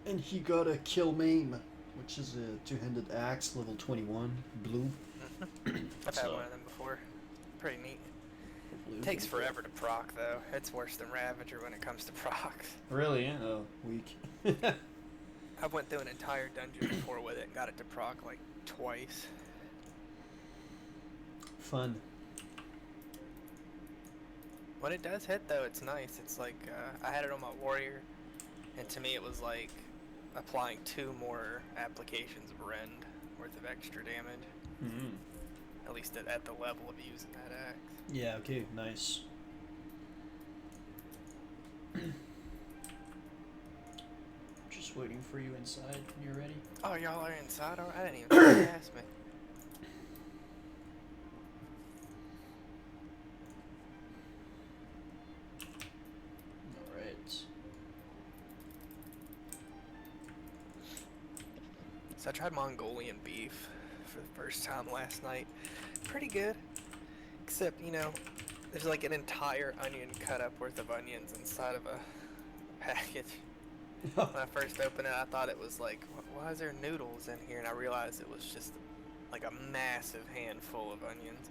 and he got a kill maim, which is a two-handed axe, level 21, blue. I've had one of them before. Pretty neat. Takes forever to proc though. It's worse than Ravager when it comes to procs. Really? Yeah? Oh, weak. I went through an entire dungeon before with it and got it to proc like twice. Fun. When it does hit though, it's nice. It's like, I had it on my warrior, and to me it was like applying 2 more applications of rend worth of extra damage. Mm-hmm. At least at the level of using that axe. Yeah, okay, nice. Just waiting for you inside. You ready? Oh, y'all are inside? Oh, I didn't even think you asked me. Alright. So I tried Mongolian beef for the first time last night. Pretty good. Except, you know, there's like an entire onion cut up worth of onions inside of a package. When I first opened it, I thought it was like, why is there noodles in here? And I realized it was just like a massive handful of onions.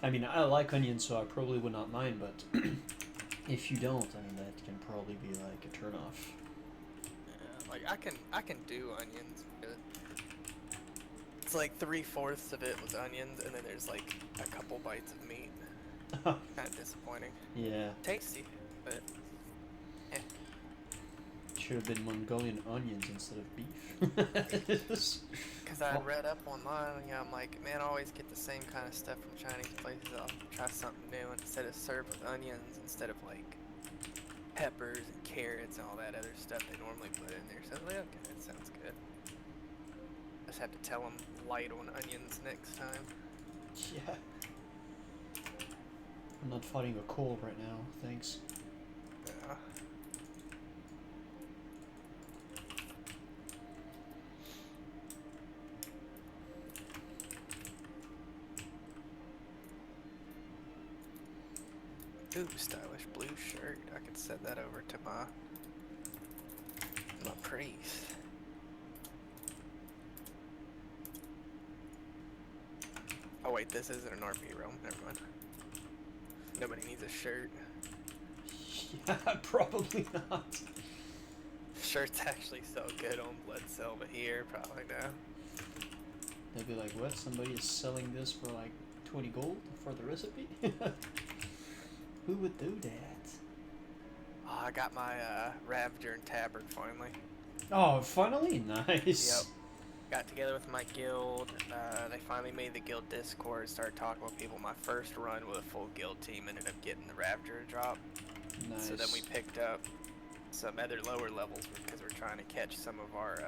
I mean, I like onions, so I probably would not mind, but if you don't, I mean, that can probably be like a turnoff. Yeah, like I can do onions, but it's like 3/4 of it was onions, and then there's like a couple bites of meat. Kind of disappointing. Yeah. Tasty, but eh. Should have been Mongolian onions instead of beef. Because I read up online, and I'm like, man, I always get the same kind of stuff from Chinese places. I'll try something new, and instead of served with onions, instead of like peppers and carrots and all that other stuff they normally put in there. So I was like, okay, that sounds good. Just have to tell them light on onions next time. Yeah. I'm not fighting a cold right now, thanks. Yeah. Ooh, stylish blue shirt. I could send that over to my priest. Oh wait, this isn't an RP realm. Never mind. Nobody needs a shirt. Yeah, probably not. Shirts actually so good on Blood Silva here, probably no. They'd be like, what? Somebody is selling this for like 20 gold for the recipe? Who would do that? Oh, I got my Ravager and Tabard finally. Oh, finally? Nice. Yep. Got together with my guild. They finally made the guild Discord, started talking with people. My first run with a full guild team ended up getting the Ravager to drop. Nice. So then we picked up some other lower levels because we're trying to catch some of our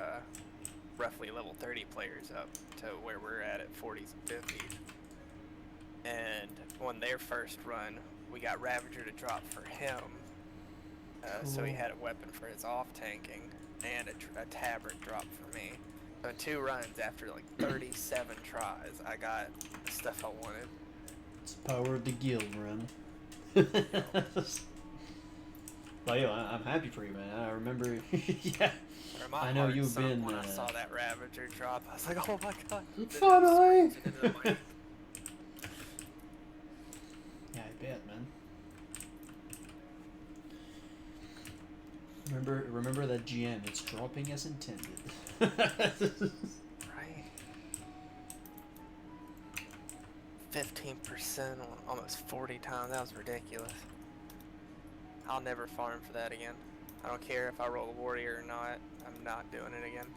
roughly level 30 players up to where we're at 40s and 50s. And on their first run, we got Ravager to drop for him. So he had a weapon for his off-tanking and a tabard drop for me. So in 2 runs, after like 37 tries, I got the stuff I wanted. It's the power of the guild, run. Well, yo, I'm happy for you, man. I remember, yeah. I know you've been. When I saw that Ravager drop, I was like, "Oh my god!" Finally. Yeah, I bet, man. Remember that GM. It's dropping as intended. Right. 15% on almost 40 times. That was ridiculous. I'll never farm for that again. I don't care if I roll a warrior or not. I'm not doing it again.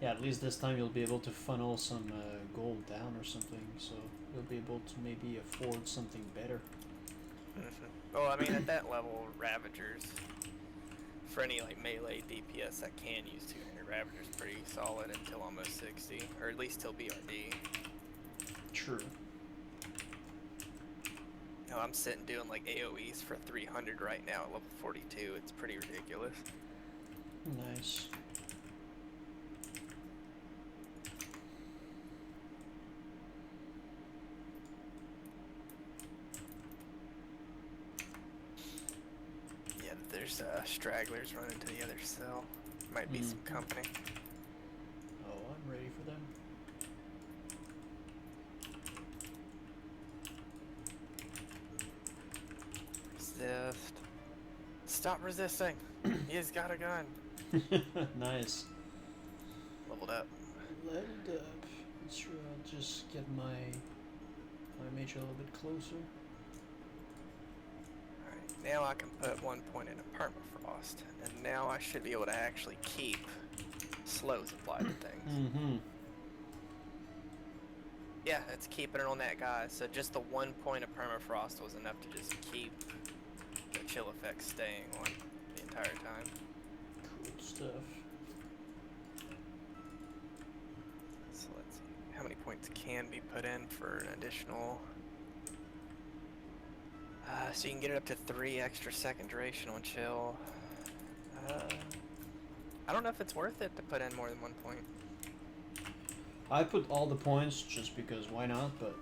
Yeah, at least this time you'll be able to funnel some gold down or something, so you'll be able to maybe afford something better. Well, I mean, at that level, Ravagers, for any like melee DPS that can use 200, Ravager's pretty solid until almost 60, or at least till BRD. True. You know, I'm sitting doing like AoEs for 300 right now at level 42. It's pretty ridiculous. Nice. Yeah, there's stragglers running to the other cell. Might be some company. Oh, I'm ready for them. Resist. Stop resisting. He's got a gun. Nice. Leveled up. Leveled up. Sure, I'll just get my mage a little bit closer. Alright, now I can put 1 point into permafrost, and now I should be able to actually keep slows applied to things. Mm-hmm. Yeah, it's keeping it on that guy. So just the 1 point of permafrost was enough to just keep the chill effect staying on the entire time. Cool stuff. So let's see how many points can be put in for an additional. So you can get it up to 3 extra second duration on chill. I don't know if it's worth it to put in more than 1 point. I put all the points just because why not, but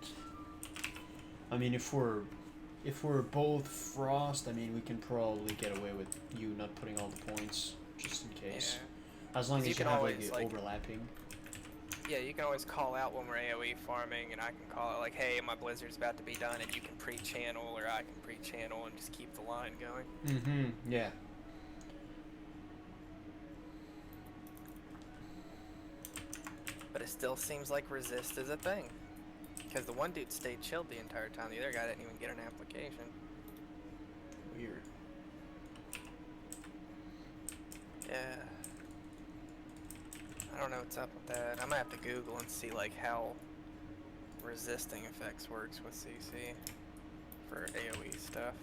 I mean if we're both frost, I mean we can probably get away with you not putting all the points just in case. Yeah. As long as you can have always, like the overlapping. Yeah, you can always call out when we're AoE farming, and I can call out like, hey, my blizzard's about to be done, and you can pre-channel, or I can pre-channel and just keep the line going. Mm-hmm, yeah. But it still seems like resist is a thing. Because the one dude stayed chilled the entire time, the other guy didn't even get an application. Weird. Yeah. I don't know what's up with that. I'm gonna have to Google and see like how resisting effects works with CC for AoE stuff.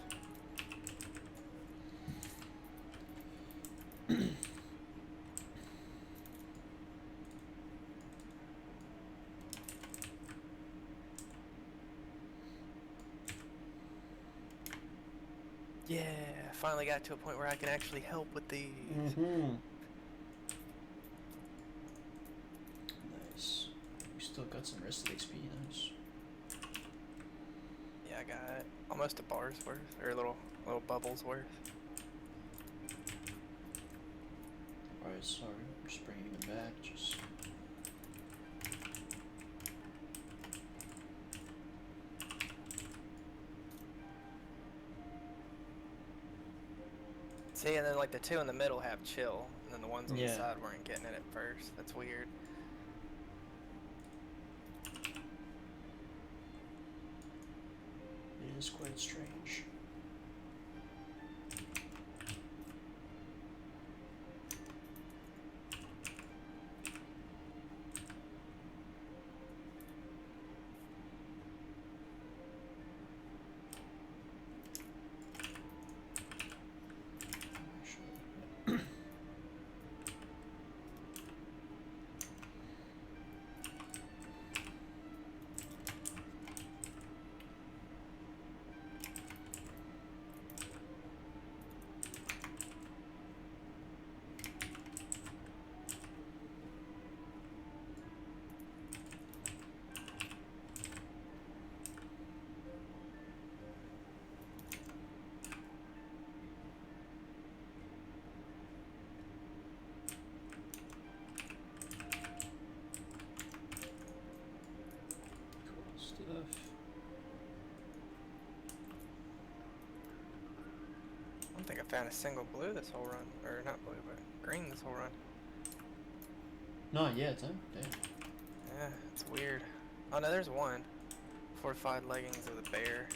Yeah, finally got to a point where I can actually help with these. Mm-hmm. Nice. We still got some rested XP, nice. Yeah, I got almost a bar's worth, or a little bubble's worth. Alright, sorry, I'm just bringing them back, just... See, and then like the two in the middle have chill, and then the ones on the Yeah. side weren't getting it at first. That's weird. It is quite strange. Stuff. I don't think I found a single blue this whole run. Or not blue, but green this whole run. Not yet, huh? Damn. Yeah, it's weird. Oh no, there's one. Fortified leggings of the bear.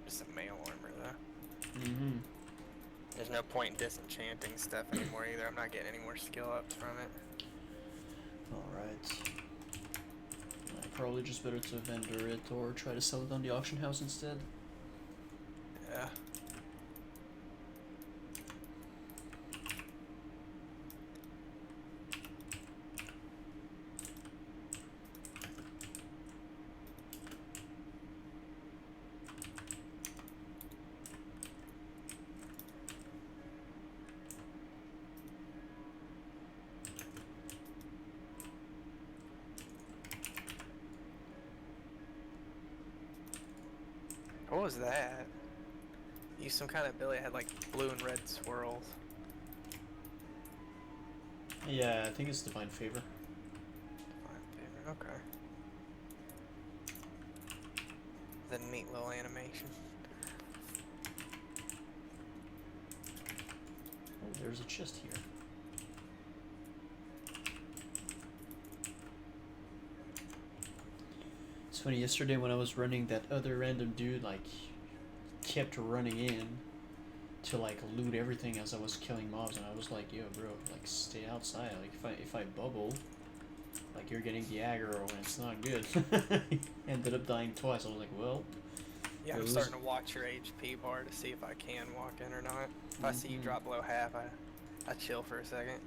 Just a male armor though. Mm-hmm. There's no point in disenchanting stuff anymore either. I'm not getting any more skill ups from it. Alright. Probably just better to vendor it or try to sell it on the auction house instead. Yeah. What was that? Used some kind of ability that had like blue and red swirls. Yeah, I think it's Divine Favor. Divine Favor, okay. The neat little animation. Oh, there's a chest here. It's funny, yesterday when I was running, that other random dude, like, kept running in to, like, loot everything as I was killing mobs, and I was like, yo, bro, like, stay outside. Like, if I bubble, like, you're getting the aggro, and it's not good. Ended up dying twice. I was like, well... Yeah, I'm starting to watch your HP bar to see if I can walk in or not. If I see you drop below half, I chill for a second.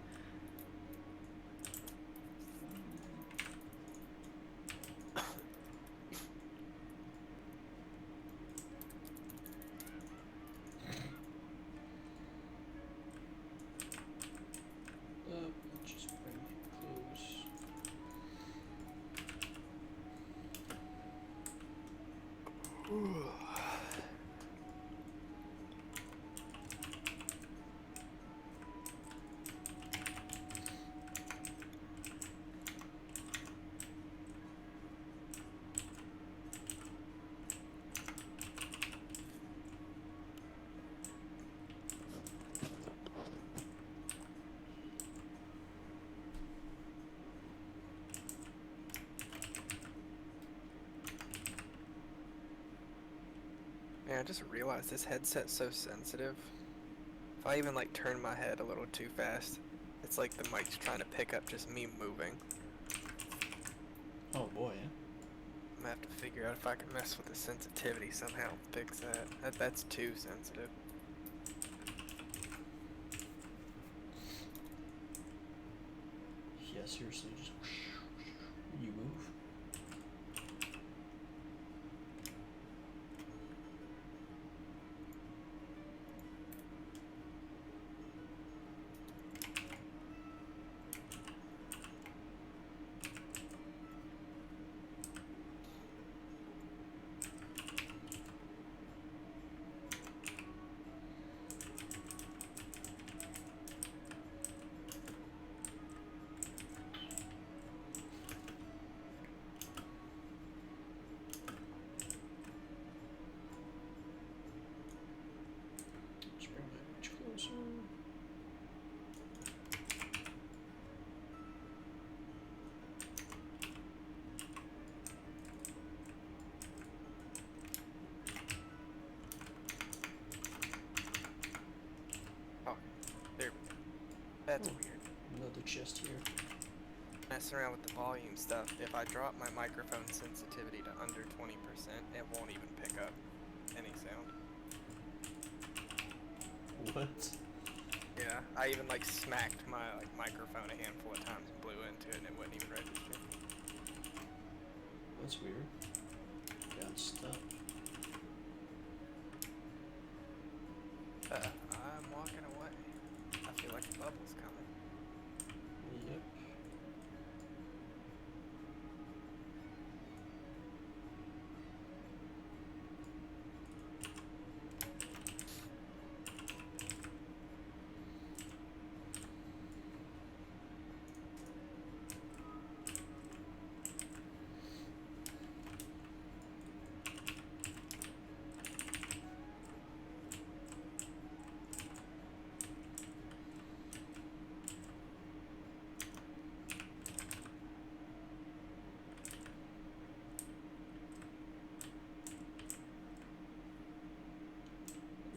Just bring close. Man, I just realized this headset's so sensitive. If I even like turn my head a little too fast, it's like the mic's trying to pick up just me moving. Oh boy, yeah. I'm gonna have to figure out if I can mess with the sensitivity somehow and fix that. That's too sensitive. Yeah, seriously, just when you move. That's Oh. weird. Another chest here. Messing around with the volume stuff, if I drop my microphone sensitivity to under 20%, it won't even pick up any sound. What? Yeah, I even like smacked my microphone a handful of times and blew into it and it wouldn't even register. That's weird. Got stuck. I'm walking away. I feel like a bubble's coming. Yep.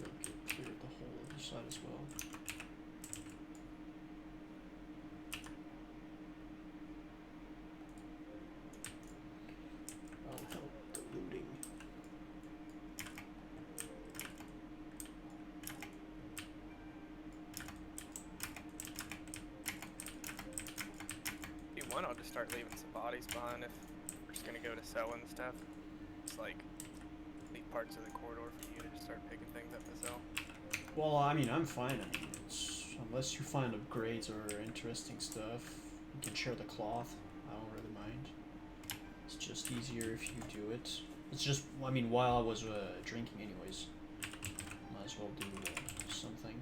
Okay, cleared the whole other side as well. I'll help the looting. If you want, I'll just start leaving some bodies behind if we're just gonna go to selling stuff. It's like leave parts of the corridor for you to just start picking things up to sell. Well, I mean, I'm fine. I mean, unless you find upgrades or interesting stuff, you can share the cloth. I don't really mind. It's just easier if you do it. It's just, I mean, while I was drinking anyways, might as well do something.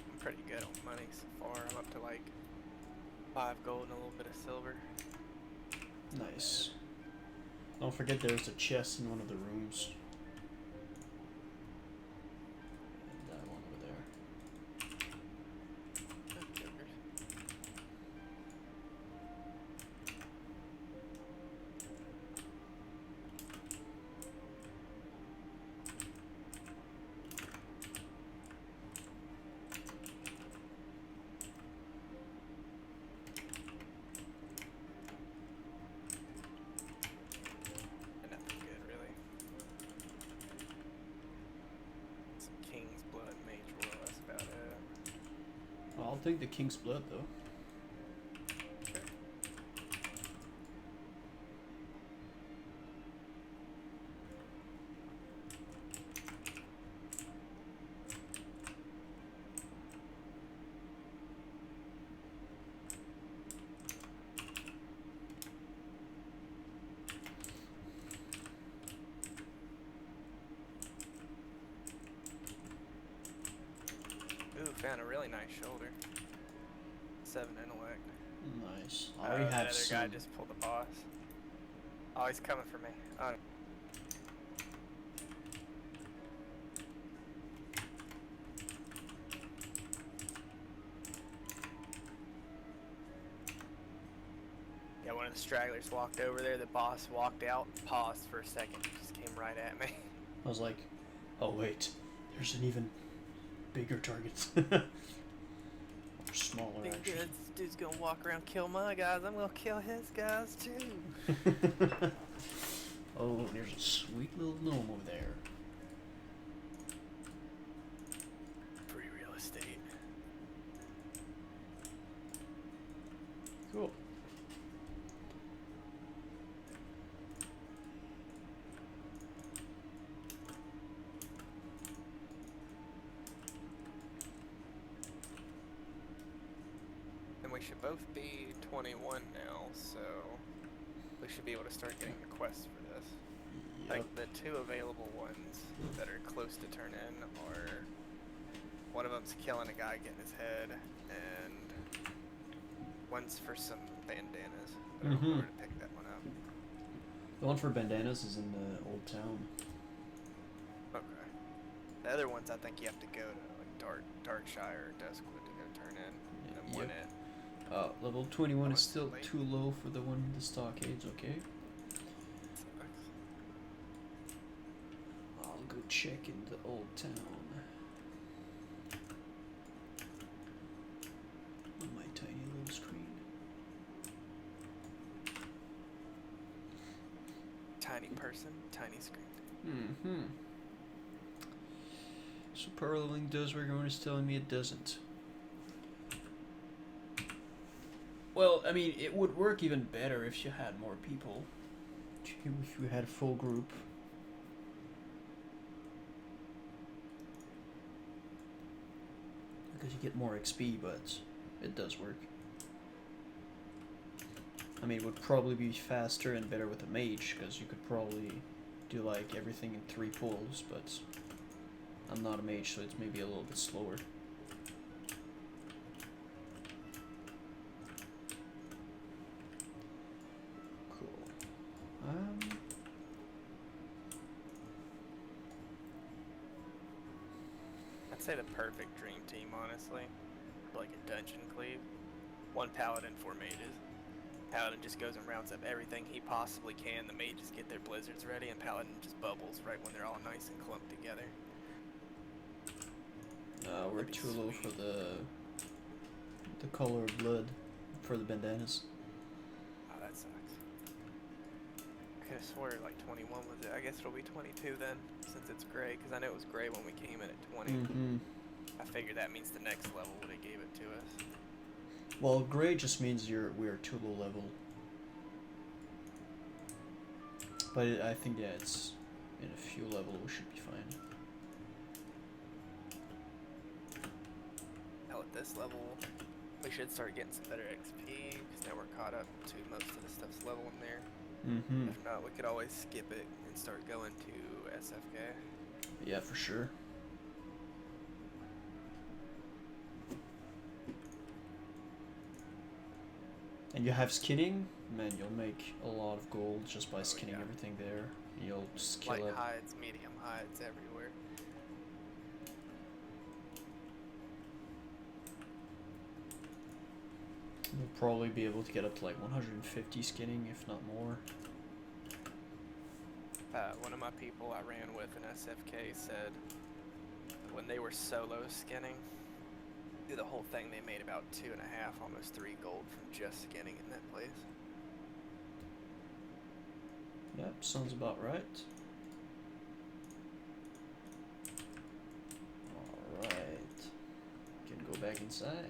I'm pretty good on money so far. I'm up to like 5 gold and a little bit of silver. Nice. Don't forget there's a chest in one of the rooms. And that one over there. Nothing good, really. Some King's Blood, Mage Royal, that's about it. Well, I'll take the King's Blood though. Sure. Ooh, found a really nice shoulder. 7 intellect. Nice. I already that have other some. guy just pulled the boss. Oh, he's coming for me. Oh. Yeah, one of the stragglers walked over there. The boss walked out, paused for a second, just came right at me. I was like, oh wait, there's an even bigger target. Or smaller, actually. This dude's gonna walk around, kill my guys. I'm gonna kill his guys too. Oh, there's a sweet little gnome over there. Free real estate. Cool. And we should both be 21 now, so we should be able to start getting the quests for this. Yep. Like the 2 available ones that are close to turn in are one of them's killing a guy, getting his head, and One's for some bandanas. But I don't know where to pick that one up. The one for bandanas is in the old town. Okay. The other ones I think you have to go to like Darkshire or Duskwood to go turn in. And win it. Level 21 is still late. too low for the one in the stockades, okay? Sucks. I'll go check in the old town. On my tiny little screen. Tiny person, tiny screen. Mm-hmm. So power leveling does what everyone is telling me it doesn't. Well, I mean, it would work even better if you had more people. If you had a full group. Because you get more XP, but it does work. I mean, it would probably be faster and better with a mage, because you could probably do like everything in 3 pulls, but I'm not a mage, so it's maybe a little bit slower. I'd say the perfect dream team, honestly. Like a dungeon cleave. 1 paladin, 4 mages. Paladin just goes and rounds up everything he possibly can. The mages get their blizzards ready, and Paladin just bubbles right when they're all nice and clumped together. We're too low for the color of blood for the bandanas. Oh, that sucks. I could have swore like 21 was it. I guess it'll be 22 then, since it's gray, because I know it was gray when we came in at 20. Mm-hmm. I figured that means the next level would have gave it to us. Well, gray just means we're too low level. But I think, yeah, it's in a few level we should be fine. Hell, at this level, we should start getting some better XP, because now we're caught up to most of the stuff's level in there. Mm-hmm. If not, we could always skip it and start going to SFK. Yeah, for sure. And you have skinning, man, you'll make a lot of gold just by skinning everything there. You'll skill Light it. hides, medium hides, everywhere. You'll probably be able to get up to like 150 skinning, if not more. One of my people I ran with in SFK said when they were solo skinning, through the whole thing they made about 2.5, almost 3 gold from just skinning in that place. Yep, sounds about right. Alright. Can go back inside.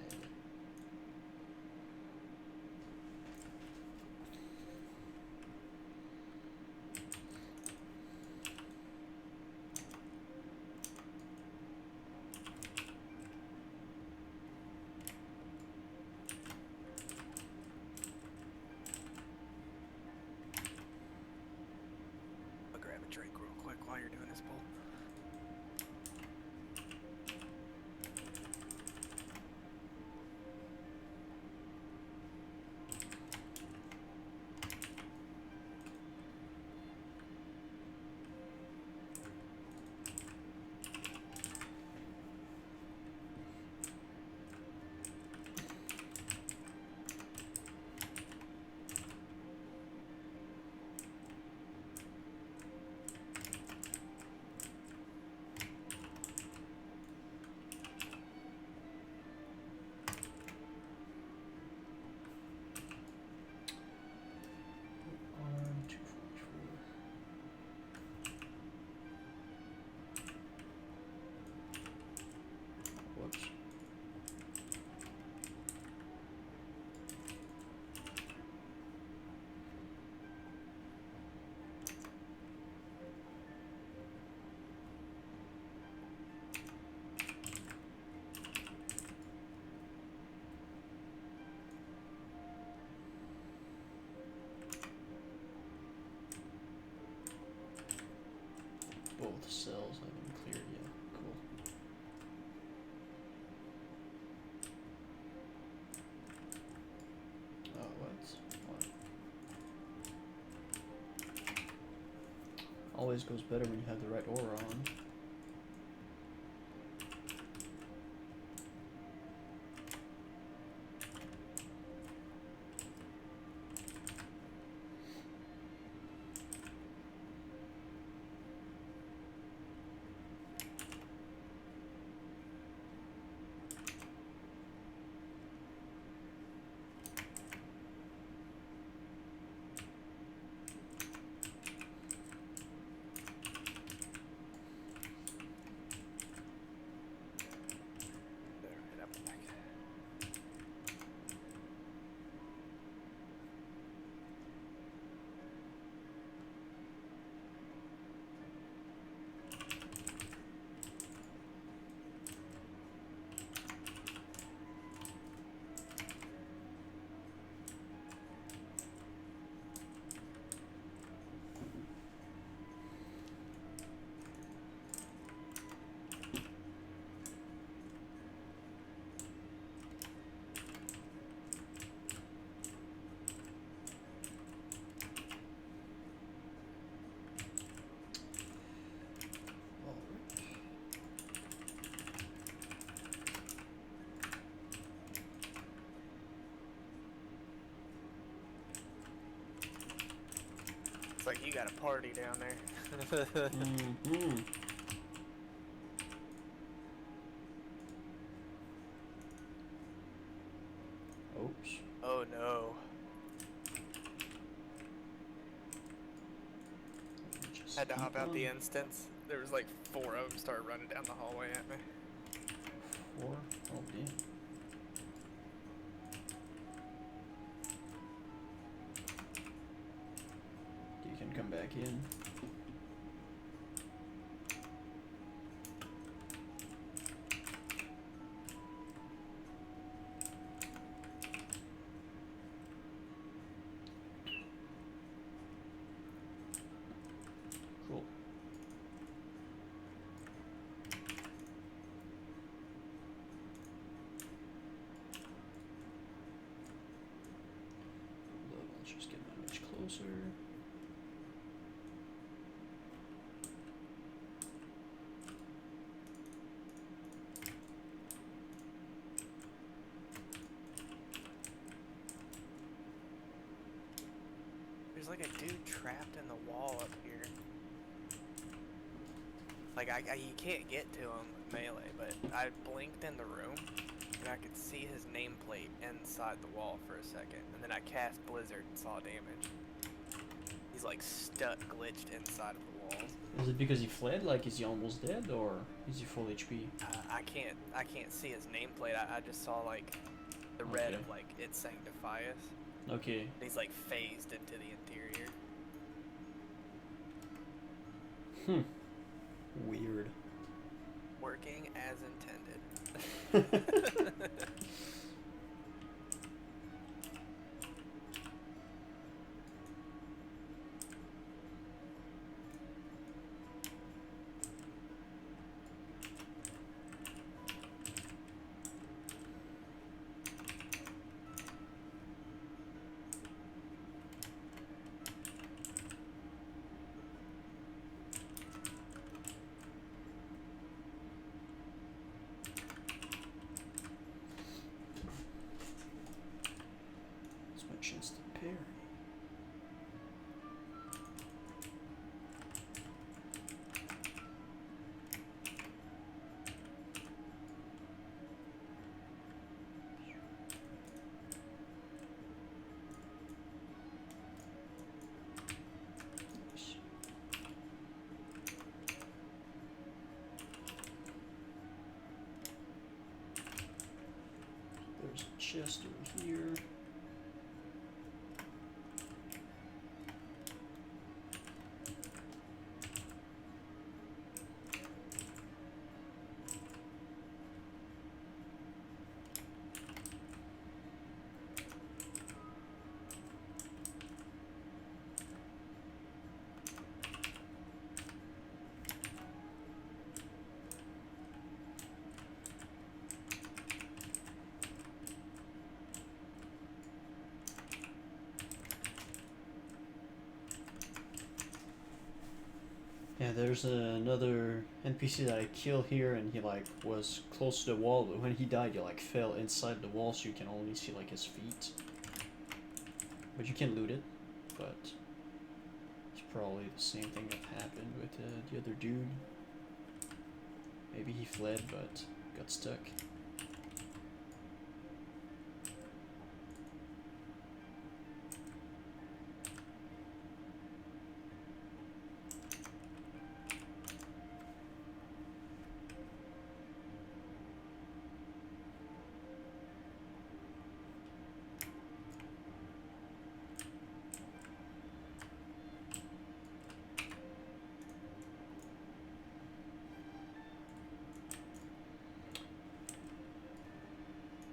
I'll grab a drink real quick while you're doing this pull. Whoops. Both cells have been cleared, yeah. Cool. always goes better when you have the right aura on. Right up back. It's like you got a party down there. Mm-hmm. Oops. Oh no. Just Had to hop keep out the on. instance. There was like 4 of them started running down the hallway at me. 4? Oh, damn. You can come back in. Cool. Hold up, let's just get my image closer. There's like a dude trapped in the wall up here. Like you can't get to him melee, but I blinked in the room and I could see his nameplate inside the wall for a second, and then I cast Blizzard and saw damage. He's like stuck, glitched inside of the walls. Is it because he fled? Like, is he almost dead, or is he full HP? I can't see his nameplate. I just saw like the red Okay. of like it Sanctify Us. Okay. And he's like phased into the interior. Weird. Working as intended. It's my chance to parry. Nice. There's a chest over here. Yeah, there's another NPC that I kill here, and he like was close to the wall, but when he died, he like fell inside the wall, so you can only see like his feet. But you can loot it, but it's probably the same thing that happened with the other dude. Maybe he fled, but got stuck.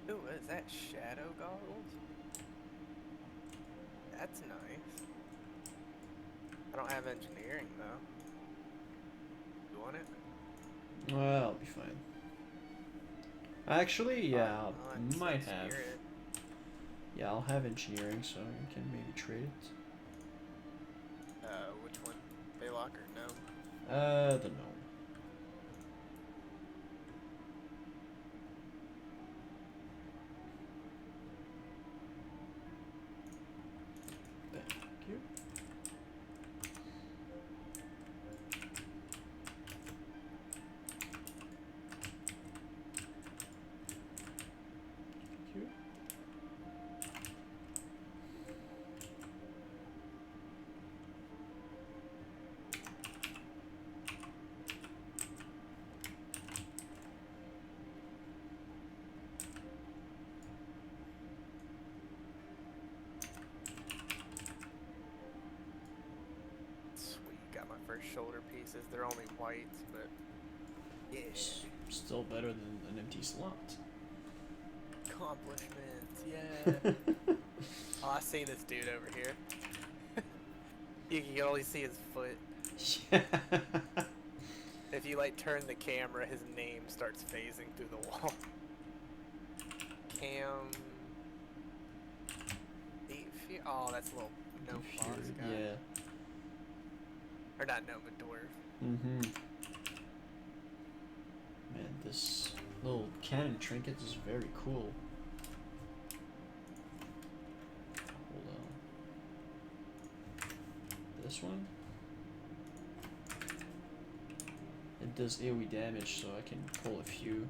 Ooh, what is that? Shadow goggles? That's nice. I don't have engineering though. You want it? Well, I'll be fine. Actually, yeah, Oh, might it's have. spirit. Yeah, I'll have engineering, so you can maybe trade it. Which one? Baylock or no? The gnome. Thank you. Thank you. Sweet, got my first shoulder pieces. They're only whites, but yeah. Still better than an empty slot. Accomplishments, yeah. Oh, I see this dude over here. You can only see his foot. Yeah. If you like turn the camera, his name starts phasing through the wall. Cam. Oh, that's a little gnome boss guy. Yeah. Or not gnome, but dwarf. Mm-hmm. Man, this little cannon trinket is very cool. Hold on. This one? It does AoE damage, so I can pull a few.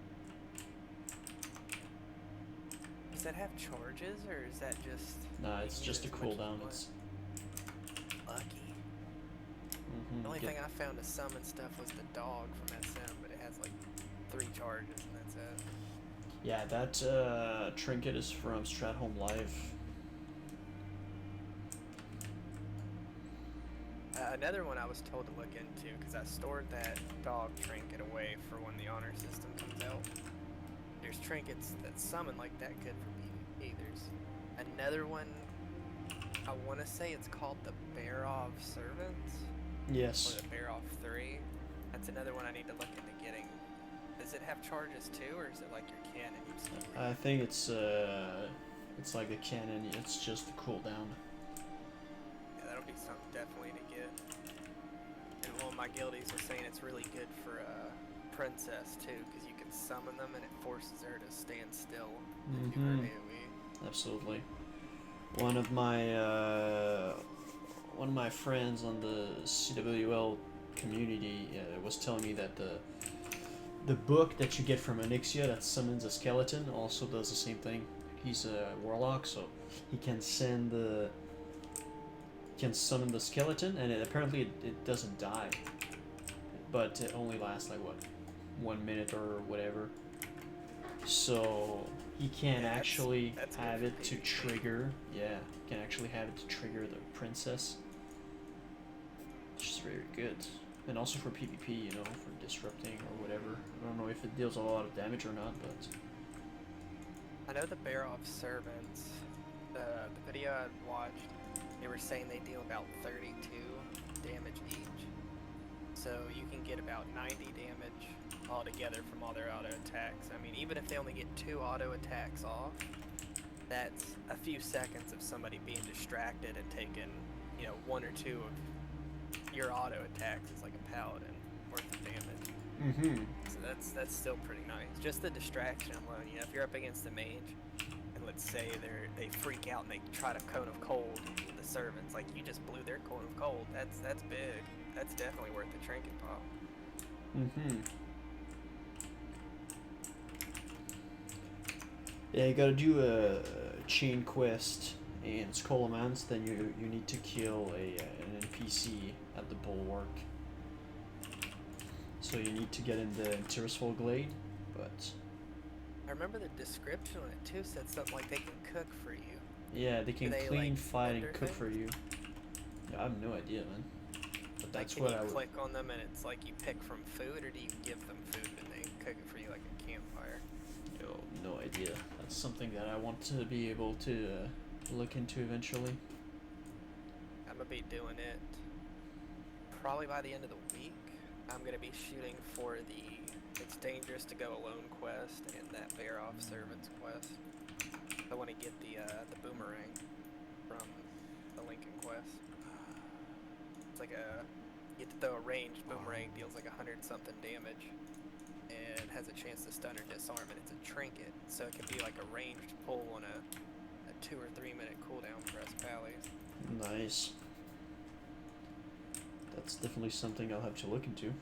Does that have charges, or is that just... Nah, it's you just a use as much as cooldown. you It's want? Lucky. mm-hmm. The only thing I found to summon stuff was the dog from SM, but it has like 3 charges and that's it. Yeah, that trinket is from Stratholme Live. Another one I was told to look into, because I stored that dog trinket away for when the honor system comes out. There's trinkets that summon like that good for PvP. There's another one, I want to say it's called the Barov Servants, Yes. or the Barov 3. That's another one I need to look into getting. Does it have charges too, or is it like your cannon? I think it's like the cannon. It's just the cooldown. Yeah, that'll be something definitely to get. And one of my guildies was saying it's really good for princess too, because you can summon them and it forces her to stand still and do her AoE. Absolutely. One of my friends on the CWL community was telling me that the book that you get from Onyxia that summons a skeleton also does the same thing. He's a warlock, so he can summon the skeleton, and apparently it doesn't die, but it only lasts like what, 1 minute or whatever. So he can actually have it to trigger. Yeah, can actually have it to trigger the princess, which is very good. And also for PvP, you know, for disrupting or whatever. I don't know if it deals a lot of damage or not, but... I know the Barov Servants, the video I watched, they were saying they deal about 32 damage each. So you can get about 90 damage altogether from all their auto attacks. I mean, even if they only get 2 auto attacks off, that's a few seconds of somebody being distracted and taking, you know, 1 or 2 of your auto attacks is like a paladin worth of damage. Mm-hmm. So that's still pretty nice. Just the distraction alone, you know, if you're up against a mage, and let's say they freak out and they try to cone of cold the servants, like you just blew their cone of cold. That's big. That's definitely worth the trinket pop. Mm-hmm. Yeah, you gotta do a chain quest in Skolomans, then you need to kill an NPC at the bulwark. So you need to get in the Terrasful Glade, but I remember the description on it too said something like they can cook for you. yeah, they can Do they, clean, like, fight, and render cook for things? you. Yeah, I have no idea, man. But Like, that's can what you I would. click on them and it's like you pick from food, or do you give them food and they cook it for you like a campfire? Yo, no idea. That's something that I want to be able to look into eventually. I'm gonna be doing it probably by the end of the week. I'm gonna be shooting for the It's Dangerous to Go Alone quest and that Bear Off Servants quest. I want to get the boomerang from the Lincoln quest. It's like you get to throw a ranged boomerang, deals like 100-something damage, and has a chance to stun or disarm, and it's a trinket, so it can be like a ranged pull on a 2 or 3 minute cooldown for us pallies. Nice. That's definitely something I'll have to look into.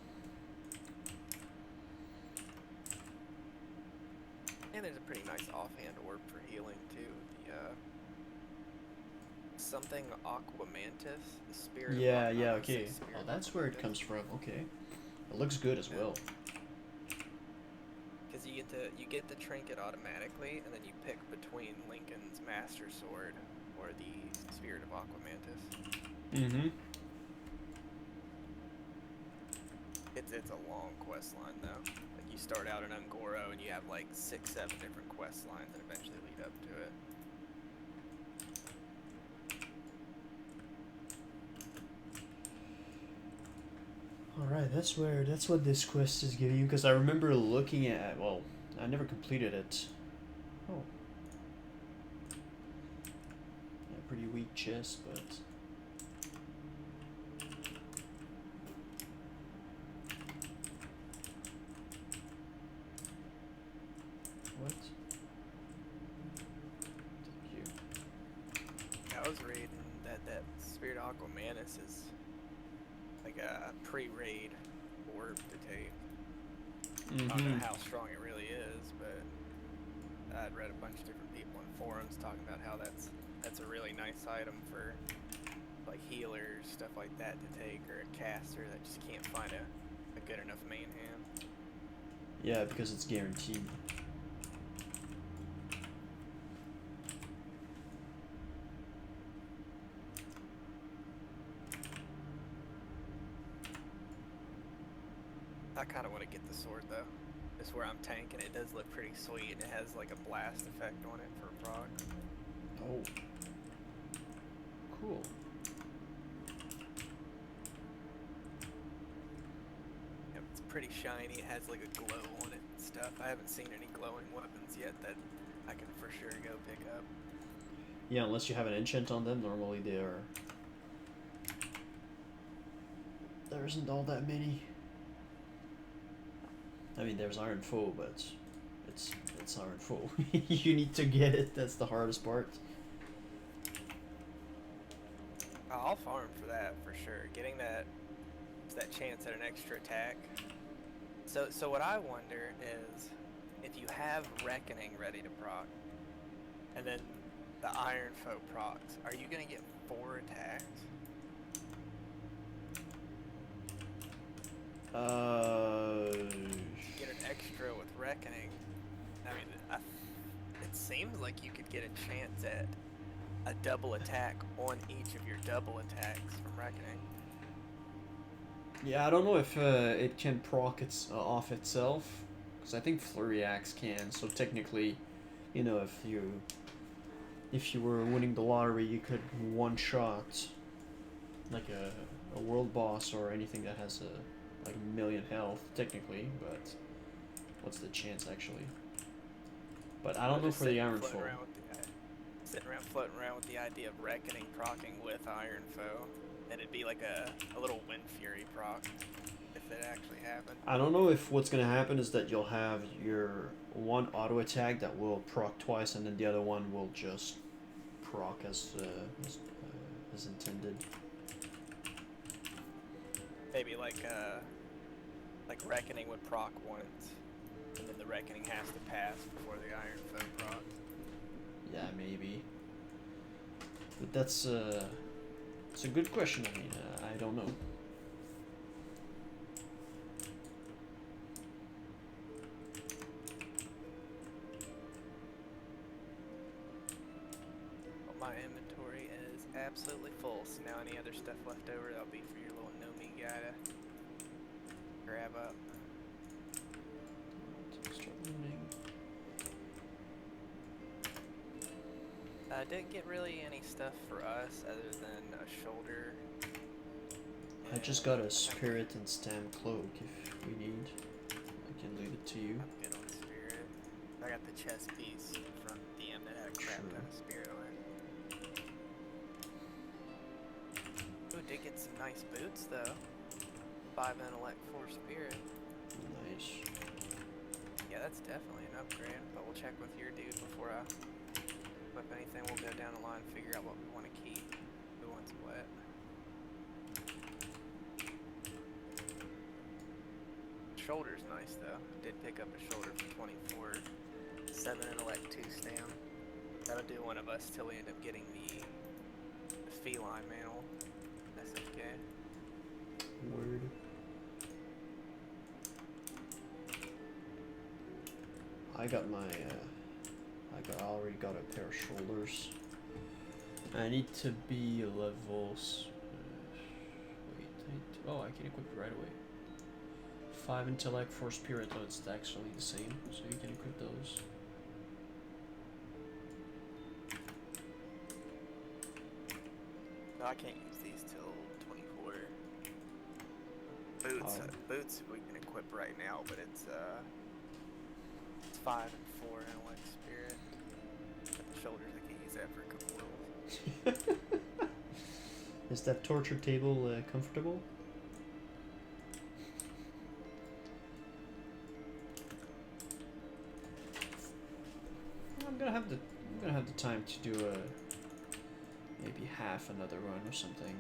And there's a pretty nice offhand orb for healing too. The something Aquamantis, the spirit. Yeah, of yeah, Aquamantis, okay. spirit Oh, of that's where it Aquamantis. comes from. Okay, it looks good as well. Because you get the trinket automatically, and then you pick between Lincoln's Master Sword or the Spirit of Aquamantis. Mm-hmm. It's a long quest line though. Like you start out in Ungoro and you have like 6-7 different quest lines that eventually lead up to it. Alright, that's what this quest is giving you, because I remember looking at, well, I never completed it. Oh. Yeah, pretty weak chest, but... What? Thank you. I was reading that Spirit of Aquamantis is like a pre-raid orb to take. I don't know Mm-hmm. how strong it really is, but I'd read a bunch of different people in forums talking about how that's a really nice item for like healers, stuff like that to take, or a caster that just can't find a good enough main hand. Yeah, because it's guaranteed. I kind of want to get the sword though. Just where I'm tanking, it does look pretty sweet. It has like a blast effect on it for proc. Oh. Cool. Yep, it's pretty shiny. It has like a glow on it and stuff. I haven't seen any glowing weapons yet that I can for sure go pick up. Yeah, unless you have an enchant on them, normally they are... There isn't all that many. I mean, there's Iron Foe, but it's Iron Foe. You need to get it. That's the hardest part. I'll farm for that for sure. Getting that chance at an extra attack. So what I wonder is if you have Reckoning ready to proc, and then the Iron Foe procs, are you gonna get 4 attacks? Get an extra with Reckoning. I mean, it seems like you could get a chance at a double attack on each of your double attacks from Reckoning. Yeah, I don't know if it can proc off itself, because I think Flurry Axe can. So technically, you know, if you were winning the lottery, you could one shot like a world boss or anything that has like a million health technically, but what's the chance actually? But I don't know for the Iron Foe. Sitting around floating around with the idea of Reckoning proccing with Iron Foe. And it'd be like a little Wind Fury proc if it actually happened. I don't know if what's gonna happen is that you'll have your one auto attack that will proc twice, and then the other one will just proc as intended. Maybe like Reckoning would proc once, and then the Reckoning has to pass before the Iron Foe proc. Yeah, maybe. But that's it's a good question. I mean, I don't know. Well, my inventory is absolutely full, so now any other stuff left over, that'll be for your little Nomi guy to grab up. Start looting. Didn't get really any stuff for us other than a shoulder. I just got a spirit and stam cloak if we need. I can leave it to you. I'm good on spirit. I got the chest piece from DM that had a crap ton of spirit on it. Ooh, did get some nice boots though. 5 intellect, 4 spirit. Nice. Yeah, that's definitely an upgrade, but we'll check with your dude before I equip anything. We'll go down the line and figure out what we want to keep. Who wants what? Shoulder's nice though. Did pick up a shoulder for 24. 7 intellect, 2 stam. That'll do one of us till we end up getting the feline mantle. SFK. Word. I got my I already got a pair of shoulders. I need to be levels. Oh, I can equip it right away. 5 intellect, 4 spirit, though it's actually the same, so you can equip those. No, I can't use these till 24. Boots, boots we can equip right now, but it's 5 and 4 intellect spirit. But the shoulders, I can use that for a couple rolls. Is that torture table comfortable? I'm gonna have the time to do a maybe half another run or something.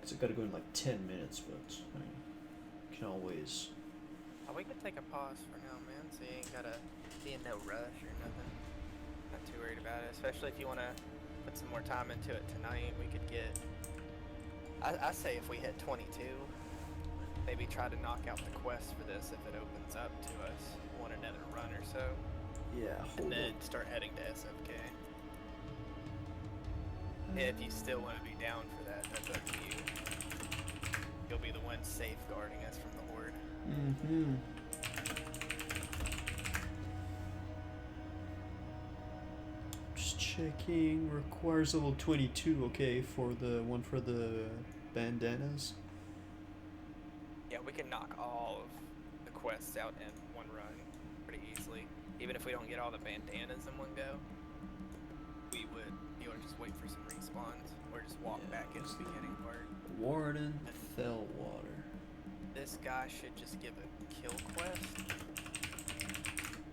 Cause I gotta go in like 10 minutes, but I mean, can always. Oh, we could take a pause for now, man, so you ain't gotta be in no rush or nothing. Not too worried about it, especially if you wanna put some more time into it tonight. We could get, I say if we hit 22, maybe try to knock out the quest for this if it opens up to us. Want another run or so. Yeah, hold And then on. start heading to SFK. If you still want to be down for that, that's up to you. You'll be the one safeguarding us from the horde. Mm-hmm. Just checking. Requires level 22. Okay, for the one for the bandanas. Yeah, we can knock all of the quests out in one run pretty easily. Even if we don't get all the bandanas in one go, we would be able to just wait for some respawns or just walk back in the beginning part. Warden Fellwater. This guy should just give a kill quest.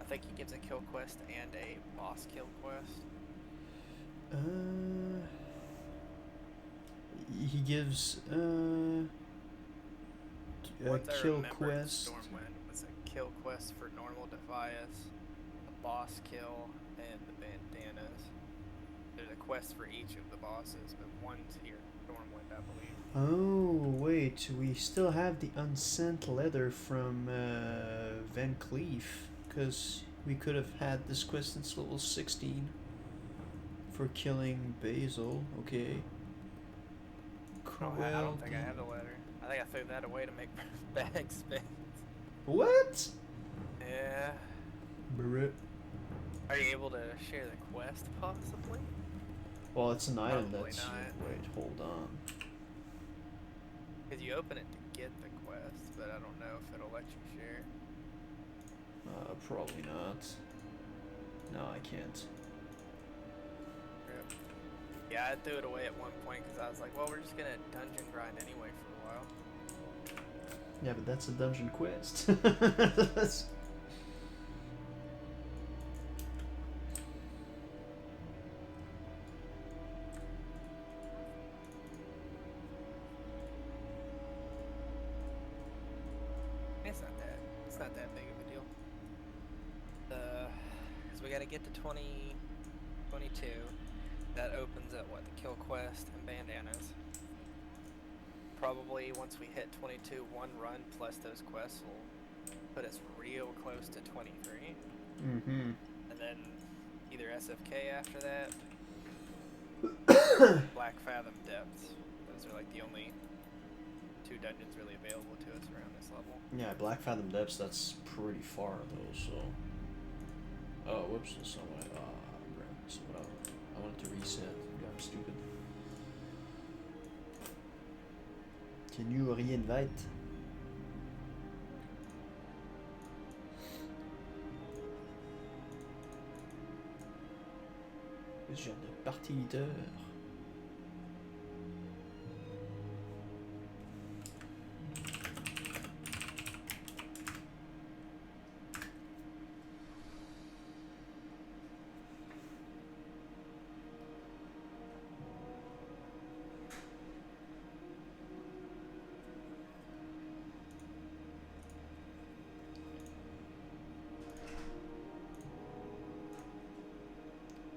I think he gives a kill quest and a boss kill quest. He gives a Once I kill remember in quest. Stormwind was a kill quest for normal Defias, a boss kill, and the bandanas. There's a quest for each of the bosses, but one's here in Stormwind, I believe. Oh wait, we still have the unsent leather from Van Cleef, because we could have had this quest since level 16 for killing Basil. Okay. I don't think I have the letter. I think I threw that away to make bag space. What? Yeah. Brrrt. Are you able to share the quest, possibly? Well, it's an item Probably that's. not. Wait, hold on. Because you open it to get the quest, but I don't know if it'll let you share. Probably not. No, I can't. Rip. Yeah, I threw it away at one point because I was like, well, we're just gonna dungeon grind anyway for a while. Yeah, but that's a dungeon quest. That's... It's not that big of a deal. Because we got to get to 2022. That opens up what, the kill quest and bandanas. Probably once we hit 22, one run plus those quests will put us real close to 23. Mm-hmm. And then either SFK after that, Black Fathom Depths. Those are like the only two dungeons really available to us around this level. Yeah, Black Fathom Depths, that's pretty far though, so... Oh, whoops, that's not what I... so what I wanted to reset. God, I'm stupid. Can you re-invite? Ce genre de partie leader.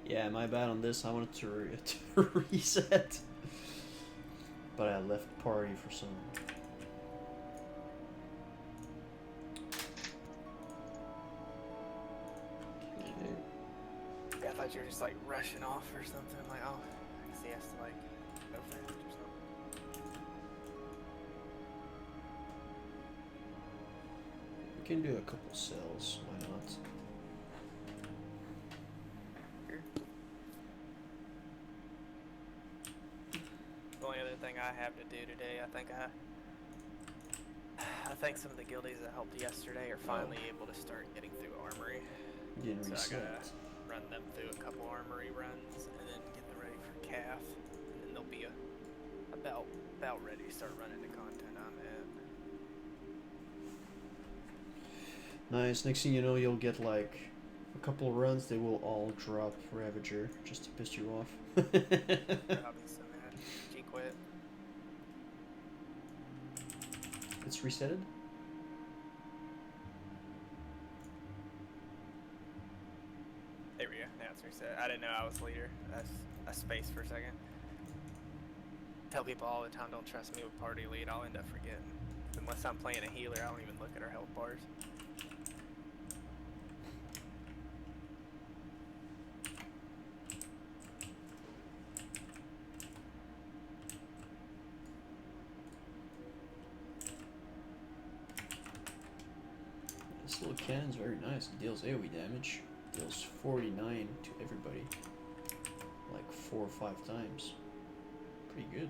Yeah, my bad on this. I wanted to reset, but I left party for some. Yeah, I thought you were just like rushing off or something. I'm like, oh, I guess he has to like go fast or something. We can do a couple cells. Why not? The only other thing I have to do today, I think some of the guildies that helped yesterday are finally able to start getting through Armory. You didn't So reset. I gotta run them through a couple Armory runs and then get them ready for CAF. And then they'll be about ready to start running the content on that. Nice. Next thing you know, you'll get like a couple runs. They will all drop Ravager just to piss you off. I'll be so mad. G quit. It's resetted? There we go. Now it's reset. I didn't know I was leader. I spaced for a second. Tell people all the time, don't trust me with party lead. I'll end up forgetting. Unless I'm playing a healer, I don't even look at our health bars. This little cannon's very nice. It deals AoE damage. Deals 49 to everybody. Like 4 or 5 times. Pretty good.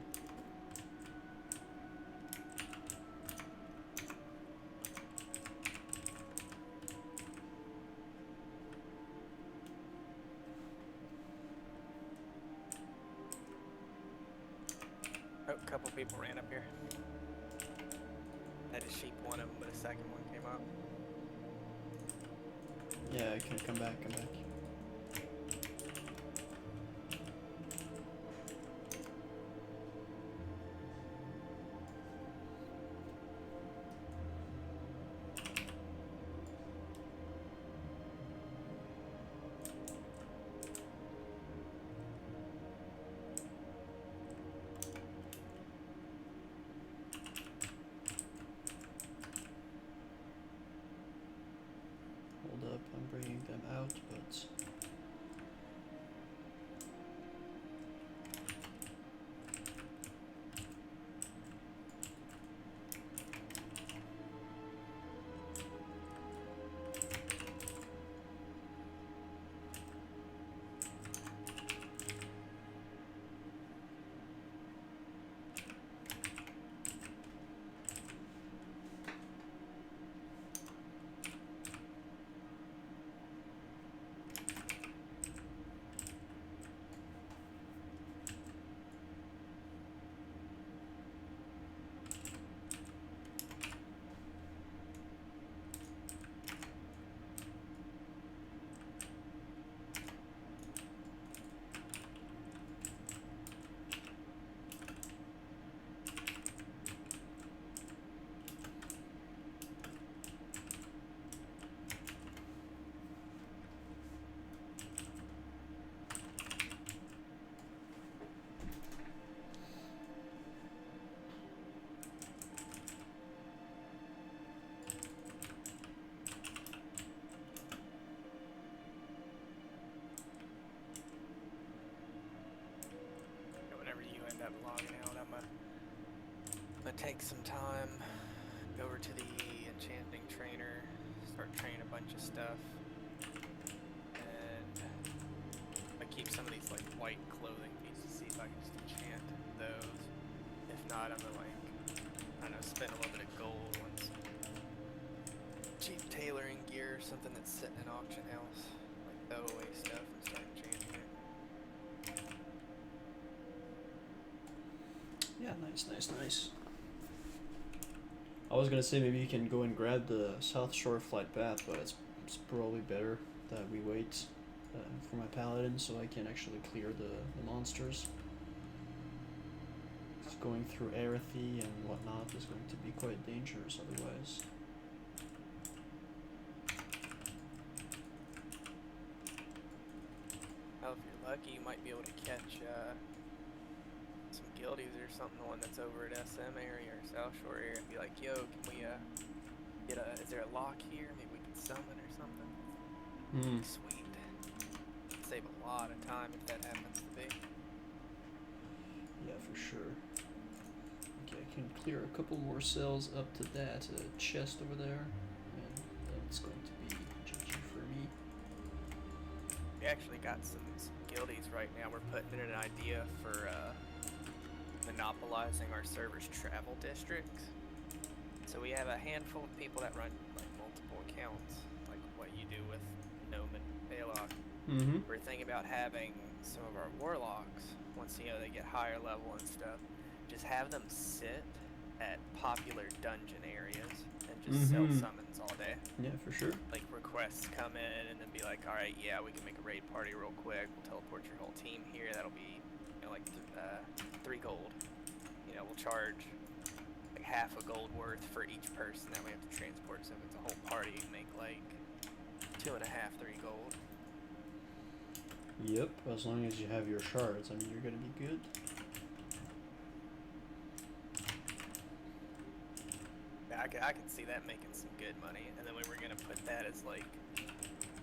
Oh, a couple people ran up here. Had to sheep one of them, but a second one came up. Yeah, I can come back, come back. Hold up, I'm bringing them out, but gonna take some time, go over to the enchanting trainer, start training a bunch of stuff, and I keep some of these like white clothing pieces, see if I can just enchant those. If not, I'm gonna like, I don't know, spend a little bit of gold on some cheap tailoring gear or something that's sitting in an auction house, like throw away stuff and start enchanting it. Yeah, nice. I was gonna say maybe you can go and grab the South Shore flight path, but it's probably better that we wait for my Paladin so I can actually clear the monsters. Just going through Erethy and whatnot is going to be quite dangerous otherwise. Well, if you're lucky, you might be able to catch some guildies or something, the one that's over at SM area or South Shore area, and be like, yo, can we get is there a lock here? Maybe we can summon or something. Sweet. Save a lot of time if that happens to be. Yeah, for sure. Okay, I can clear a couple more cells up to that chest over there, and that's going to be GG for me. We actually got some guildies right now. We're putting in an idea for monopolizing our server's travel districts. So we have a handful of people that run like multiple accounts, like what you do with Gnome and Balok. We're thinking about having some of our warlocks, once you know they get higher level and stuff, just have them sit at popular dungeon areas and just sell summons all day. Yeah, for sure. Like requests come in and then be like, all right, yeah, we can make a raid party real quick. We'll teleport your whole team here. That'll be, you know, like 3 gold. You know, we'll charge like half a gold worth for each person that we have to transport. So if it's a whole party, you make like 2.5, 3 gold. Yep, as long as you have your shards, I mean, you're gonna be good. Yeah, I can see that making some good money. And then we were gonna put that as like,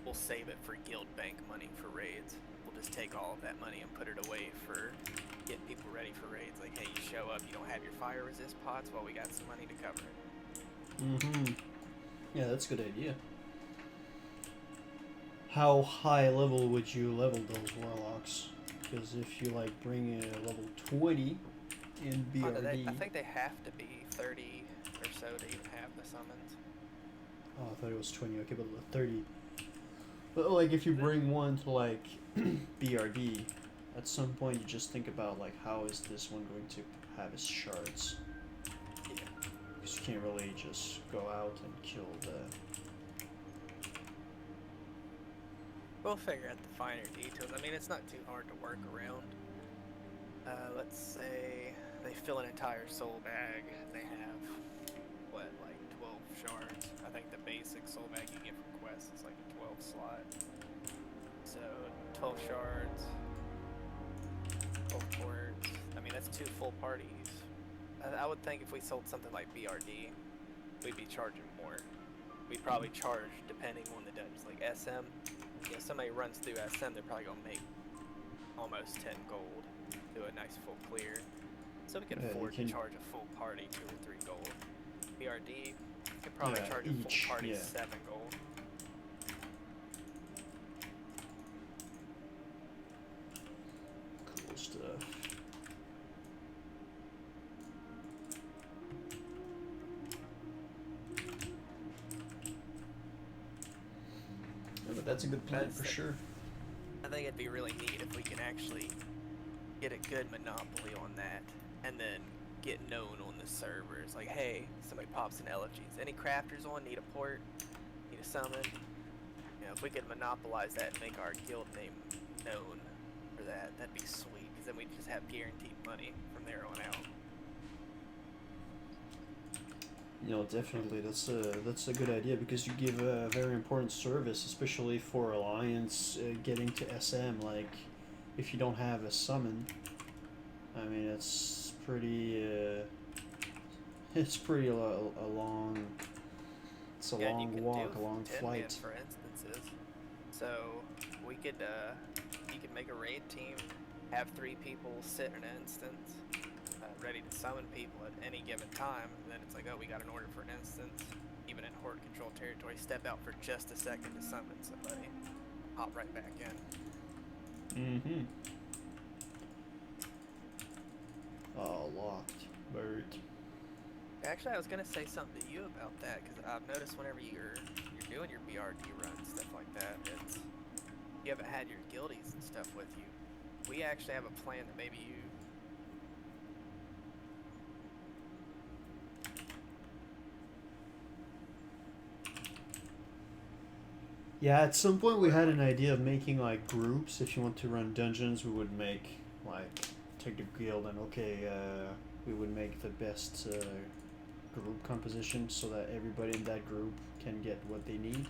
we'll save it for guild bank money for raids. We'll just take all of that money and put it away for getting people ready for raids. Like, hey, you show up, you don't have your fire resist pots, well, we got some money to cover it. Yeah, that's a good idea. How high level would you level those warlocks? Because if you like bring a level 20 in BRD... I think they have to be 30 or so to even have the summons. Oh, I thought it was 20. Okay, but 30. But like, if you bring one to like BRD, at some point you just think about like, how is this one going to have his shards? Yeah. Because you can't really just go out and kill the... We'll figure out the finer details. I mean, it's not too hard to work around. Let's say they fill an entire soul bag. They have, what, like 12 shards. I think the basic soul bag you get from quests is like a 12 slot. So 12 shards, 12 quartz. I mean, that's 2 full parties. I would think if we sold something like BRD, we'd be charging more. We'd probably charge depending on the dungeons. Like SM, if somebody runs through SM, they're probably gonna make almost 10 gold, do a nice full clear. So we can afford to charge a full party 2 or 3 gold. BRD, you can probably charge a full party 7 gold. Cool stuff. Yeah, but that's a good plan for sure. I think it'd be really neat if we can actually get a good monopoly on that and then get known on the servers. Like, hey, somebody pops an elegies. Any crafters on? Need a port? Need a summon? You know, if we could monopolize that and make our guild name known for that, that'd be sweet. Because then we'd just have guaranteed money from there on out. You know, definitely, that's a good idea because you give a very important service, especially for Alliance getting to SM. Like, if you don't have a summon, I mean, it's pretty a long, it's a long walk, a long flight. For instances, so we could, you could make a raid team, have 3 people sit in an instance, ready to summon people at any given time. And then it's like, oh, we got an order for an instance. Even in horde control territory, step out for just a second to summon somebody. Hop right back in. Mm-hmm. Oh, locked. Bird. Actually, I was gonna say something to you about that because I've noticed whenever you're doing your BRD runs, stuff like that, it's you haven't had your guildies and stuff with you. We actually have a plan that maybe you. Yeah, at some point we had an idea of making like groups. If you want to run dungeons, we would make like take the guild and we would make the best group composition so that everybody in that group can get what they need.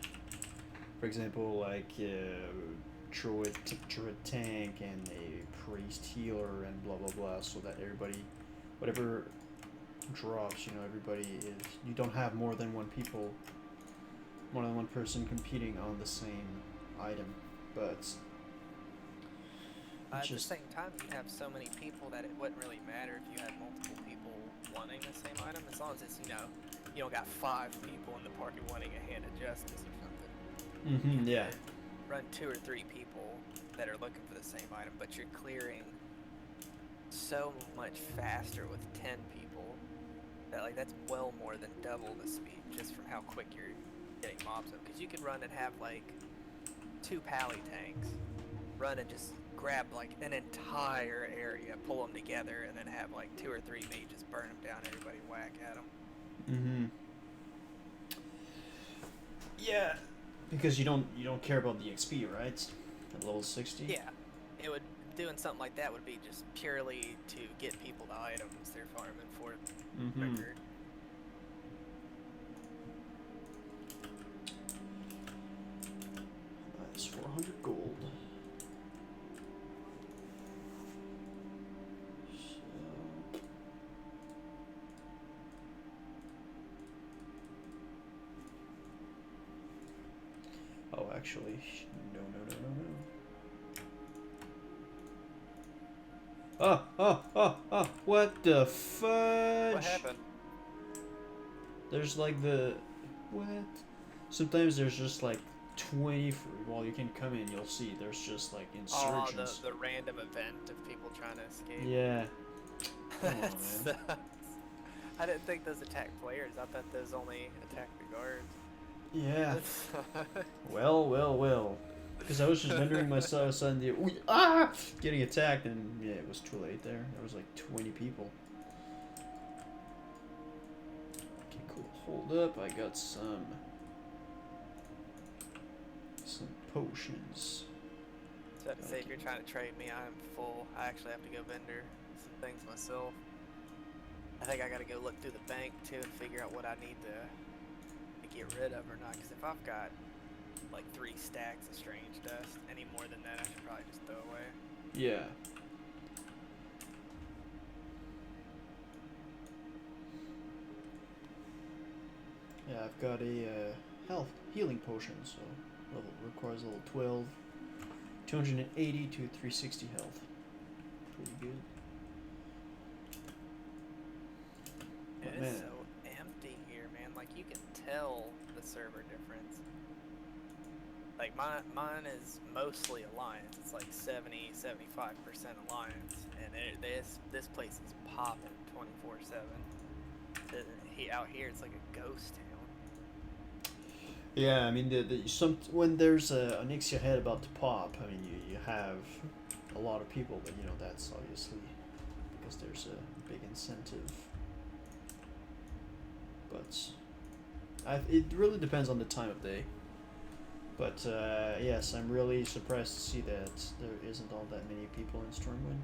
For example, like druid tank and a priest healer and blah blah blah, so that everybody, whatever drops, you know, everybody is. You don't have more than one person competing on the same item, but At the same time, you have so many people that it wouldn't really matter if you had multiple people wanting the same item, as long as it's, you know, you don't got 5 people in the party wanting a hand of justice or something. Mm-hmm, yeah. Run 2 or 3 people that are looking for the same item, but you're clearing so much faster with 10 people that like that's well more than double the speed just from how quick you're getting mobs up. Because you could run and have like 2 pally tanks, run and just grab like an entire area, pull them together, and then have like 2 or 3 mages burn them down. Everybody whack at them. Mm-hmm. Yeah, because you don't care about the XP, right? At level 60. Yeah, it would doing something like that would be just purely to get people the items they're farming for. Mm-hmm. Record. That's 400 gold. Oh, actually, no. Oh, what the fudge? What happened? There's like what? Sometimes there's just like 20 while you can come in, you'll see there's just like insurgents. Oh, the random event of people trying to escape. Yeah. Come on, man. I didn't think those attack players. I thought those only attack the guards. Yeah. Well. Because I was just wondering myself, suddenly, getting attacked, and yeah, it was too late there. There was like 20 people. Okay, cool. Hold up, I got some potions. So to say, if you're trying to trade me, I'm full. I actually have to go vendor some things myself. I think I gotta go look through the bank too and figure out what I need to get rid of or not. Because if I've got like 3 stacks of strange dust, any more than that, I should probably just throw away. Yeah. Yeah, I've got a health healing potion, so requires level 12, 280 to 360 health. Pretty good. It is so empty here, man. Like you can tell the server difference. Like mine is mostly Alliance. It's like 70-75% Alliance, and this place is popping 24/7. Out here, it's like a ghost town. Yeah, I mean, when there's an Ixia head about to pop, I mean, you have a lot of people, but you know that's obviously because there's a big incentive. But it really depends on the time of day. But yes, I'm really surprised to see that there isn't all that many people in Stormwind.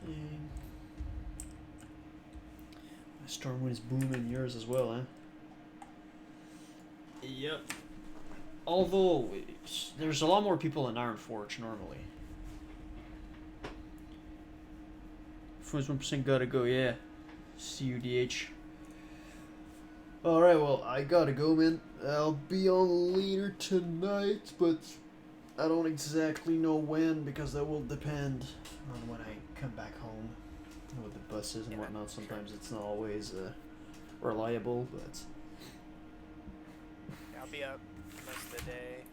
Okay. Stormwind's booming, yours as well, huh? Yep. Although there's a lot more people in Ironforge normally. 41% gotta go, yeah. CUDH. Alright, well, I gotta go, man. I'll be on later tonight, but I don't exactly know when, because that will depend on when I come back home with the buses and whatnot. Sometimes it's not always reliable, but Yeah, I'll be up most of the day.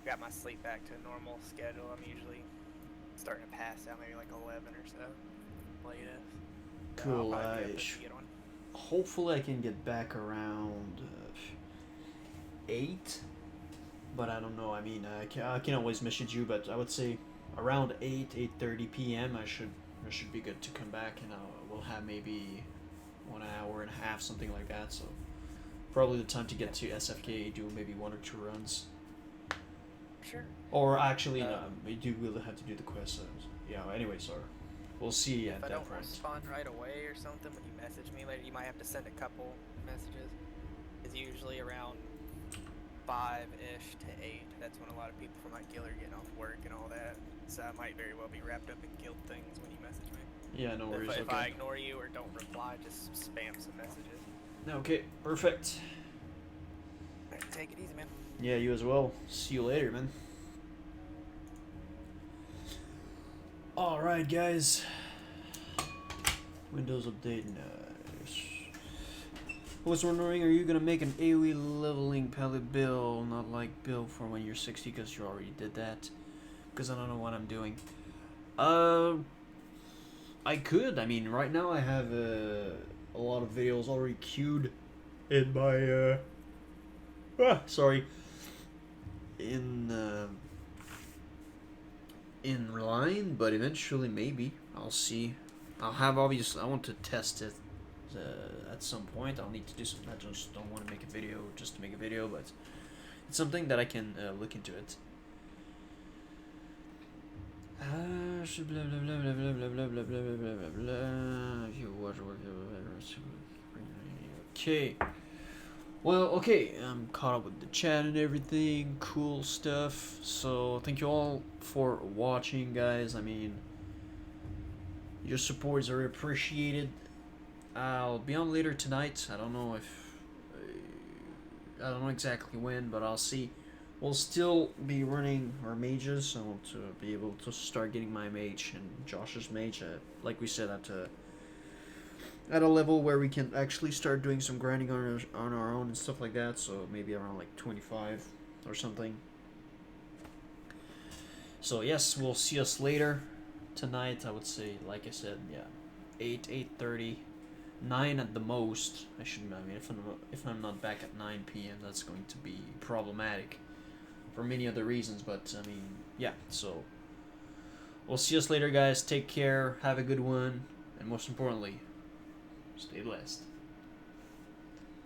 Got my sleep back to a normal schedule. I'm usually starting to pass out maybe like 11 or so latest. So I'll cool. probably be up if you get one. Hopefully I can get back around 8, but I don't know. I mean, I can always message you, but I would say around 8:30 p.m. I should be good to come back, and we'll have maybe 1 hour and a half, something like that. So probably the time to get to SFK, do maybe 1 or 2 runs. Sure. Or actually, no, we do really have to do the quest. So yeah. Anyway, sorry. We'll see at If I that don't point. respond right away or something when you message me later, you might have to send a couple messages. It's usually around 5-ish to 8. That's when a lot of people from my guild are getting off work and all that. So I might very well be wrapped up in guild things when you message me. Yeah, no worries. If Okay. I ignore you or don't reply, just spam some messages. Okay, perfect. Alright, take it easy, man. Yeah, you as well. See you later, man. Alright, guys. Windows update. Nice. I was wondering, are you gonna make an AoE leveling palette build, not like build for when you're 60, because you already did that? Because I don't know what I'm doing. I could. I mean, right now I have a lot of videos already queued in my sorry, in line, but eventually maybe I'll see. I'll have, obviously I want to test it at some point. I'll need to do something. I just don't want to make a video just to make a video, but it's something that I can look into it. Blah blah blah blah blah blah blah blah blah blah blah blah. If you watch okay. Well, okay, I'm caught up with the chat and everything, cool stuff. So thank you all for watching, guys. I mean, your support is very appreciated. I'll be on later tonight. I don't know exactly when, but I'll see. We'll still be running our mages. I want to be able to start getting my mage and Josh's mage, like we said, at a level where we can actually start doing some grinding on our own and stuff like that. So maybe around like 25 or something. So yes, we'll see us later tonight. I would say, like I said, yeah, 8:30, 9 at the most. I mean, if I'm not back at 9 p.m., that's going to be problematic for many other reasons. But I mean, yeah. So we'll see us later, guys. Take care. Have a good one, and most importantly, stay blessed.